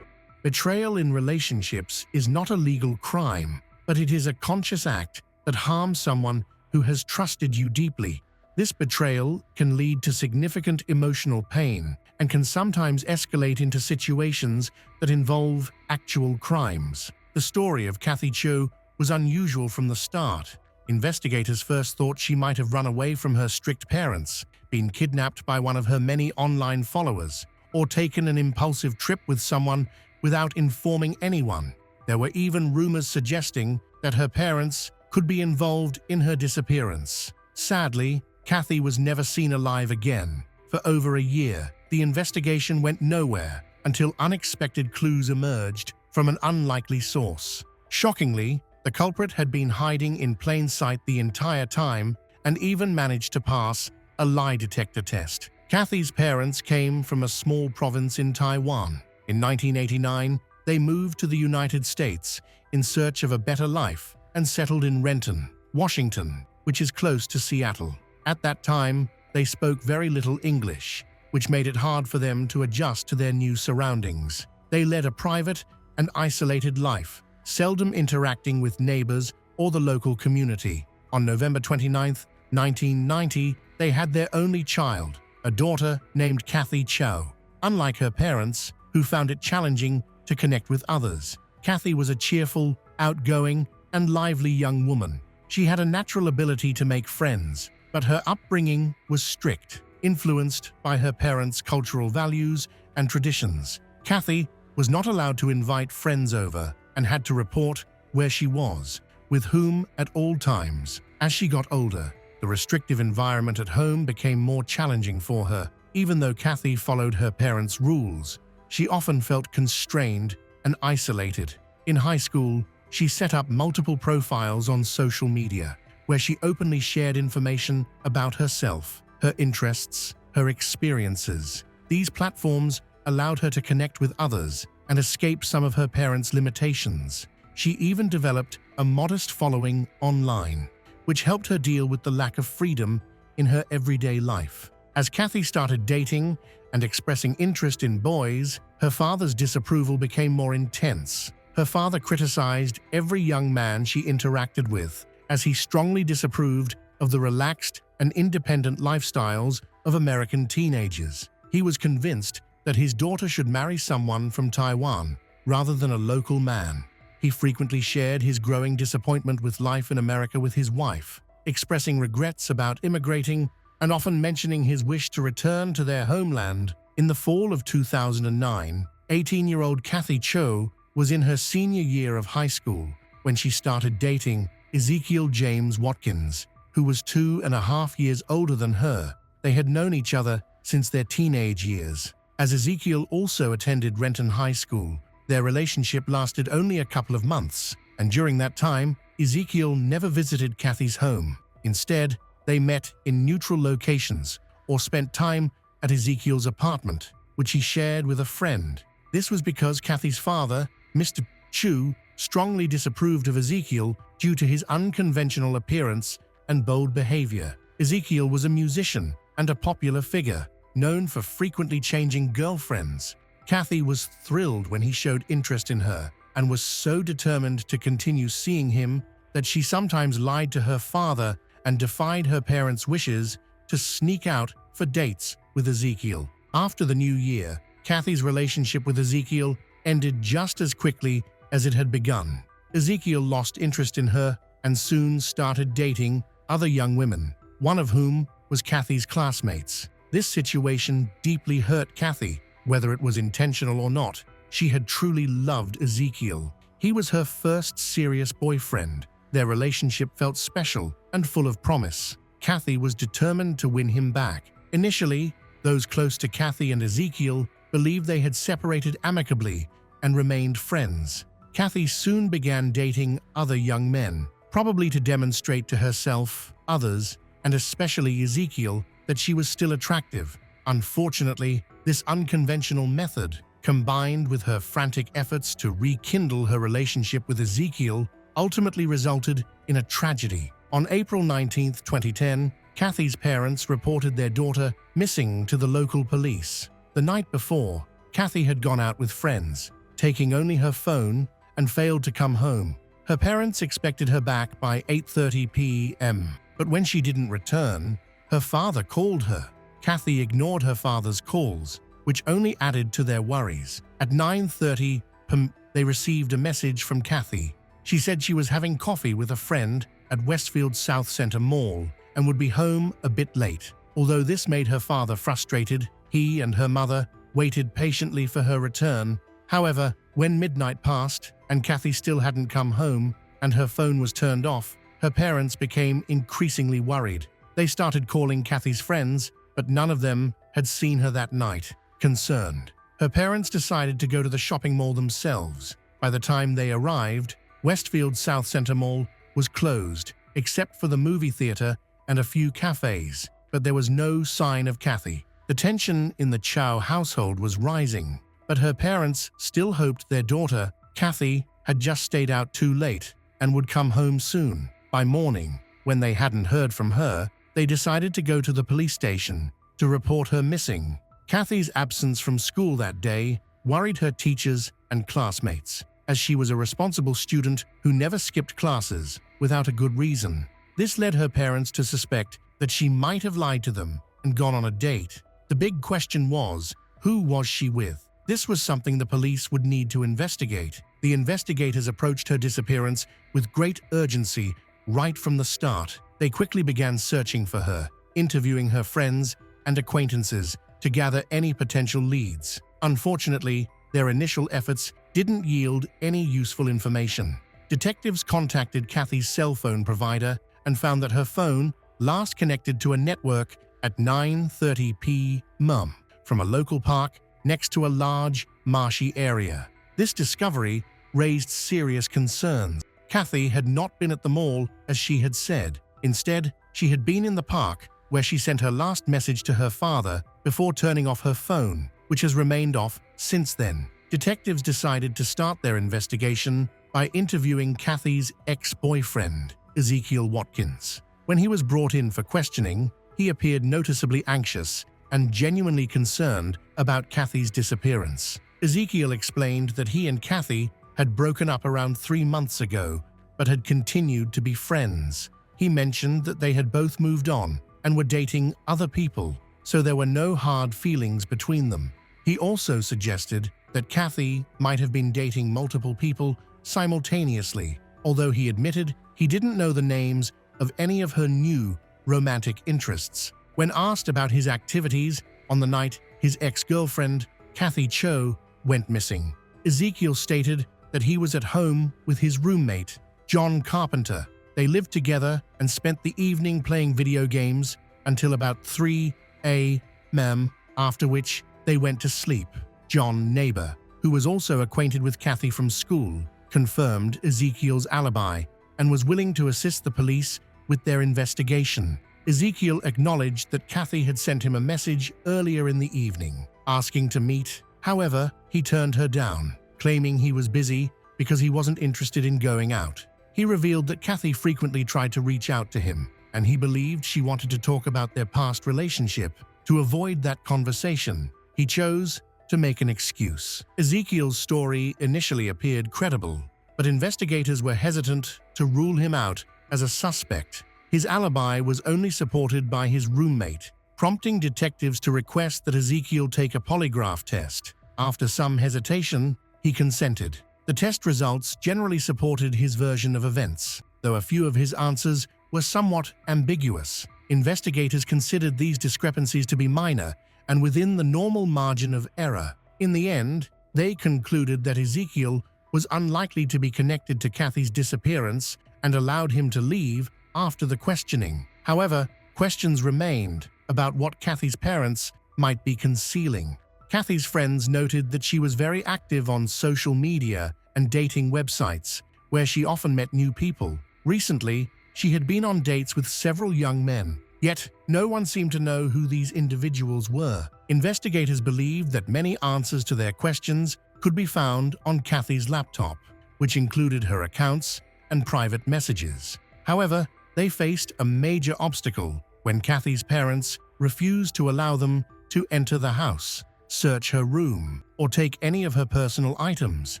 Betrayal in relationships is not a legal crime, but it is a conscious act that harms someone who has trusted you deeply. This betrayal can lead to significant emotional pain and can sometimes escalate into situations that involve actual crimes. The story of Kathy Cho was unusual from the start. Investigators first thought she might have run away from her strict parents, been kidnapped by one of her many online followers, or taken an impulsive trip with someone without informing anyone. There were even rumors suggesting that her parents could be involved in her disappearance. Sadly, Kathy was never seen alive again. For over a year, the investigation went nowhere until unexpected clues emerged from an unlikely source. Shockingly, the culprit had been hiding in plain sight the entire time and even managed to pass a lie detector test. Kathy's parents came from a small province in Taiwan. In 1989, they moved to the United States in search of a better life and settled in Renton, Washington, which is close to Seattle. At that time, they spoke very little English, which made it hard for them to adjust to their new surroundings. They led a private and isolated life, seldom interacting with neighbors or the local community. On November 29, 1990, they had their only child, a daughter named Kathy Cho. Unlike her parents, who found it challenging to connect with others, Kathy was a cheerful, outgoing, and lively young woman. She had a natural ability to make friends, but her upbringing was strict, influenced by her parents' cultural values and traditions. Kathy was not allowed to invite friends over and had to report where she was, with whom at all times. As she got older, the restrictive environment at home became more challenging for her. Even though Kathy followed her parents' rules, she often felt constrained and isolated. In high school, she set up multiple profiles on social media, where she openly shared information about herself, her interests, her experiences. These platforms allowed her to connect with others and escape some of her parents' limitations. She even developed a modest following online, which helped her deal with the lack of freedom in her everyday life. As Kathy started dating and expressing interest in boys, her father's disapproval became more intense. Her father criticized every young man she interacted with, as he strongly disapproved of the relaxed and independent lifestyles of American teenagers. He was convinced that his daughter should marry someone from Taiwan rather than a local man. He frequently shared his growing disappointment with life in America with his wife, expressing regrets about immigrating and often mentioning his wish to return to their homeland. In the fall of 2009, 18-year-old Kathy Cho was in her senior year of high school when she started dating Ezekiel James Watkins, who was 2.5 years older than her. They had known each other since their teenage years. As Ezekiel also attended Renton High School, their relationship lasted only a couple of months, and during that time, Ezekiel never visited Kathy's home. Instead, they met in neutral locations or spent time at Ezekiel's apartment, which he shared with a friend. This was because Kathy's father, Mr. Chu, strongly disapproved of Ezekiel due to his unconventional appearance and bold behavior. Ezekiel was a musician and a popular figure, known for frequently changing girlfriends. Kathy was thrilled when he showed interest in her and was so determined to continue seeing him that she sometimes lied to her father and defied her parents' wishes to sneak out for dates with Ezekiel. After the new year, Kathy's relationship with Ezekiel ended just as quickly as it had begun. Ezekiel lost interest in her and soon started dating other young women, one of whom was Kathy's classmates. This situation deeply hurt Kathy. Whether it was intentional or not, she had truly loved Ezekiel. He was her first serious boyfriend. Their relationship felt special and full of promise. Kathy was determined to win him back. Initially, those close to Kathy and Ezekiel believed they had separated amicably and remained friends. Kathy soon began dating other young men, probably to demonstrate to herself, others, and especially Ezekiel, that she was still attractive. Unfortunately, this unconventional method combined with her frantic efforts to rekindle her relationship with Ezekiel, ultimately resulted in a tragedy. On April 19, 2010, Kathy's parents reported their daughter missing to the local police. The night before, Kathy had gone out with friends, taking only her phone, and failed to come home. Her parents expected her back by 8:30 p.m., but when she didn't return, her father called her. Kathy ignored her father's calls, which only added to their worries. At 9:30 p.m., they received a message from Kathy. She said she was having coffee with a friend at Westfield South Center Mall and would be home a bit late. Although this made her father frustrated, he and her mother waited patiently for her return. However, when midnight passed and Kathy still hadn't come home and her phone was turned off, her parents became increasingly worried. They started calling Kathy's friends, but none of them had seen her that night. Concerned, her parents decided to go to the shopping mall themselves. By the time they arrived, Westfield South Center Mall was closed, except for the movie theater and a few cafes, but there was no sign of Kathy. The tension in the Chow household was rising, but her parents still hoped their daughter, Kathy, had just stayed out too late and would come home soon. By morning, when they hadn't heard from her, they decided to go to the police station to report her missing. Kathy's absence from school that day worried her teachers and classmates, as she was a responsible student who never skipped classes without a good reason. This led her parents to suspect that she might have lied to them and gone on a date. The big question was, who was she with? This was something the police would need to investigate. The investigators approached her disappearance with great urgency right from the start. They quickly began searching for her, interviewing her friends and acquaintances to gather any potential leads. Unfortunately, their initial efforts didn't yield any useful information. Detectives contacted Kathy's cell phone provider and found that her phone last connected to a network at 9:30 p.m. from a local park next to a large, marshy area. This discovery raised serious concerns. Kathy had not been at the mall as she had said. Instead, she had been in the park, where she sent her last message to her father before turning off her phone, which has remained off since then. Detectives decided to start their investigation by interviewing Kathy's ex-boyfriend, Ezekiel Watkins. When he was brought in for questioning, he appeared noticeably anxious and genuinely concerned about Kathy's disappearance. Ezekiel explained that he and Kathy had broken up around 3 months ago, but had continued to be friends. He mentioned that they had both moved on and were dating other people, so there were no hard feelings between them. He also suggested that Kathy might have been dating multiple people simultaneously, although he admitted he didn't know the names of any of her new romantic interests. When asked about his activities on the night his ex-girlfriend, Kathy Cho, went missing, Ezekiel stated that he was at home with his roommate, John Carpenter. They lived together and spent the evening playing video games until about 3 a.m., after which they went to sleep. John, neighbor, who was also acquainted with Kathy from school, confirmed Ezekiel's alibi and was willing to assist the police with their investigation. Ezekiel acknowledged that Kathy had sent him a message earlier in the evening, asking to meet. However, he turned her down, claiming he was busy because he wasn't interested in going out. He revealed that Kathy frequently tried to reach out to him, and he believed she wanted to talk about their past relationship. To avoid that conversation, he chose to make an excuse. Ezekiel's story initially appeared credible, but investigators were hesitant to rule him out as a suspect. His alibi was only supported by his roommate, prompting detectives to request that Ezekiel take a polygraph test. After some hesitation, he consented. The test results generally supported his version of events, though a few of his answers were somewhat ambiguous. Investigators considered these discrepancies to be minor and within the normal margin of error. In the end, they concluded that Ezekiel was unlikely to be connected to Kathy's disappearance and allowed him to leave after the questioning. However, questions remained about what Kathy's parents might be concealing. Kathy's friends noted that she was very active on social media and dating websites, where she often met new people. Recently, she had been on dates with several young men, yet no one seemed to know who these individuals were. Investigators believed that many answers to their questions could be found on Kathy's laptop, which included her accounts and private messages. However, they faced a major obstacle when Kathy's parents refused to allow them to enter the house, search her room, or take any of her personal items.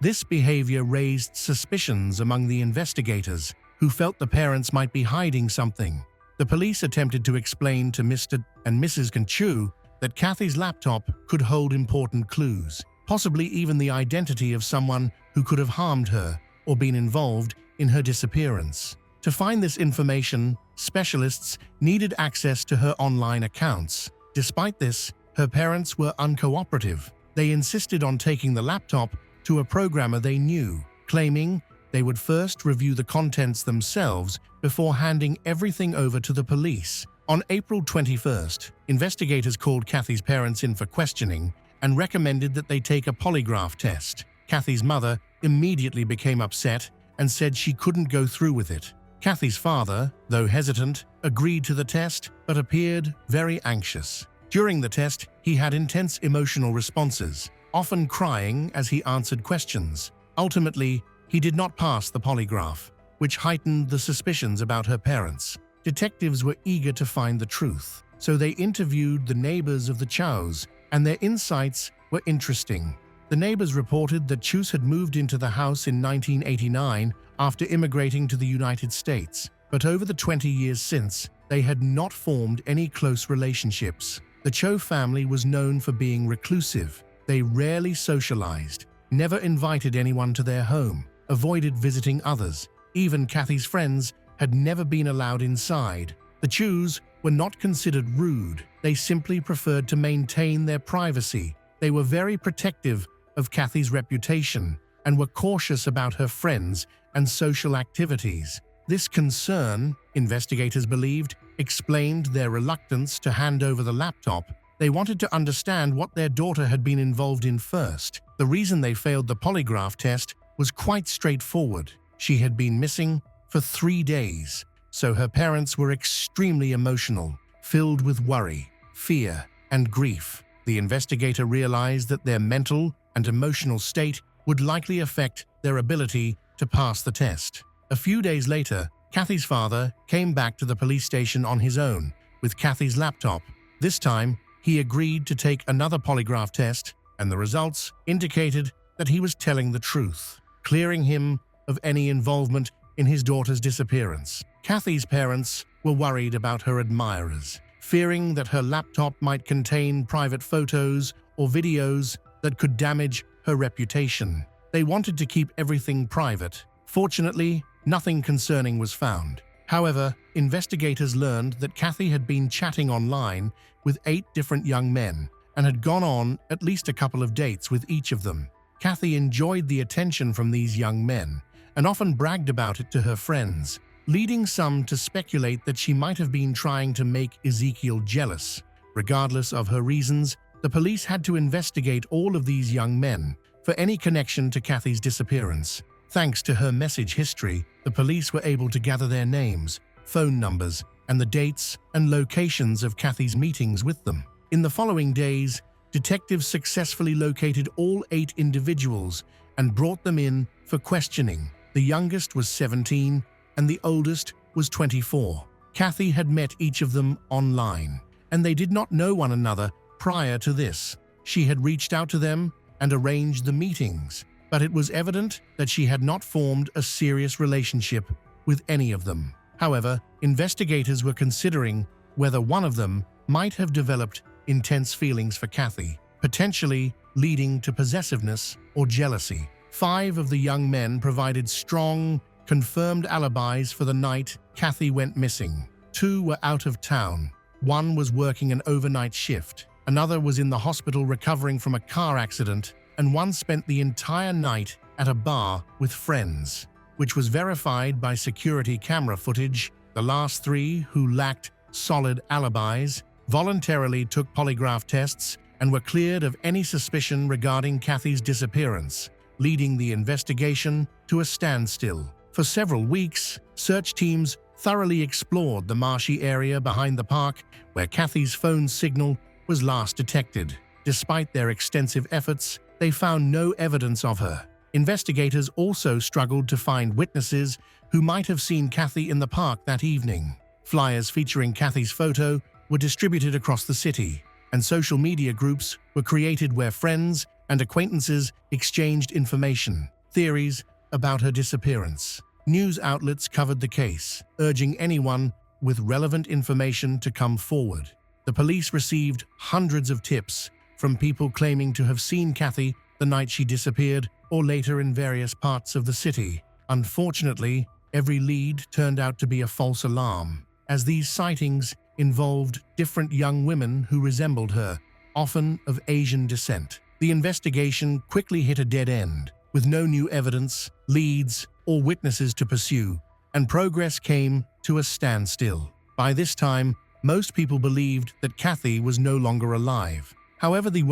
This behavior raised suspicions among the investigators, who felt the parents might be hiding something. The police attempted to explain to Mr. and Mrs. Kanchu that Kathy's laptop could hold important clues, possibly even the identity of someone who could have harmed her or been involved in her disappearance. To find this information, specialists needed access to her online accounts. Despite this, her parents were uncooperative. They insisted on taking the laptop to a programmer they knew, claiming they would first review the contents themselves before handing everything over to the police. On April 21st, investigators called Kathy's parents in for questioning and recommended that they take a polygraph test. Kathy's mother immediately became upset and said she couldn't go through with it. Kathy's father, though hesitant, agreed to the test but appeared very anxious. During the test, he had intense emotional responses, often crying as he answered questions. Ultimately, he did not pass the polygraph, which heightened the suspicions about her parents. Detectives were eager to find the truth, so they interviewed the neighbors of the Chows, and their insights were interesting. The neighbors reported that Chus had moved into the house in 1989 after immigrating to the United States, but over the 20 years since, they had not formed any close relationships. The Cho family was known for being reclusive. They rarely socialized, never invited anyone to their home, avoided visiting others. Even Kathy's friends had never been allowed inside. The Chus were not considered rude. They simply preferred to maintain their privacy. They were very protective of Kathy's reputation and were cautious about her friends and social activities. This concern, investigators believed, explained their reluctance to hand over the laptop. They wanted to understand what their daughter had been involved in first. The reason they failed the polygraph test was quite straightforward. She had been missing for 3 days, so her parents were extremely emotional, filled with worry, fear, and grief. The investigator realized that their mental and emotional state would likely affect their ability to pass the test. A few days later, Kathy's father came back to the police station on his own with Kathy's laptop. This time, he agreed to take another polygraph test, and the results indicated that he was telling the truth, clearing him of any involvement in his daughter's disappearance. Kathy's parents were worried about her admirers, fearing that her laptop might contain private photos or videos that could damage her reputation. They wanted to keep everything private. Fortunately, nothing concerning was found. However, investigators learned that Kathy had been chatting online with 8 different young men and had gone on at least a couple of dates with each of them. Kathy enjoyed the attention from these young men and often bragged about it to her friends, leading some to speculate that she might have been trying to make Ezekiel jealous. Regardless of her reasons, the police had to investigate all of these young men for any connection to Kathy's disappearance. Thanks to her message history, the police were able to gather their names, phone numbers, and the dates and locations of Kathy's meetings with them. In the following days, detectives successfully located all 8 individuals and brought them in for questioning. The youngest was 17 and the oldest was 24. Kathy had met each of them online, and they did not know one another prior to this. She had reached out to them and arranged the meetings, but it was evident that she had not formed a serious relationship with any of them. However, investigators were considering whether one of them might have developed intense feelings for Kathy, potentially leading to possessiveness or jealousy. 5 of the young men provided strong, confirmed alibis for the night Kathy went missing. 2 were out of town. 1 was working an overnight shift. Another was in the hospital recovering from a car accident, and 1 spent the entire night at a bar with friends, which was verified by security camera footage. The last 3, who lacked solid alibis, voluntarily took polygraph tests and were cleared of any suspicion regarding Kathy's disappearance, leading the investigation to a standstill. For several weeks, search teams thoroughly explored the marshy area behind the park where Kathy's phone signal was last detected. Despite their extensive efforts, they found no evidence of her. Investigators also struggled to find witnesses who might have seen Kathy in the park that evening. Flyers featuring Kathy's photo were distributed across the city, and social media groups were created where friends and acquaintances exchanged information, theories about her disappearance. News outlets covered the case, urging anyone with relevant information to come forward. The police received hundreds of tips from people claiming to have seen Kathy the night she disappeared or later in various parts of the city. Unfortunately, every lead turned out to be a false alarm, as these sightings involved different young women who resembled her, often of Asian descent. The investigation quickly hit a dead end, with no new evidence, leads, or witnesses to pursue, and progress came to a standstill. By this time, most people believed that Kathy was no longer alive. However, the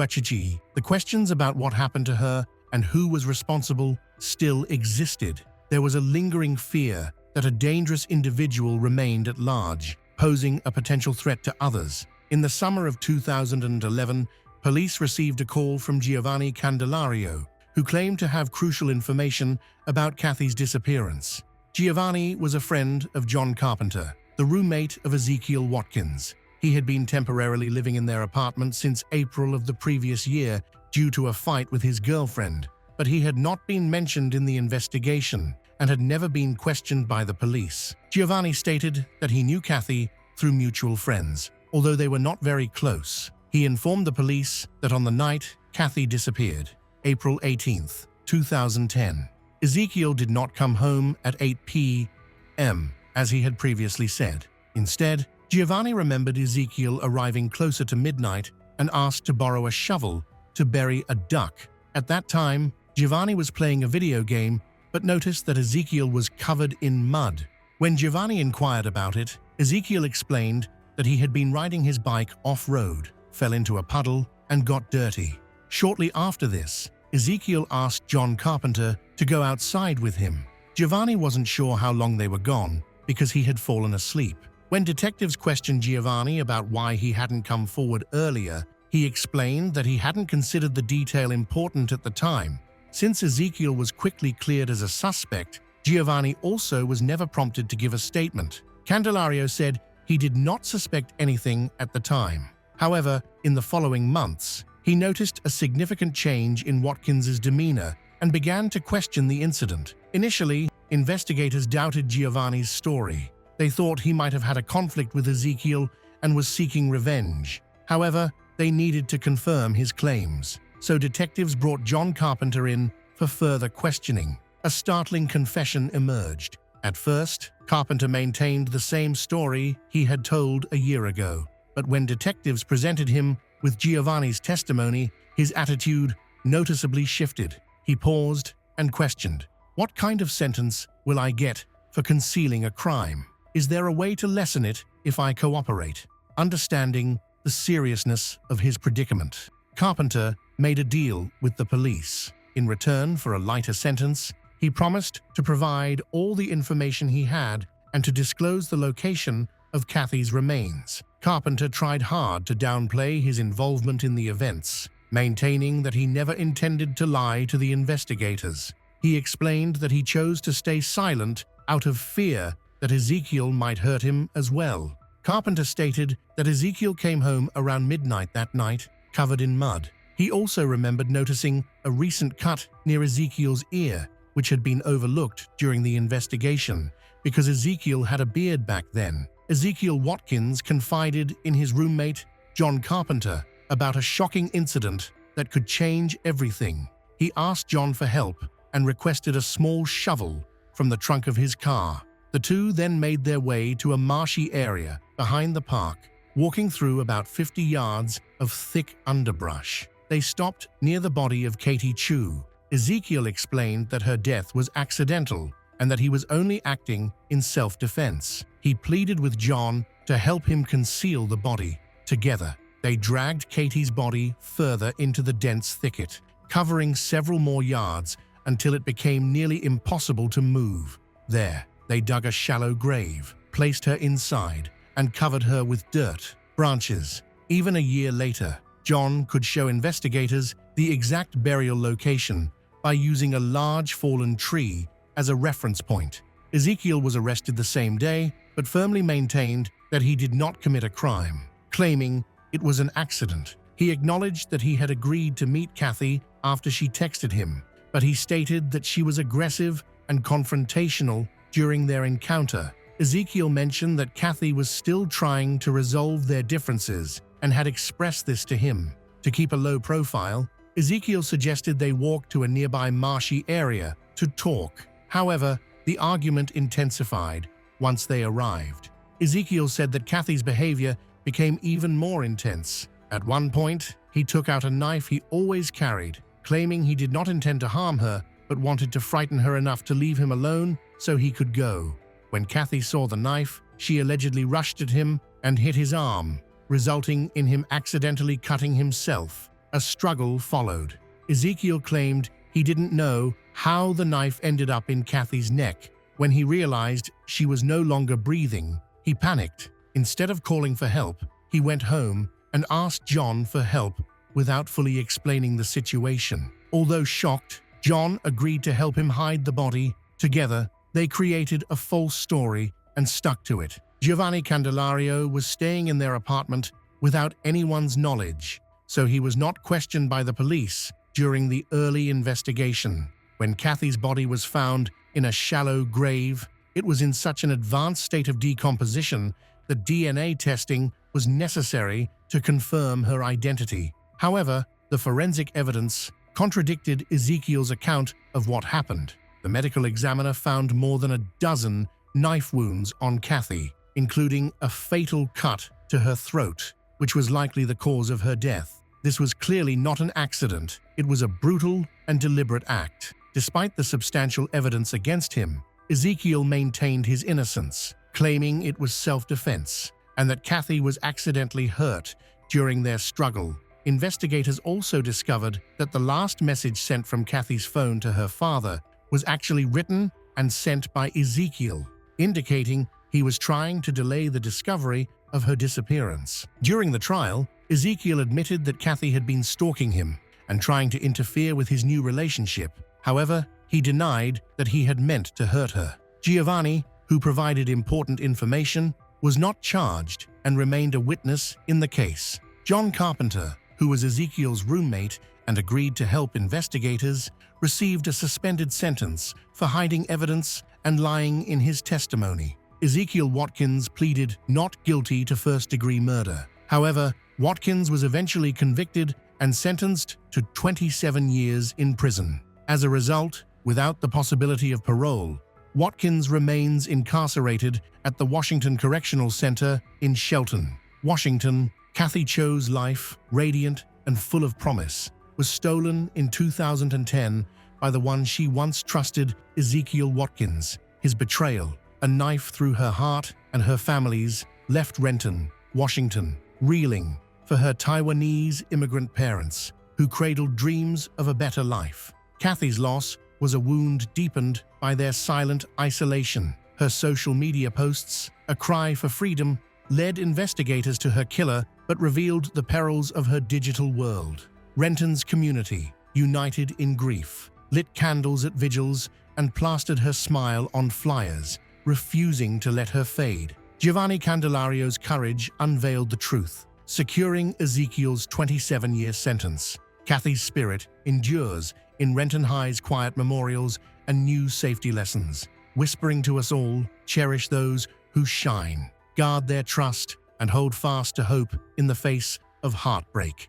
questions about what happened to her and who was responsible still existed. There was a lingering fear that a dangerous individual remained at large, posing a potential threat to others. In the summer of 2011, police received a call from Giovanni Candelario, who claimed to have crucial information about Kathy's disappearance. Giovanni was a friend of John Carpenter, the roommate of Ezekiel Watkins. He had been temporarily living in their apartment since April of the previous year due to a fight with his girlfriend, but he had not been mentioned in the investigation and had never been questioned by the police. Giovanni stated that he knew Kathy through mutual friends, although they were not very close. He informed the police that on the night Kathy disappeared, April 18, 2010, Ezekiel did not come home at 8 p.m., as he had previously said. Instead, Giovanni remembered Ezekiel arriving closer to midnight and asked to borrow a shovel to bury a duck. At that time, Giovanni was playing a video game but noticed that Ezekiel was covered in mud. When Giovanni inquired about it, Ezekiel explained that he had been riding his bike off-road, fell into a puddle, and got dirty. Shortly after this, Ezekiel asked John Carpenter to go outside with him. Giovanni wasn't sure how long they were gone because he had fallen asleep. When detectives questioned Giovanni about why he hadn't come forward earlier, he explained that he hadn't considered the detail important at the time. Since Ezekiel was quickly cleared as a suspect, Giovanni also was never prompted to give a statement. Candelario said he did not suspect anything at the time. However, in the following months, he noticed a significant change in Watkins's demeanor and began to question the incident. Initially, investigators doubted Giovanni's story. They thought he might have had a conflict with Ezekiel and was seeking revenge. However, they needed to confirm his claims, so detectives brought John Carpenter in for further questioning. A startling confession emerged. At first, Carpenter maintained the same story he had told a year ago, but when detectives presented him with Giovanni's testimony, his attitude noticeably shifted. He paused and questioned, "What kind of sentence will I get for concealing a crime? Is there a way to lessen it if I cooperate?" Understanding the seriousness of his predicament, Carpenter made a deal with the police. In return for a lighter sentence, he promised to provide all the information he had and to disclose the location of Kathy's remains. Carpenter tried hard to downplay his involvement in the events, maintaining that he never intended to lie to the investigators. He explained that he chose to stay silent out of fear that Ezekiel might hurt him as well. Carpenter stated that Ezekiel came home around midnight that night, covered in mud. He also remembered noticing a recent cut near Ezekiel's ear, which had been overlooked during the investigation because Ezekiel had a beard back then. Ezekiel Watkins confided in his roommate, John Carpenter, about a shocking incident that could change everything. He asked John for help and requested a small shovel from the trunk of his car. The two then made their way to a marshy area behind the park, walking through about 50 yards of thick underbrush. They stopped near the body of Katie Chu. Ezekiel explained that her death was accidental and that he was only acting in self-defense. He pleaded with John to help him conceal the body. Together, they dragged Katie's body further into the dense thicket, covering several more yards until it became nearly impossible to move. There, they dug a shallow grave, placed her inside, and covered her with dirt, branches, Even a year later, John could show investigators the exact burial location by using a large fallen tree as a reference point. Ezekiel was arrested the same day, but firmly maintained that he did not commit a crime, claiming it was an accident. He acknowledged that he had agreed to meet Kathy after she texted him, but he stated that she was aggressive and confrontational during their encounter. Ezekiel mentioned that Kathy was still trying to resolve their differences and had expressed this to him. To keep a low profile, Ezekiel suggested they walk to a nearby marshy area to talk. However, the argument intensified once they arrived. Ezekiel said that Kathy's behavior became even more intense. At one point, he took out a knife he always carried, claiming he did not intend to harm her but wanted to frighten her enough to leave him alone so he could go. When Kathy saw the knife, she allegedly rushed at him and hit his arm, resulting in him accidentally cutting himself. A struggle followed. Ezekiel claimed he didn't know how the knife ended up in Kathy's neck. When he realized she was no longer breathing, he panicked. Instead of calling for help, he went home and asked John for help without fully explaining the situation. Although shocked, John agreed to help him hide the body. Together, they created a false story and stuck to it. Giovanni Candelario was staying in their apartment without anyone's knowledge, so he was not questioned by the police during the early investigation. When Kathy's body was found in a shallow grave, it was in such an advanced state of decomposition that DNA testing was necessary to confirm her identity. However, the forensic evidence contradicted Ezekiel's account of what happened. The medical examiner found more than a dozen knife wounds on Kathy, including a fatal cut to her throat, which was likely the cause of her death. This was clearly not an accident. It was a brutal and deliberate act. Despite the substantial evidence against him, Ezekiel maintained his innocence, claiming it was self-defense and that Kathy was accidentally hurt during their struggle. Investigators also discovered that the last message sent from Kathy's phone to her father was actually written and sent by Ezekiel, indicating he was trying to delay the discovery of her disappearance. During the trial, Ezekiel admitted that Kathy had been stalking him and trying to interfere with his new relationship. However, he denied that he had meant to hurt her. Giovanni, who provided important information, was not charged and remained a witness in the case. John Carpenter, who was Ezekiel's roommate and agreed to help investigators, received a suspended sentence for hiding evidence and lying in his testimony. Ezekiel Watkins pleaded not guilty to first-degree murder. However, Watkins was eventually convicted and sentenced to 27 years in prison. As a result, without the possibility of parole, Watkins remains incarcerated at the Washington Correctional Center in Shelton, Washington. Kathy Cho's life, radiant and full of promise, was stolen in 2010 by the one she once trusted, Ezekiel Watkins. His betrayal, a knife through her heart and her family's, left Renton, Washington, reeling for her Taiwanese immigrant parents, who cradled dreams of a better life. Kathy's loss was a wound deepened by their silent isolation. Her social media posts, a cry for freedom, led investigators to her killer but revealed the perils of her digital world. Renton's community, united in grief, lit candles at vigils and plastered her smile on flyers, refusing to let her fade. Giovanni Candelario's courage unveiled the truth, securing Ezekiel's 27-year sentence. Kathy's spirit endures in Renton High's quiet memorials and new safety lessons, whispering to us all, cherish those who shine, guard their trust, and hold fast to hope in the face of heartbreak.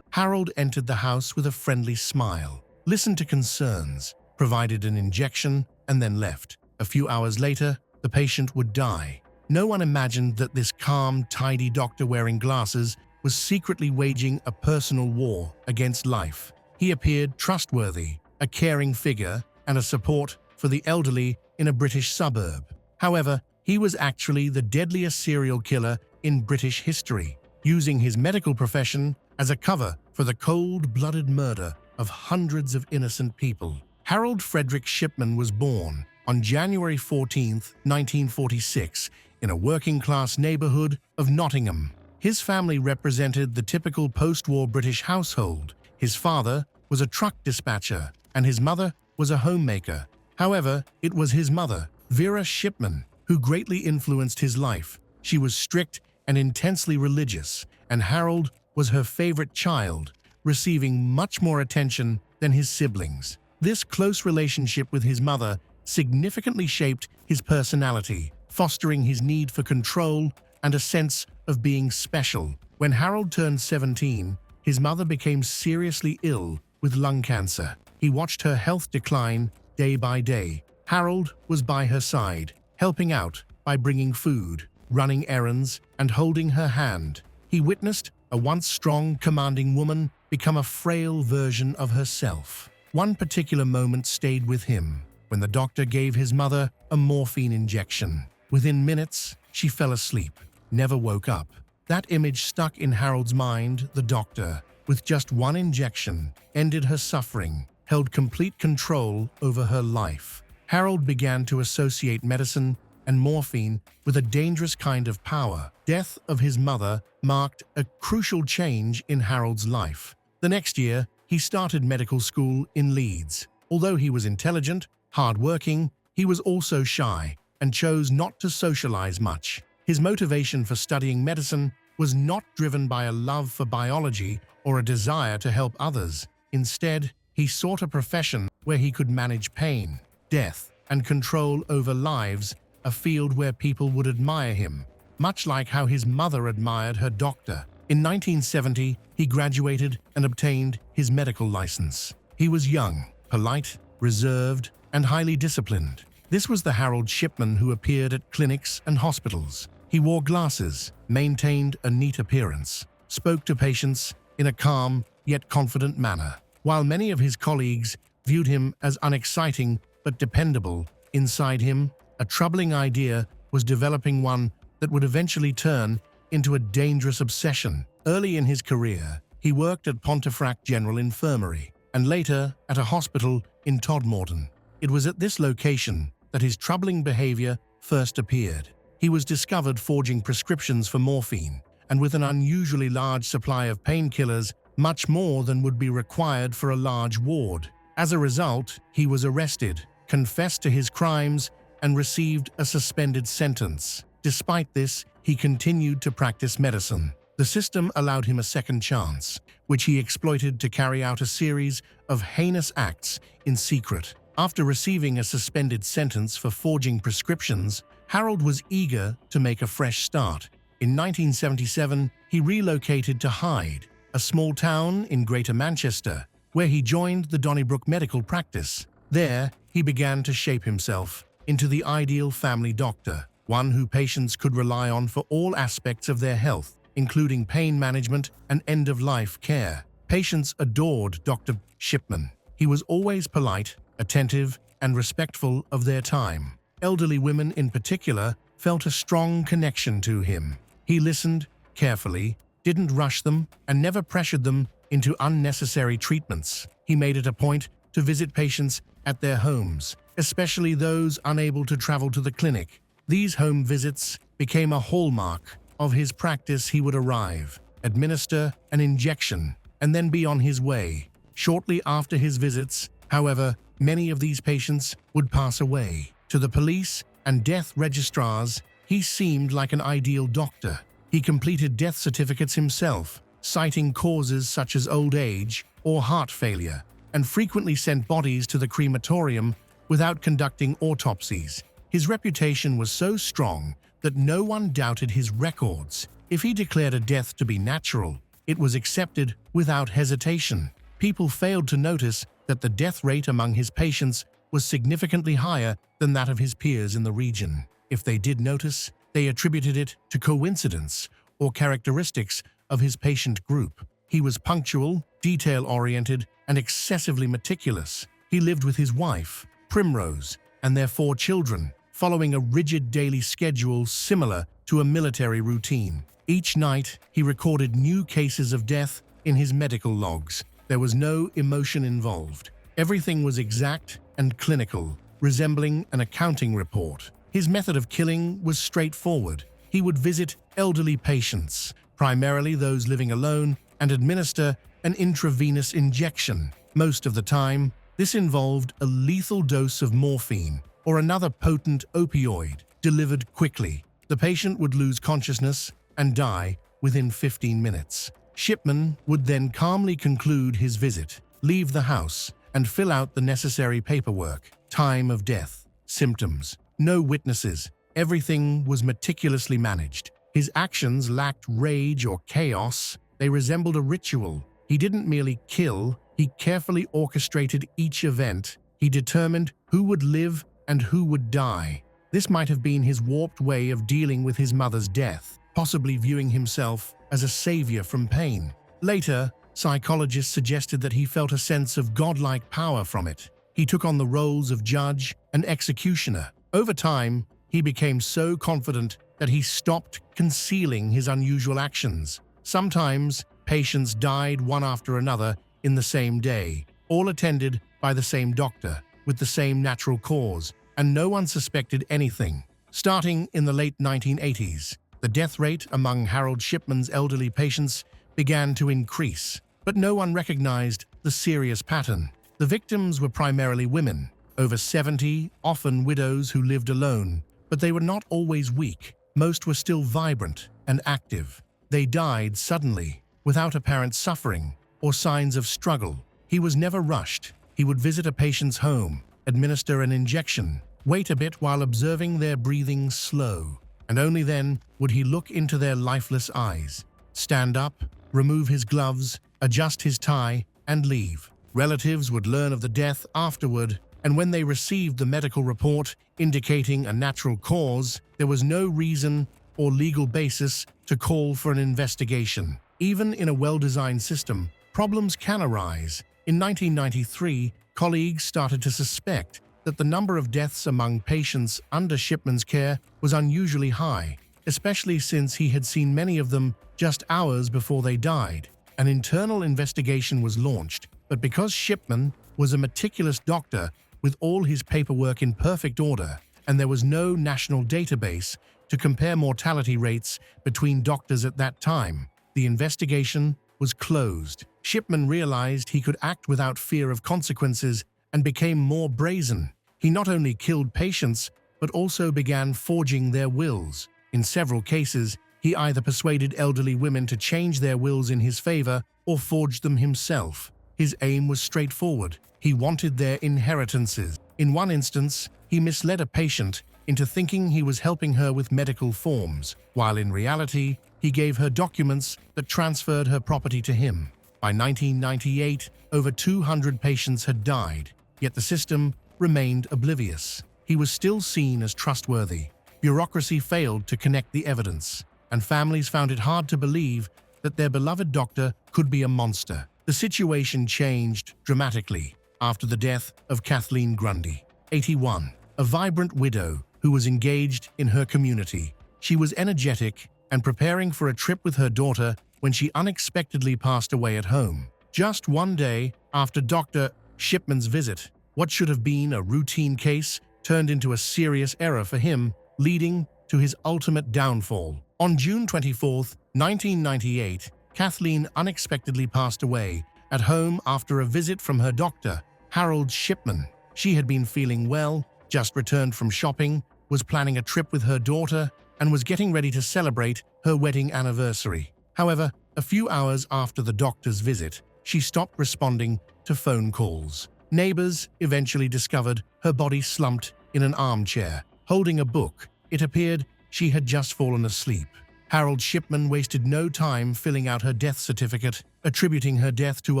Harold entered the house with a friendly smile, listened to concerns, provided an injection, and then left. A few hours later, the patient would die. No one imagined that this calm, tidy doctor wearing glasses was secretly waging a personal war against life. He appeared trustworthy, a caring figure, and a support for the elderly in a British suburb. However, he was actually the deadliest serial killer in British history, using his medical profession as a cover for the cold-blooded murder of hundreds of innocent people. Harold Frederick Shipman was born on January 14, 1946, in a working-class neighborhood of Nottingham. His family represented the typical post-war British household. His father was a truck dispatcher, and his mother was a homemaker. However, it was his mother, Vera Shipman, who greatly influenced his life. She was strict and intensely religious, and Harold was her favorite child, receiving much more attention than his siblings. This close relationship with his mother significantly shaped his personality, fostering his need for control and a sense of being special. When Harold turned 17, his mother became seriously ill with lung cancer. He watched her health decline day by day. Harold was by her side, helping out by bringing food, running errands, and holding her hand. He witnessed a once strong, commanding woman become a frail version of herself. One particular moment stayed with him, when the doctor gave his mother a morphine injection. Within minutes, she fell asleep, never woke up. That image stuck in Harold's mind. The doctor, with just one injection, ended her suffering, held complete control over her life. Harold began to associate medicine and morphine with a dangerous kind of power. Death of his mother marked a crucial change in Harold's life. The next year, he started medical school in Leeds. Although he was intelligent, hard-working, he was also shy and chose not to socialize much. His motivation for studying medicine was not driven by a love for biology or a desire to help others. Instead, he sought a profession where he could manage pain, death, and control over lives, a field where people would admire him, much like how his mother admired her doctor. In 1970, he graduated and obtained his medical license. He was young, polite, reserved, and highly disciplined. This was the Harold Shipman who appeared at clinics and hospitals. He wore glasses, maintained a neat appearance, spoke to patients in a calm yet confident manner. While many of his colleagues viewed him as unexciting but dependable, inside him, a troubling idea was developing, one that would eventually turn into a dangerous obsession. Early in his career, he worked at Pontefract General Infirmary and later at a hospital in Todmorden. It was at this location that his troubling behavior first appeared. He was discovered forging prescriptions for morphine, and with an unusually large supply of painkillers, much more than would be required for a large ward. As a result, he was arrested, confessed to his crimes, and received a suspended sentence. Despite this, he continued to practice medicine. The system allowed him a second chance, which he exploited to carry out a series of heinous acts in secret. After receiving a suspended sentence for forging prescriptions, Harold was eager to make a fresh start. In 1977, he relocated to Hyde, a small town in Greater Manchester, where he joined the Donnybrook medical practice. There, he began to shape himself into the ideal family doctor, one who patients could rely on for all aspects of their health, including pain management and end-of-life care. Patients adored Dr. Shipman. He was always polite, attentive, and respectful of their time. Elderly women in particular felt a strong connection to him. He listened carefully, didn't rush them, and never pressured them into unnecessary treatments. He made it a point to visit patients at their homes, especially those unable to travel to the clinic. These home visits became a hallmark of his practice. He would arrive, administer an injection, and then be on his way. Shortly after his visits, however, many of these patients would pass away. To the police and death registrars, he seemed like an ideal doctor. He completed death certificates himself, citing causes such as old age or heart failure, and frequently sent bodies to the crematorium without conducting autopsies. His reputation was so strong that no one doubted his records. If he declared a death to be natural, it was accepted without hesitation. People failed to notice that the death rate among his patients was significantly higher than that of his peers in the region. If they did notice, they attributed it to coincidence or characteristics of his patient group. He was punctual, detail-oriented, and excessively meticulous. He lived with his wife, Primrose, and their 4 children, following a rigid daily schedule similar to a military routine. Each night, he recorded new cases of death in his medical logs. There was no emotion involved. Everything was exact and clinical, resembling an accounting report. His method of killing was straightforward. He would visit elderly patients, primarily those living alone, and administer an intravenous injection. Most of the time, this involved a lethal dose of morphine or another potent opioid delivered quickly. The patient would lose consciousness and die within 15 minutes. Shipman would then calmly conclude his visit, leave the house, and fill out the necessary paperwork. Time of death, symptoms, no witnesses. Everything was meticulously managed. His actions lacked rage or chaos. They resembled a ritual. He didn't merely kill, he carefully orchestrated each event. He determined who would live and who would die. This might have been his warped way of dealing with his mother's death, possibly viewing himself as a savior from pain. Later, psychologists suggested that he felt a sense of godlike power from it. He took on the roles of judge and executioner. Over time, he became so confident that he stopped concealing his unusual actions. Sometimes, patients died one after another in the same day, all attended by the same doctor, with the same natural cause, and no one suspected anything. Starting in the late 1980s, the death rate among Harold Shipman's elderly patients began to increase, but no one recognized the serious pattern. The victims were primarily women, over 70, often widows who lived alone, but they were not always weak. Most were still vibrant and active. They died suddenly, without apparent suffering or signs of struggle. He was never rushed. He would visit a patient's home, administer an injection, wait a bit while observing their breathing slow, and only then would he look into their lifeless eyes, stand up, remove his gloves, adjust his tie, and leave. Relatives would learn of the death afterward, and when they received the medical report indicating a natural cause, there was no reason or legal basis to call for an investigation. Even in a well-designed system, problems can arise. In 1993, colleagues started to suspect that the number of deaths among patients under Shipman's care was unusually high, especially since he had seen many of them just hours before they died. An internal investigation was launched, but because Shipman was a meticulous doctor with all his paperwork in perfect order, and there was no national database to compare mortality rates between doctors at that time, the investigation was closed. Shipman realized he could act without fear of consequences and became more brazen. He not only killed patients, but also began forging their wills. In several cases, he either persuaded elderly women to change their wills in his favor or forged them himself. His aim was straightforward. He wanted their inheritances. In one instance, he misled a patient into thinking he was helping her with medical forms, while in reality, he gave her documents that transferred her property to him. By 1998, over 200 patients had died, yet the system remained oblivious. He was still seen as trustworthy. Bureaucracy failed to connect the evidence, and families found it hard to believe that their beloved doctor could be a monster. The situation changed dramatically after the death of Kathleen Grundy, 81, a vibrant widow who was engaged in her community. She was energetic and preparing for a trip with her daughter when she unexpectedly passed away at home. Just one day after Dr. Shipman's visit, what should have been a routine case turned into a serious error for him, leading to his ultimate downfall. On June 24, 1998, Kathleen unexpectedly passed away at home after a visit from her doctor, Harold Shipman. She had been feeling well, just returned from shopping, was planning a trip with her daughter, and was getting ready to celebrate her wedding anniversary. However, a few hours after the doctor's visit, she stopped responding to phone calls. Neighbors eventually discovered her body slumped in an armchair, holding a book. It appeared she had just fallen asleep. Harold Shipman wasted no time filling out her death certificate, attributing her death to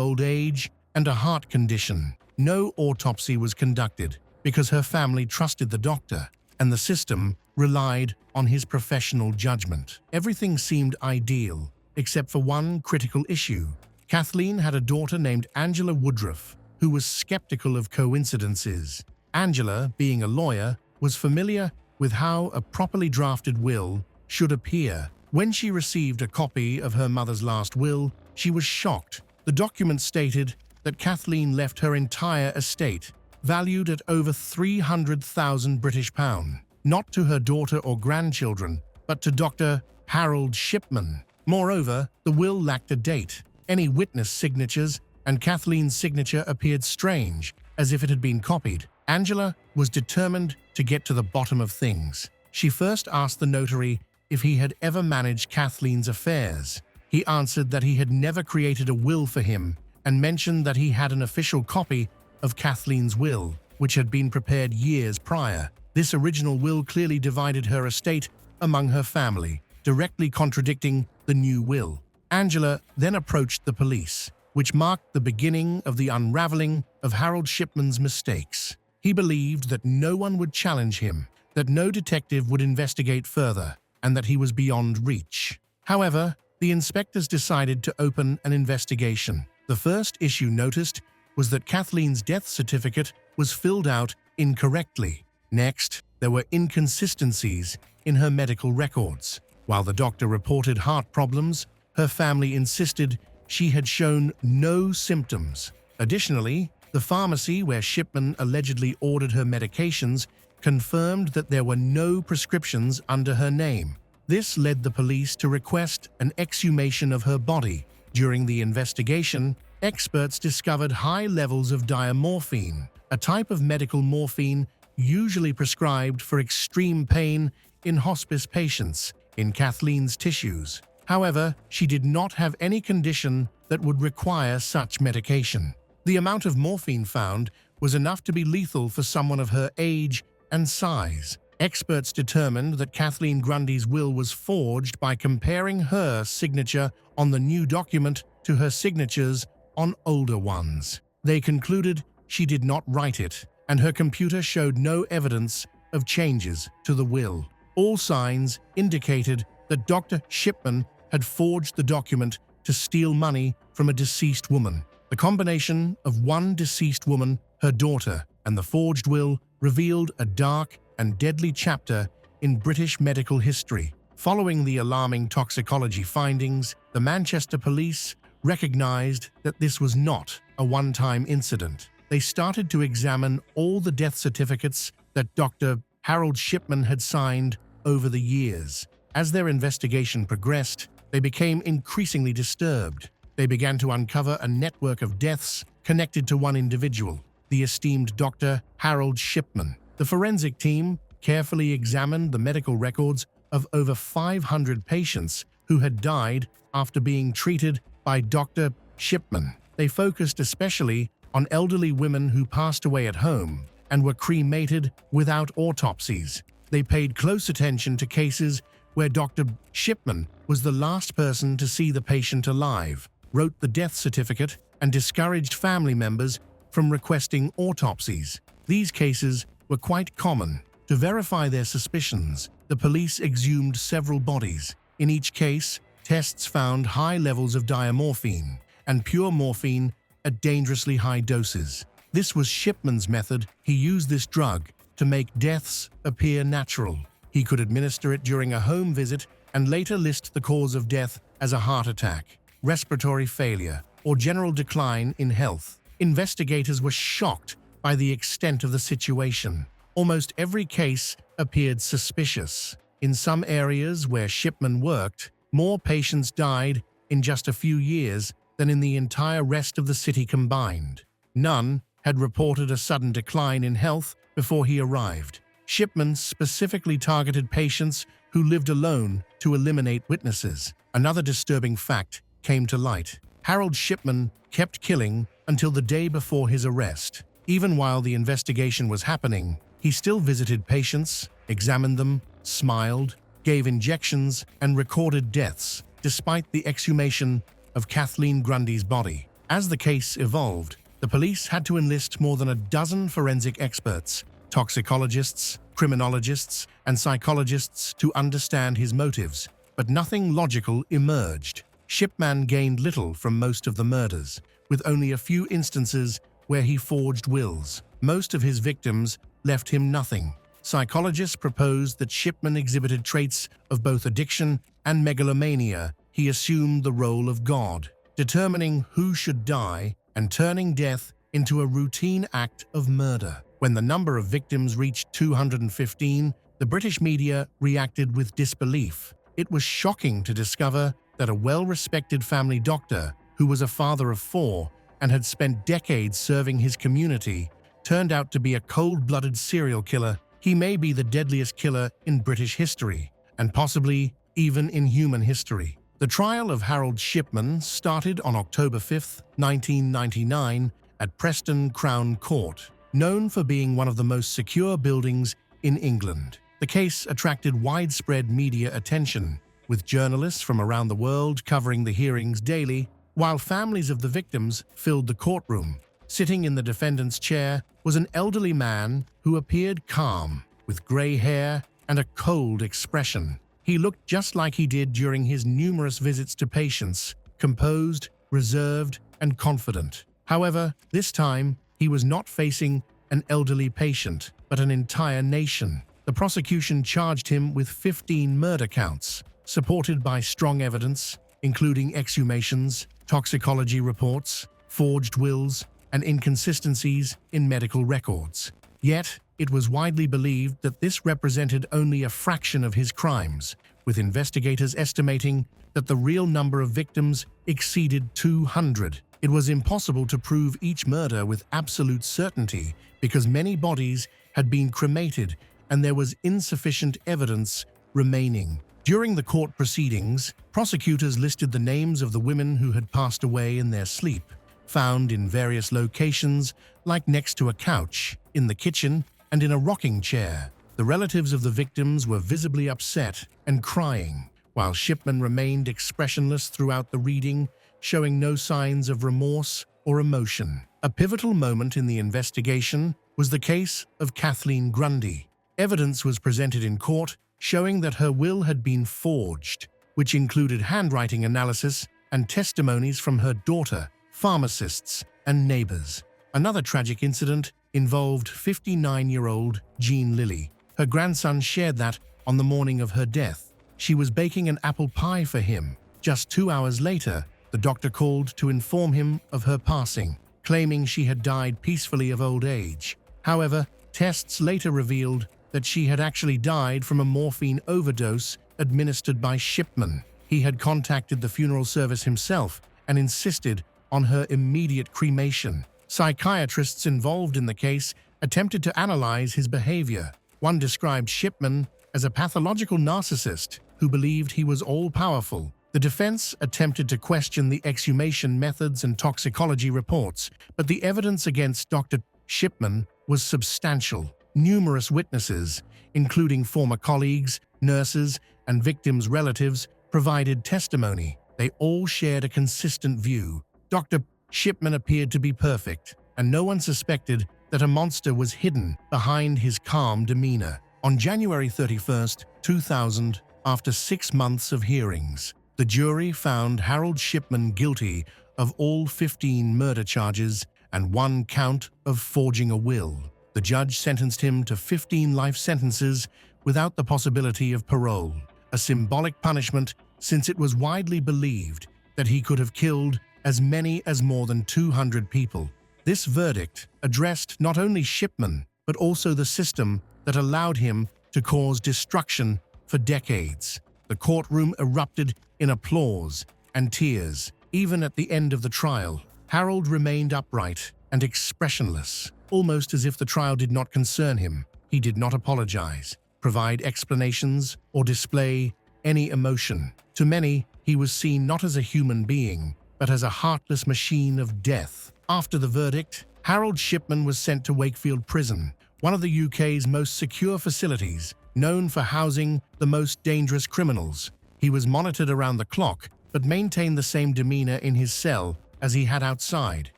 old age and a heart condition. No autopsy was conducted because her family trusted the doctor, and the system relied on his professional judgment. Everything seemed ideal, except for one critical issue. Kathleen had a daughter named Angela Woodruff, who was skeptical of coincidences. Angela, being a lawyer, was familiar with how a properly drafted will should appear. When she received a copy of her mother's last will, she was shocked. The document stated that Kathleen left her entire estate, valued at over 300,000 British pounds, not to her daughter or grandchildren, but to Dr. Harold Shipman. Moreover, the will lacked a date. Any witness signatures and Kathleen's signature appeared strange, as if it had been copied. Angela was determined to get to the bottom of things. She first asked the notary if he had ever managed Kathleen's affairs. He answered that he had never created a will for him and mentioned that he had an official copy of Kathleen's will, which had been prepared years prior. This original will clearly divided her estate among her family, directly contradicting the new will. Angela then approached the police, which marked the beginning of the unraveling of Harold Shipman's mistakes. He believed that no one would challenge him, that no detective would investigate further, and that he was beyond reach. However, the inspectors decided to open an investigation. The first issue noticed was that Kathleen's death certificate was filled out incorrectly. Next, there were inconsistencies in her medical records. While the doctor reported heart problems, her family insisted she had shown no symptoms. Additionally, the pharmacy where Shipman allegedly ordered her medications confirmed that there were no prescriptions under her name. This led the police to request an exhumation of her body. During the investigation, experts discovered high levels of diamorphine, a type of medical morphine usually prescribed for extreme pain in hospice patients, in Kathleen's tissues. However, she did not have any condition that would require such medication. The amount of morphine found was enough to be lethal for someone of her age and size. Experts determined that Kathleen Grundy's will was forged by comparing her signature on the new document to her signatures on older ones. They concluded she did not write it, and her computer showed no evidence of changes to the will. All signs indicated that Dr. Shipman had forged the document to steal money from a deceased woman. The combination of one deceased woman, her daughter, and the forged will revealed a dark and deadly chapter in British medical history. Following the alarming toxicology findings, the Manchester police recognized that this was not a one-time incident. They started to examine all the death certificates that Dr. Harold Shipman had signed over the years. As their investigation progressed, they became increasingly disturbed. They began to uncover a network of deaths connected to one individual, the esteemed Dr. Harold Shipman. The forensic team carefully examined the medical records of over 500 patients who had died after being treated by Dr. Shipman. They focused especially on elderly women who passed away at home and were cremated without autopsies. They paid close attention to cases where Dr. Shipman was the last person to see the patient alive, wrote the death certificate, and discouraged family members from requesting autopsies. These cases were quite common. To verify their suspicions, the police exhumed several bodies. In each case, tests found high levels of diamorphine and pure morphine at dangerously high doses. This was Shipman's method. He used this drug to make deaths appear natural. He could administer it during a home visit and later list the cause of death as a heart attack, respiratory failure, or general decline in health. Investigators were shocked by the extent of the situation. Almost every case appeared suspicious. In some areas where Shipman worked, more patients died in just a few years than in the entire rest of the city combined. None had reported a sudden decline in health before he arrived. Shipman specifically targeted patients who lived alone to eliminate witnesses. Another disturbing fact came to light. Harold Shipman kept killing until the day before his arrest. Even while the investigation was happening, he still visited patients, examined them, smiled, gave injections, and recorded deaths, despite the exhumation of Kathleen Grundy's body. As the case evolved, the police had to enlist more than a dozen forensic experts, toxicologists, criminologists, and psychologists to understand his motives, but nothing logical emerged. Shipman gained little from most of the murders, with only a few instances where he forged wills. Most of his victims left him nothing. Psychologists proposed that Shipman exhibited traits of both addiction and megalomania. He assumed the role of God, determining who should die and turning death into a routine act of murder. When the number of victims reached 215, the British media reacted with disbelief. It was shocking to discover that a well-respected family doctor, who was a father of four and had spent decades serving his community, turned out to be a cold-blooded serial killer. He may be the deadliest killer in British history, and possibly even in human history. The trial of Harold Shipman started on October 5, 1999, at Preston Crown Court, known for being one of the most secure buildings in England. The case attracted widespread media attention, with journalists from around the world covering the hearings daily, while families of the victims filled the courtroom. Sitting in the defendant's chair was an elderly man who appeared calm, with grey hair and a cold expression. He looked just like he did during his numerous visits to patients, composed, reserved, and confident. However, this time, he was not facing an elderly patient, but an entire nation. The prosecution charged him with 15 murder counts, supported by strong evidence, including exhumations, toxicology reports, forged wills, and inconsistencies in medical records. Yet, it was widely believed that this represented only a fraction of his crimes, with investigators estimating that the real number of victims exceeded 200. It was impossible to prove each murder with absolute certainty because many bodies had been cremated and there was insufficient evidence remaining. During the court proceedings, prosecutors listed the names of the women who had passed away in their sleep, found in various locations like next to a couch, in the kitchen, and in a rocking chair. The relatives of the victims were visibly upset and crying, while Shipman remained expressionless throughout the reading, showing no signs of remorse or emotion. A pivotal moment in the investigation was the case of Kathleen Grundy. Evidence was presented in court showing that her will had been forged, which included handwriting analysis and testimonies from her daughter, pharmacists, and neighbors. Another tragic incident involved 59-year-old Jean Lilly. Her grandson shared that, on the morning of her death, she was baking an apple pie for him. Just 2 hours later, the doctor called to inform him of her passing, claiming she had died peacefully of old age. However, tests later revealed that she had actually died from a morphine overdose administered by Shipman. He had contacted the funeral service himself and insisted on her immediate cremation. Psychiatrists involved in the case attempted to analyze his behavior. One described Shipman as a pathological narcissist who believed he was all-powerful. The defense attempted to question the exhumation methods and toxicology reports, but the evidence against Dr. Shipman was substantial. Numerous witnesses, including former colleagues, nurses, and victims' relatives, provided testimony. They all shared a consistent view. Dr. Shipman appeared to be perfect, and no one suspected that a monster was hidden behind his calm demeanor. On January 31, 2000, after 6 months of hearings, the jury found Harold Shipman guilty of all 15 murder charges and 1 count of forging a will. The judge sentenced him to 15 life sentences without the possibility of parole, a symbolic punishment since it was widely believed that he could have killed as many as more than 200 people. This verdict addressed not only Shipman, but also the system that allowed him to cause destruction for decades. The courtroom erupted in applause and tears. Even at the end of the trial, Harold remained upright and expressionless, almost as if the trial did not concern him. He did not apologize, provide explanations, or display any emotion. To many, he was seen not as a human being, but as a heartless machine of death. After the verdict, Harold Shipman was sent to Wakefield Prison, one of the UK's most secure facilities, known for housing the most dangerous criminals. He was monitored around the clock, but maintained the same demeanor in his cell as he had outside,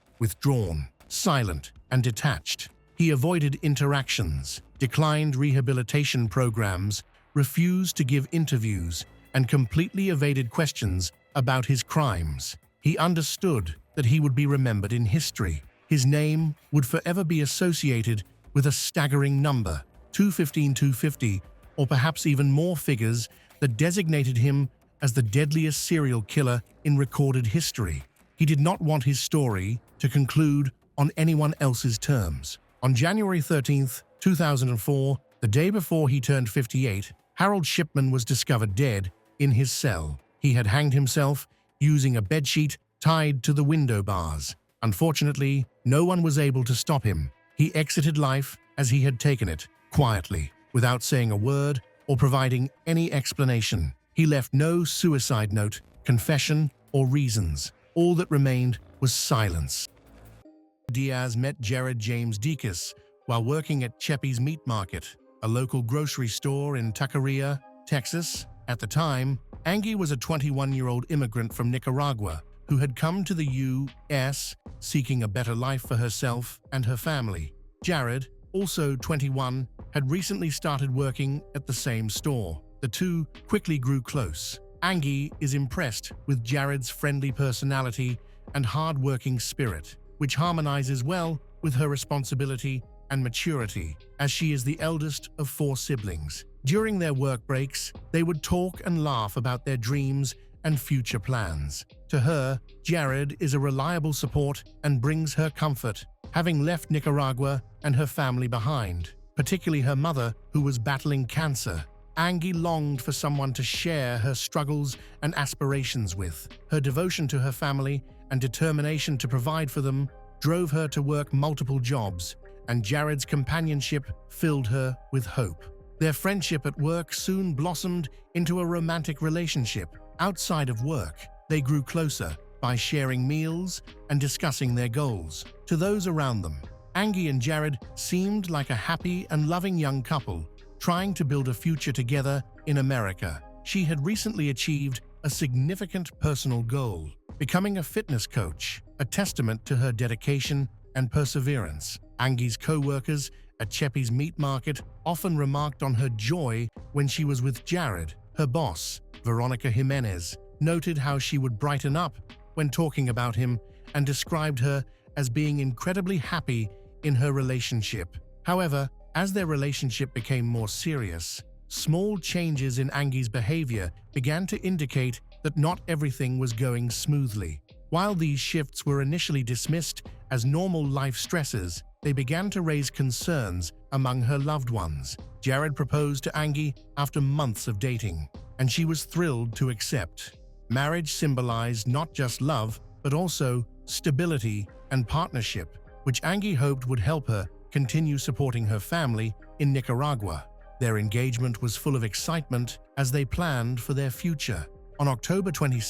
withdrawn, silent, and detached. He avoided interactions, declined rehabilitation programs, refused to give interviews, and completely evaded questions about his crimes. He understood that he would be remembered in history. His name would forever be associated with a staggering number, 215-250, or perhaps even more figures that designated him as the deadliest serial killer in recorded history. He did not want his story to conclude on anyone else's terms. On January 13, 2004, the day before he turned 58, Harold Shipman was discovered dead in his cell. He had hanged himself using a bedsheet tied to the window bars. Unfortunately, no one was able to stop him. He exited life as he had taken it, quietly, without saying a word or providing any explanation. He left no suicide note, confession, or reasons. All that remained was silence. Diaz met Jared James Deacus while working at Cheppy's Meat Market, a local grocery store in Taqueria, Texas. At the time, Angie was a 21-year-old immigrant from Nicaragua who had come to the U.S. seeking a better life for herself and her family. Jared, also 21, had recently started working at the same store. The two quickly grew close. Angie is impressed with Jared's friendly personality and hard-working spirit, which harmonizes well with her responsibility and maturity, as she is the eldest of 4 siblings. During their work breaks, they would talk and laugh about their dreams and future plans. To her, Jared is a reliable support and brings her comfort, having left Nicaragua and her family behind, particularly her mother, who was battling cancer. Angie longed for someone to share her struggles and aspirations with. Her devotion to her family and determination to provide for them drove her to work multiple jobs, and Jared's companionship filled her with hope. Their friendship at work soon blossomed into a romantic relationship. Outside of work, they grew closer by sharing meals and discussing their goals. To those around them, Angie and Jared seemed like a happy and loving young couple, trying to build a future together in America. She had recently achieved a significant personal goal, becoming a fitness coach, a testament to her dedication and perseverance. Angie's co-workers at Cheppy's Meat Market often remarked on her joy when she was with Jared. Her boss, Veronica Jimenez, noted how she would brighten up when talking about him and described her as being incredibly happy in her relationship. However, as their relationship became more serious, small changes in Angie's behavior began to indicate that not everything was going smoothly. While these shifts were initially dismissed as normal life stresses, they began to raise concerns among her loved ones. Jared proposed to Angie after months of dating, and she was thrilled to accept. Marriage symbolized not just love, but also stability and partnership, which Angie hoped would help her continue supporting her family in Nicaragua. Their engagement was full of excitement as they planned for their future. On October 22,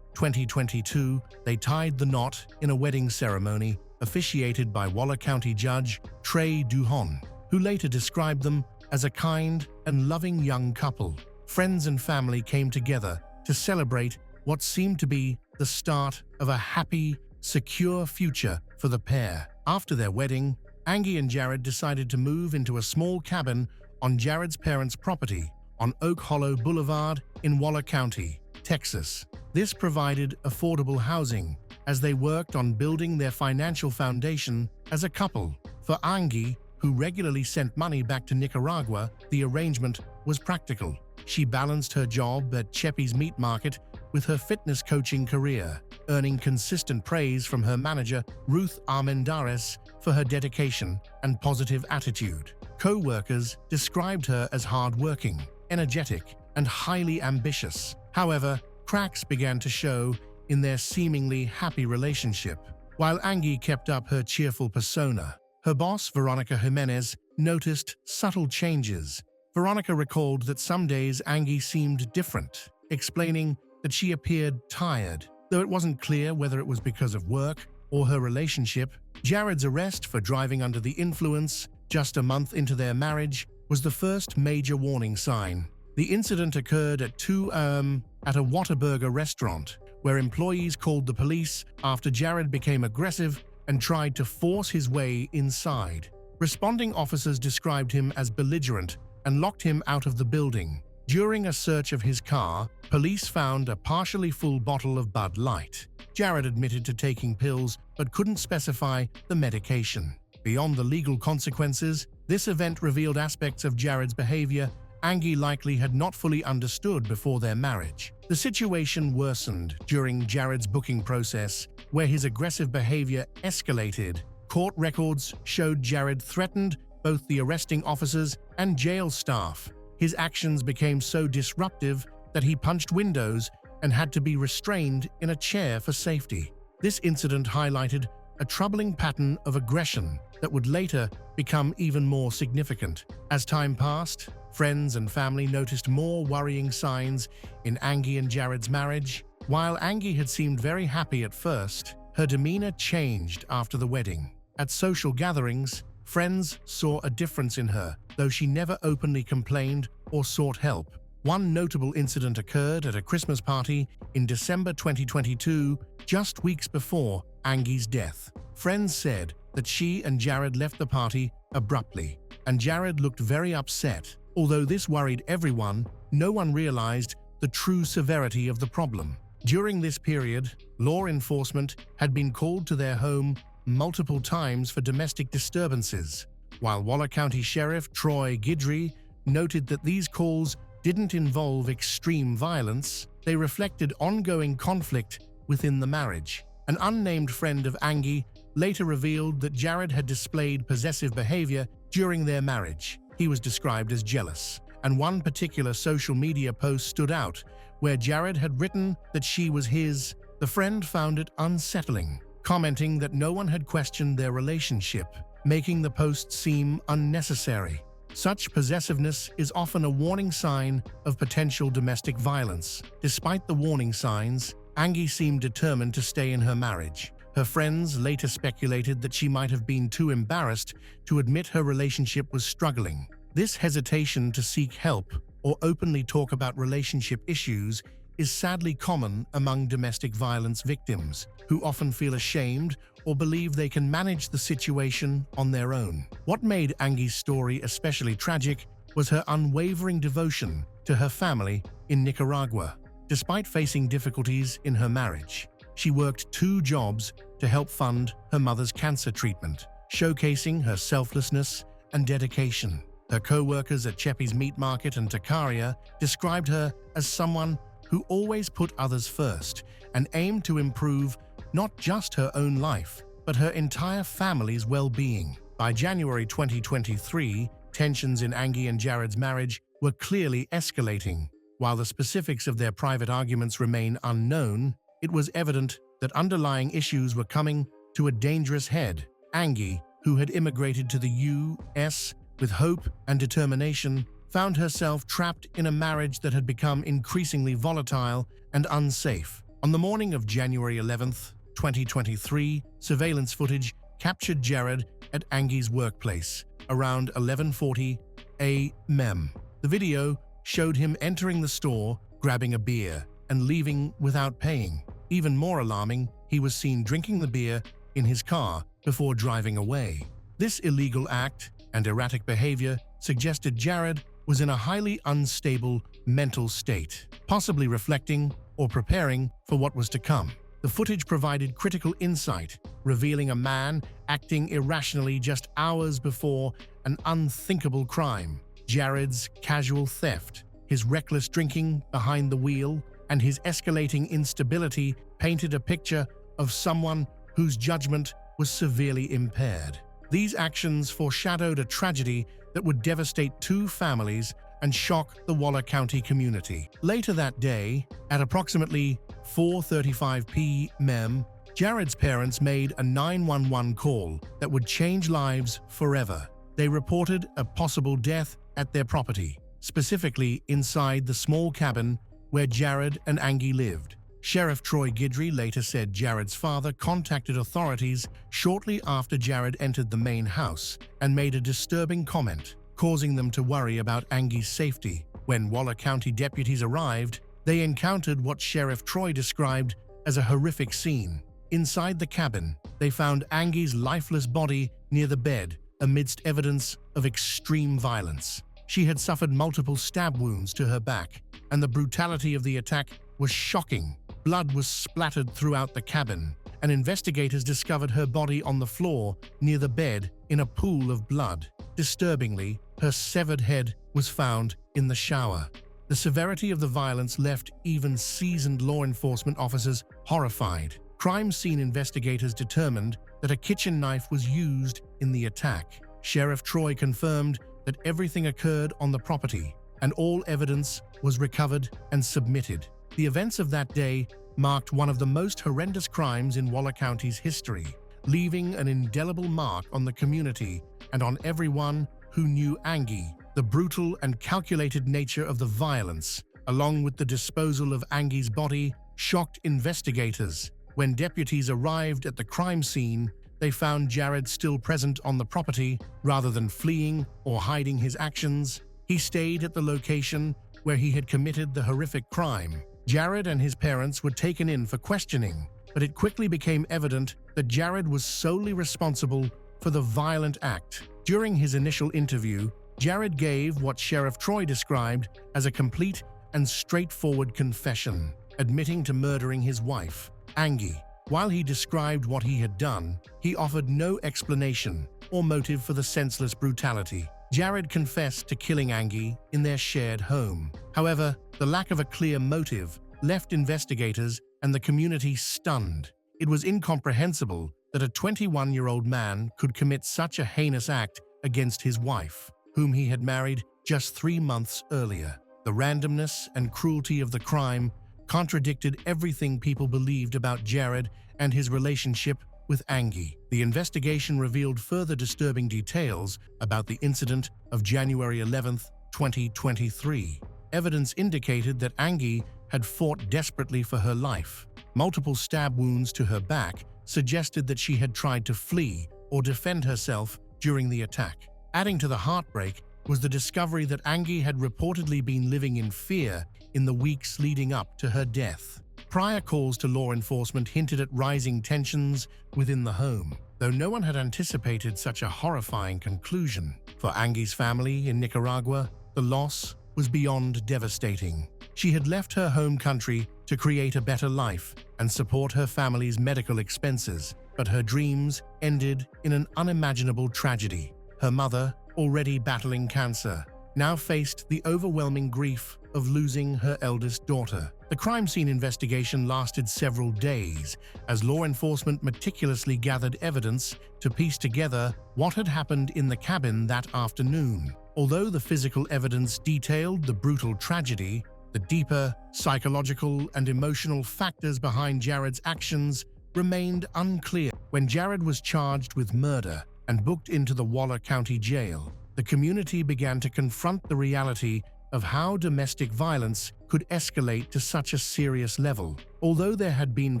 2022, they tied the knot in a wedding ceremony officiated by Waller County Judge Trey Duhon, who later described them as a kind and loving young couple. Friends and family came together to celebrate what seemed to be the start of a happy, secure future for the pair. After their wedding, Angie and Jared decided to move into a small cabin on Jared's parents' property on Oak Hollow Boulevard in Waller County, Texas. This provided affordable housing as they worked on building their financial foundation as a couple. For Angie, who regularly sent money back to Nicaragua, the arrangement was practical. She balanced her job at Cheppy's Meat Market with her fitness coaching career, earning consistent praise from her manager, Ruth Armendariz, for her dedication and positive attitude. Co-workers described her as hardworking, energetic, and highly ambitious. However, cracks began to show in their seemingly happy relationship. While Angie kept up her cheerful persona, her boss, Veronica Jimenez, noticed subtle changes. Veronica recalled that some days Angie seemed different, explaining that she appeared tired, though it wasn't clear whether it was because of work or her relationship. Jared's arrest for driving under the influence just a month into their marriage was the first major warning sign. The incident occurred at a Whataburger restaurant, where employees called the police after Jared became aggressive and tried to force his way inside. Responding officers described him as belligerent and locked him out of the building. During a search of his car, police found a partially full bottle of Bud Light. Jared admitted to taking pills but couldn't specify the medication. Beyond the legal consequences, this event revealed aspects of Jared's behavior Angie likely had not fully understood before their marriage. The situation worsened during Jared's booking process, where his aggressive behavior escalated. Court records showed Jared threatened both the arresting officers and jail staff. His actions became so disruptive that he punched windows and had to be restrained in a chair for safety. This incident highlighted a troubling pattern of aggression that would later become even more significant. As time passed, friends and family noticed more worrying signs in Angie and Jared's marriage. While Angie had seemed very happy at first, her demeanor changed after the wedding. At social gatherings, friends saw a difference in her, though she never openly complained or sought help. One notable incident occurred at a Christmas party in December 2022, just weeks before Angie's death. Friends said that she and Jared left the party abruptly, and Jared looked very upset. Although this worried everyone, no one realized the true severity of the problem. During this period, law enforcement had been called to their home multiple times for domestic disturbances. While Waller County Sheriff Troy Guidry noted that these calls didn't involve extreme violence, they reflected ongoing conflict within the marriage. An unnamed friend of Angie later revealed that Jared had displayed possessive behavior during their marriage. He was described as jealous, and one particular social media post stood out, where Jared had written that she was his. The friend found it unsettling, commenting that no one had questioned their relationship, making the post seem unnecessary. Such possessiveness is often a warning sign of potential domestic violence. Despite the warning signs, Angie seemed determined to stay in her marriage. Her friends later speculated that she might have been too embarrassed to admit her relationship was struggling. This hesitation to seek help or openly talk about relationship issues is sadly common among domestic violence victims, who often feel ashamed or believe they can manage the situation on their own. What made Angie's story especially tragic was her unwavering devotion to her family in Nicaragua. Despite facing difficulties in her marriage, she worked 2 jobs to help fund her mother's cancer treatment, showcasing her selflessness and dedication. Her co-workers at Cheppy's Meat Market and Tacaria described her as someone who always put others first and aimed to improve not just her own life, but her entire family's well-being. By January 2023, tensions in Angie and Jared's marriage were clearly escalating. While the specifics of their private arguments remain unknown, it was evident that underlying issues were coming to a dangerous head. Angie, who had immigrated to the U.S. with hope and determination, found herself trapped in a marriage that had become increasingly volatile and unsafe. On the morning of January 11th, 2023, surveillance footage captured Jared at Angie's workplace around 11:40 a.m. The video showed him entering the store, grabbing a beer, and leaving without paying. Even more alarming, he was seen drinking the beer in his car before driving away. This illegal act and erratic behavior suggested Jared was in a highly unstable mental state, possibly reflecting or preparing for what was to come. The footage provided critical insight, revealing a man acting irrationally just hours before an unthinkable crime. Jared's casual theft, his reckless drinking behind the wheel, and his escalating instability painted a picture of someone whose judgment was severely impaired. These actions foreshadowed a tragedy that would devastate 2 families and shock the Waller County community. Later that day, at approximately 4:35 p.m., Jared's parents made a 911 call that would change lives forever. They reported a possible death at their property, specifically inside the small cabin where Jared and Angie lived. Sheriff Troy Guidry later said Jared's father contacted authorities shortly after Jared entered the main house and made a disturbing comment, causing them to worry about Angie's safety. When Waller County deputies arrived, they encountered what Sheriff Troy described as a horrific scene. Inside the cabin, they found Angie's lifeless body near the bed, amidst evidence of extreme violence. She had suffered multiple stab wounds to her back, and the brutality of the attack was shocking. Blood was splattered throughout the cabin, and investigators discovered her body on the floor near the bed in a pool of blood. Disturbingly, her severed head was found in the shower. The severity of the violence left even seasoned law enforcement officers horrified. Crime scene investigators determined that a kitchen knife was used in the attack. Sheriff Troy confirmed that everything occurred on the property, and all evidence was recovered and submitted. The events of that day marked one of the most horrendous crimes in Waller County's history, leaving an indelible mark on the community and on everyone who knew Angie. The brutal and calculated nature of the violence, along with the disposal of Angie's body, shocked investigators. When deputies arrived at the crime scene, they found Jared still present on the property. Rather than fleeing or hiding his actions, he stayed at the location where he had committed the horrific crime. Jared and his parents were taken in for questioning, but it quickly became evident that Jared was solely responsible for the violent act. During his initial interview, Jared gave what Sheriff Troy described as a complete and straightforward confession, admitting to murdering his wife, Angie. While he described what he had done, he offered no explanation or motive for the senseless brutality. Jared confessed to killing Angie in their shared home. However, the lack of a clear motive left investigators and the community stunned. It was incomprehensible that a 21-year-old man could commit such a heinous act against his wife, whom he had married just 3 months earlier. The randomness and cruelty of the crime contradicted everything people believed about Jared and his relationship with Angie. The investigation revealed further disturbing details about the incident of January 11, 2023. Evidence indicated that Angie had fought desperately for her life. Multiple stab wounds to her back suggested that she had tried to flee or defend herself during the attack. Adding to the heartbreak was the discovery that Angie had reportedly been living in fear in the weeks leading up to her death. Prior calls to law enforcement hinted at rising tensions within the home, though no one had anticipated such a horrifying conclusion. For Angie's family in Nicaragua, the loss was beyond devastating. She had left her home country to create a better life and support her family's medical expenses, but her dreams ended in an unimaginable tragedy. Her mother, already battling cancer, now faced the overwhelming grief of losing her eldest daughter. The crime scene investigation lasted several days as law enforcement meticulously gathered evidence to piece together what had happened in the cabin that afternoon. Although the physical evidence detailed the brutal tragedy, the deeper psychological and emotional factors behind Jared's actions remained unclear. When Jared was charged with murder and booked into the Waller County Jail, the community began to confront the reality of how domestic violence could escalate to such a serious level. Although there had been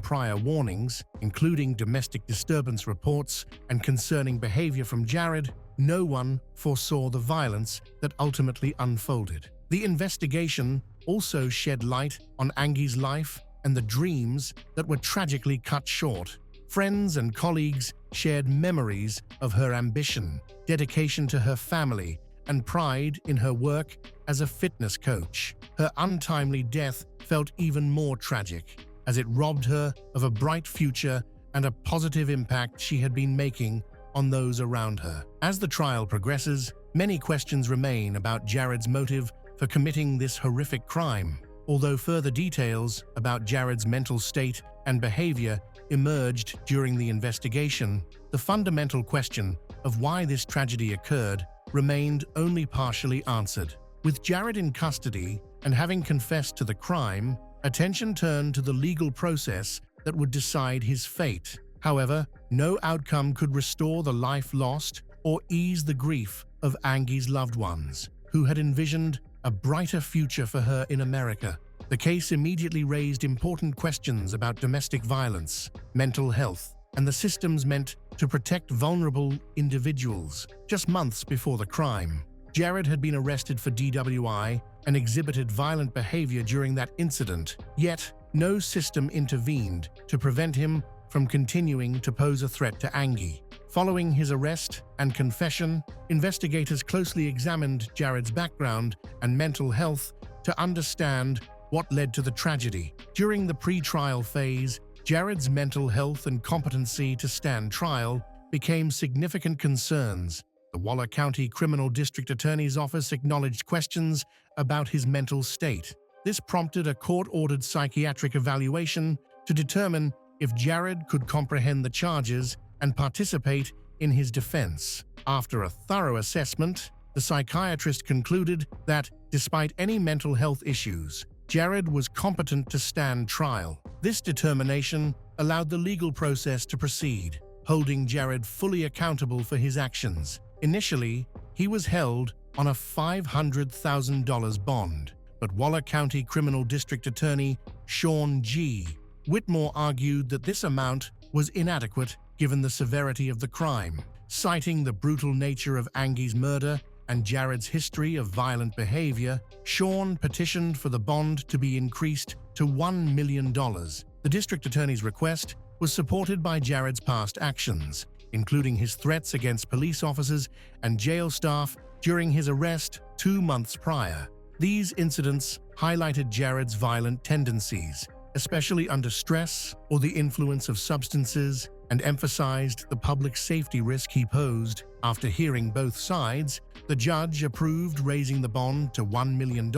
prior warnings, including domestic disturbance reports and concerning behavior from Jared, no one foresaw the violence that ultimately unfolded. The investigation also shed light on Angie's life and the dreams that were tragically cut short. Friends and colleagues shared memories of her ambition, dedication to her family, and pride in her work as a fitness coach. Her untimely death felt even more tragic, as it robbed her of a bright future and a positive impact she had been making on those around her. As the trial progresses, many questions remain about Jared's motive for committing this horrific crime. Although further details about Jared's mental state and behavior emerged during the investigation, the fundamental question of why this tragedy occurred remained only partially answered. With Jared in custody and having confessed to the crime, attention turned to the legal process that would decide his fate. However, no outcome could restore the life lost or ease the grief of Angie's loved ones, who had envisioned a brighter future for her in America. The case immediately raised important questions about domestic violence, mental health, and the systems meant to protect vulnerable individuals. Just months before the crime, Jared had been arrested for DWI and exhibited violent behavior during that incident, yet no system intervened to prevent him from continuing to pose a threat to Angie. Following his arrest and confession, investigators closely examined Jared's background and mental health to understand what led to the tragedy. During the pre-trial phase, Jared's mental health and competency to stand trial became significant concerns. The Waller County Criminal District Attorney's Office acknowledged questions about his mental state. This prompted a court-ordered psychiatric evaluation to determine if Jared could comprehend the charges and participate in his defense. After a thorough assessment, the psychiatrist concluded that, despite any mental health issues, Jared was competent to stand trial. This determination allowed the legal process to proceed, holding Jared fully accountable for his actions. Initially, he was held on a $500,000 bond, but Waller County Criminal District Attorney Sean G. Whitmore argued that this amount was inadequate given the severity of the crime. Citing the brutal nature of Angie's murder and Jared's history of violent behavior, Sean petitioned for the bond to be increased to $1 million. The district attorney's request was supported by Jared's past actions, including his threats against police officers and jail staff during his arrest 2 months prior. These incidents highlighted Jared's violent tendencies, especially under stress or the influence of substances, and emphasized the public safety risk he posed. After hearing both sides, the judge approved raising the bond to $1 million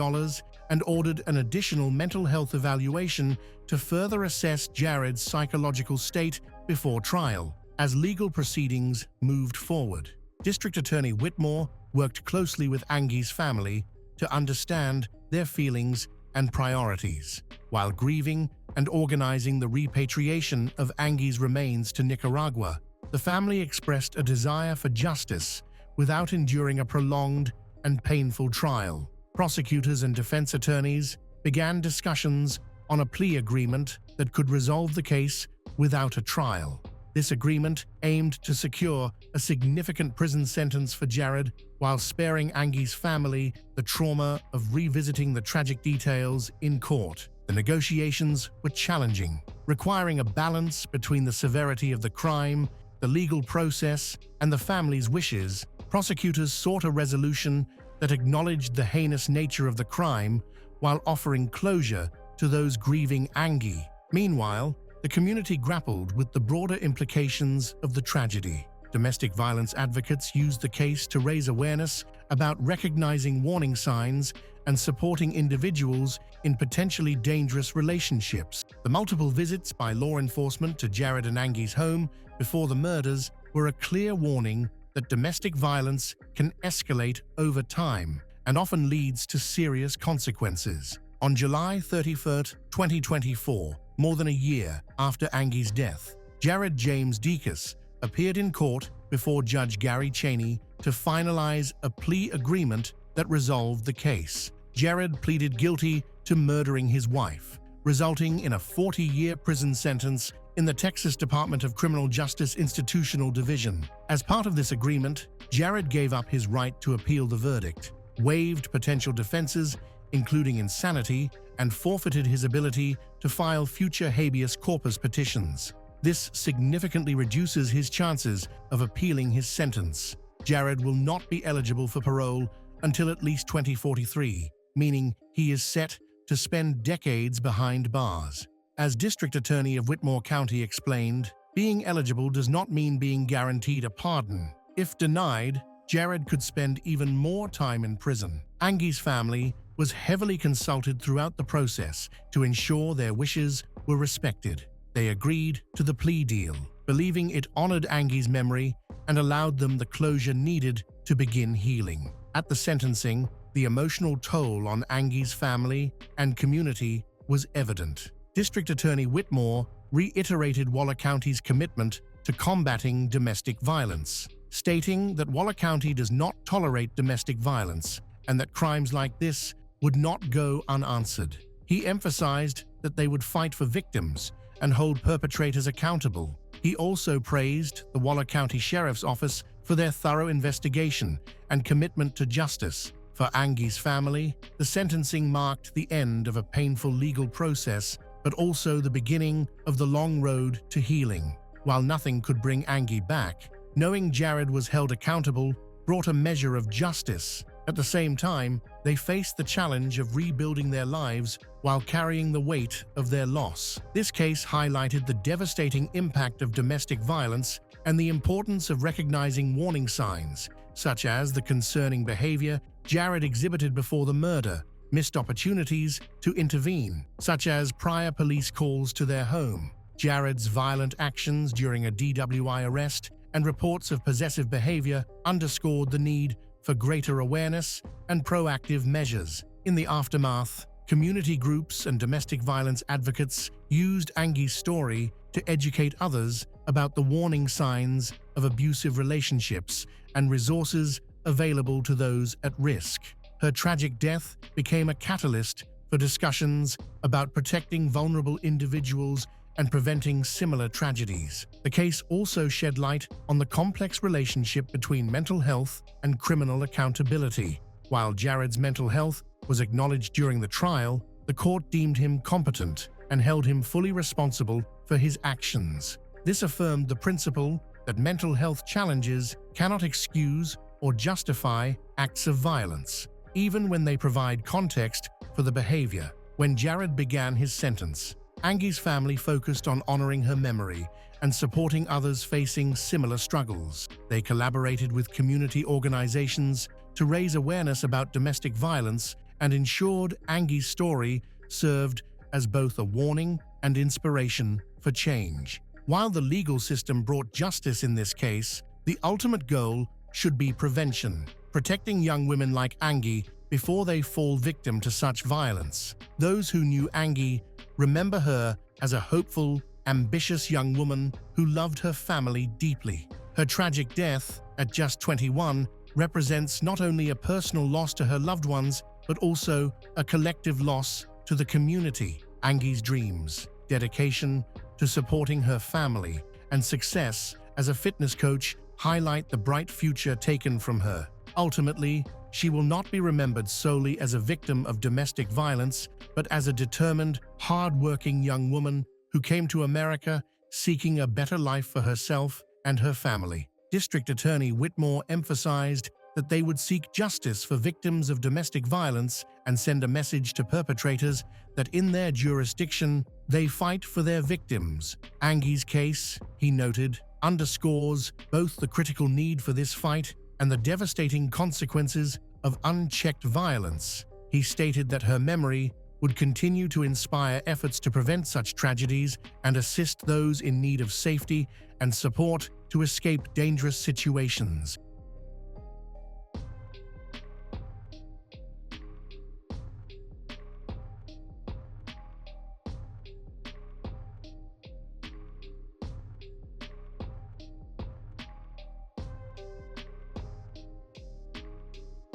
and ordered an additional mental health evaluation to further assess Jared's psychological state before trial. As legal proceedings moved forward, District Attorney Whitmore worked closely with Angie's family to understand their feelings and priorities. While grieving and organizing the repatriation of Angie's remains to Nicaragua, the family expressed a desire for justice without enduring a prolonged and painful trial. Prosecutors and defense attorneys began discussions on a plea agreement that could resolve the case without a trial. This agreement aimed to secure a significant prison sentence for Jared while sparing Angie's family the trauma of revisiting the tragic details in court. The negotiations were challenging, requiring a balance between the severity of the crime, the legal process, and the family's wishes. Prosecutors sought a resolution that acknowledged the heinous nature of the crime while offering closure to those grieving Angie. Meanwhile, the community grappled with the broader implications of the tragedy. Domestic violence advocates used the case to raise awareness about recognizing warning signs and supporting individuals in potentially dangerous relationships. The multiple visits by law enforcement to Jared and Angie's home before the murders were a clear warning that domestic violence can escalate over time and often leads to serious consequences. On July 31, 2024, more than a year after Angie's death, Jared James Deacus appeared in court before Judge Gary Cheney to finalize a plea agreement that resolved the case. Jared pleaded guilty to murdering his wife, resulting in a 40-year prison sentence in the Texas Department of Criminal Justice Institutional Division. As part of this agreement, Jared gave up his right to appeal the verdict, waived potential defenses, including insanity, and forfeited his ability to file future habeas corpus petitions. This significantly reduces his chances of appealing his sentence. Jared will not be eligible for parole until at least 2043, meaning he is set to spend decades behind bars. As District Attorney of Whitmore County explained, being eligible does not mean being guaranteed a pardon. If denied, Jared could spend even more time in prison. Angie's family was heavily consulted throughout the process to ensure their wishes were respected. They agreed to the plea deal, believing it honored Angie's memory and allowed them the closure needed to begin healing. At the sentencing, the emotional toll on Angie's family and community was evident. District Attorney Whitmore reiterated Waller County's commitment to combating domestic violence, stating that Waller County does not tolerate domestic violence and that crimes like this would not go unanswered. He emphasized that they would fight for victims and hold perpetrators accountable. He also praised the Waller County Sheriff's Office for their thorough investigation and commitment to justice. For Angie's family, the sentencing marked the end of a painful legal process, but also the beginning of the long road to healing. While nothing could bring Angie back, knowing Jared was held accountable brought a measure of justice. At the same time, they faced the challenge of rebuilding their lives while carrying the weight of their loss. This case highlighted the devastating impact of domestic violence and the importance of recognizing warning signs, such as the concerning behavior Jared exhibited before the murder, missed opportunities to intervene, such as prior police calls to their home, Jared's violent actions during a DWI arrest, and reports of possessive behavior underscored the need for greater awareness and proactive measures. In the aftermath, Community groups and domestic violence advocates used Angie's story to educate others about the warning signs of abusive relationships and resources available to those at risk. Her tragic death became a catalyst for discussions about protecting vulnerable individuals and preventing similar tragedies. The case also shed light on the complex relationship between mental health and criminal accountability. While Jared's mental health was acknowledged during the trial, the court deemed him competent and held him fully responsible for his actions. This affirmed the principle that mental health challenges cannot excuse or justify acts of violence, even when they provide context for the behavior. When Jared began his sentence, Angie's family focused on honoring her memory and supporting others facing similar struggles. They collaborated with community organizations to raise awareness about domestic violence and ensured Angie's story served as both a warning and inspiration for change. While the legal system brought justice in this case, the ultimate goal should be prevention, protecting young women like Angie before they fall victim to such violence. Those who knew Angie remember her as a hopeful, ambitious young woman who loved her family deeply. Her tragic death, at just 21, represents not only a personal loss to her loved ones, but also a collective loss to the community. Angie's dreams, dedication to supporting her family, and success as a fitness coach highlight the bright future taken from her. Ultimately, she will not be remembered solely as a victim of domestic violence, but as a determined, hard-working young woman who came to America seeking a better life for herself and her family. District Attorney Whitmore emphasized that they would seek justice for victims of domestic violence and send a message to perpetrators that in their jurisdiction, they fight for their victims. Angie's case, he noted, underscores both the critical need for this fight and the devastating consequences of unchecked violence. He stated that her memory would continue to inspire efforts to prevent such tragedies and assist those in need of safety and support to escape dangerous situations.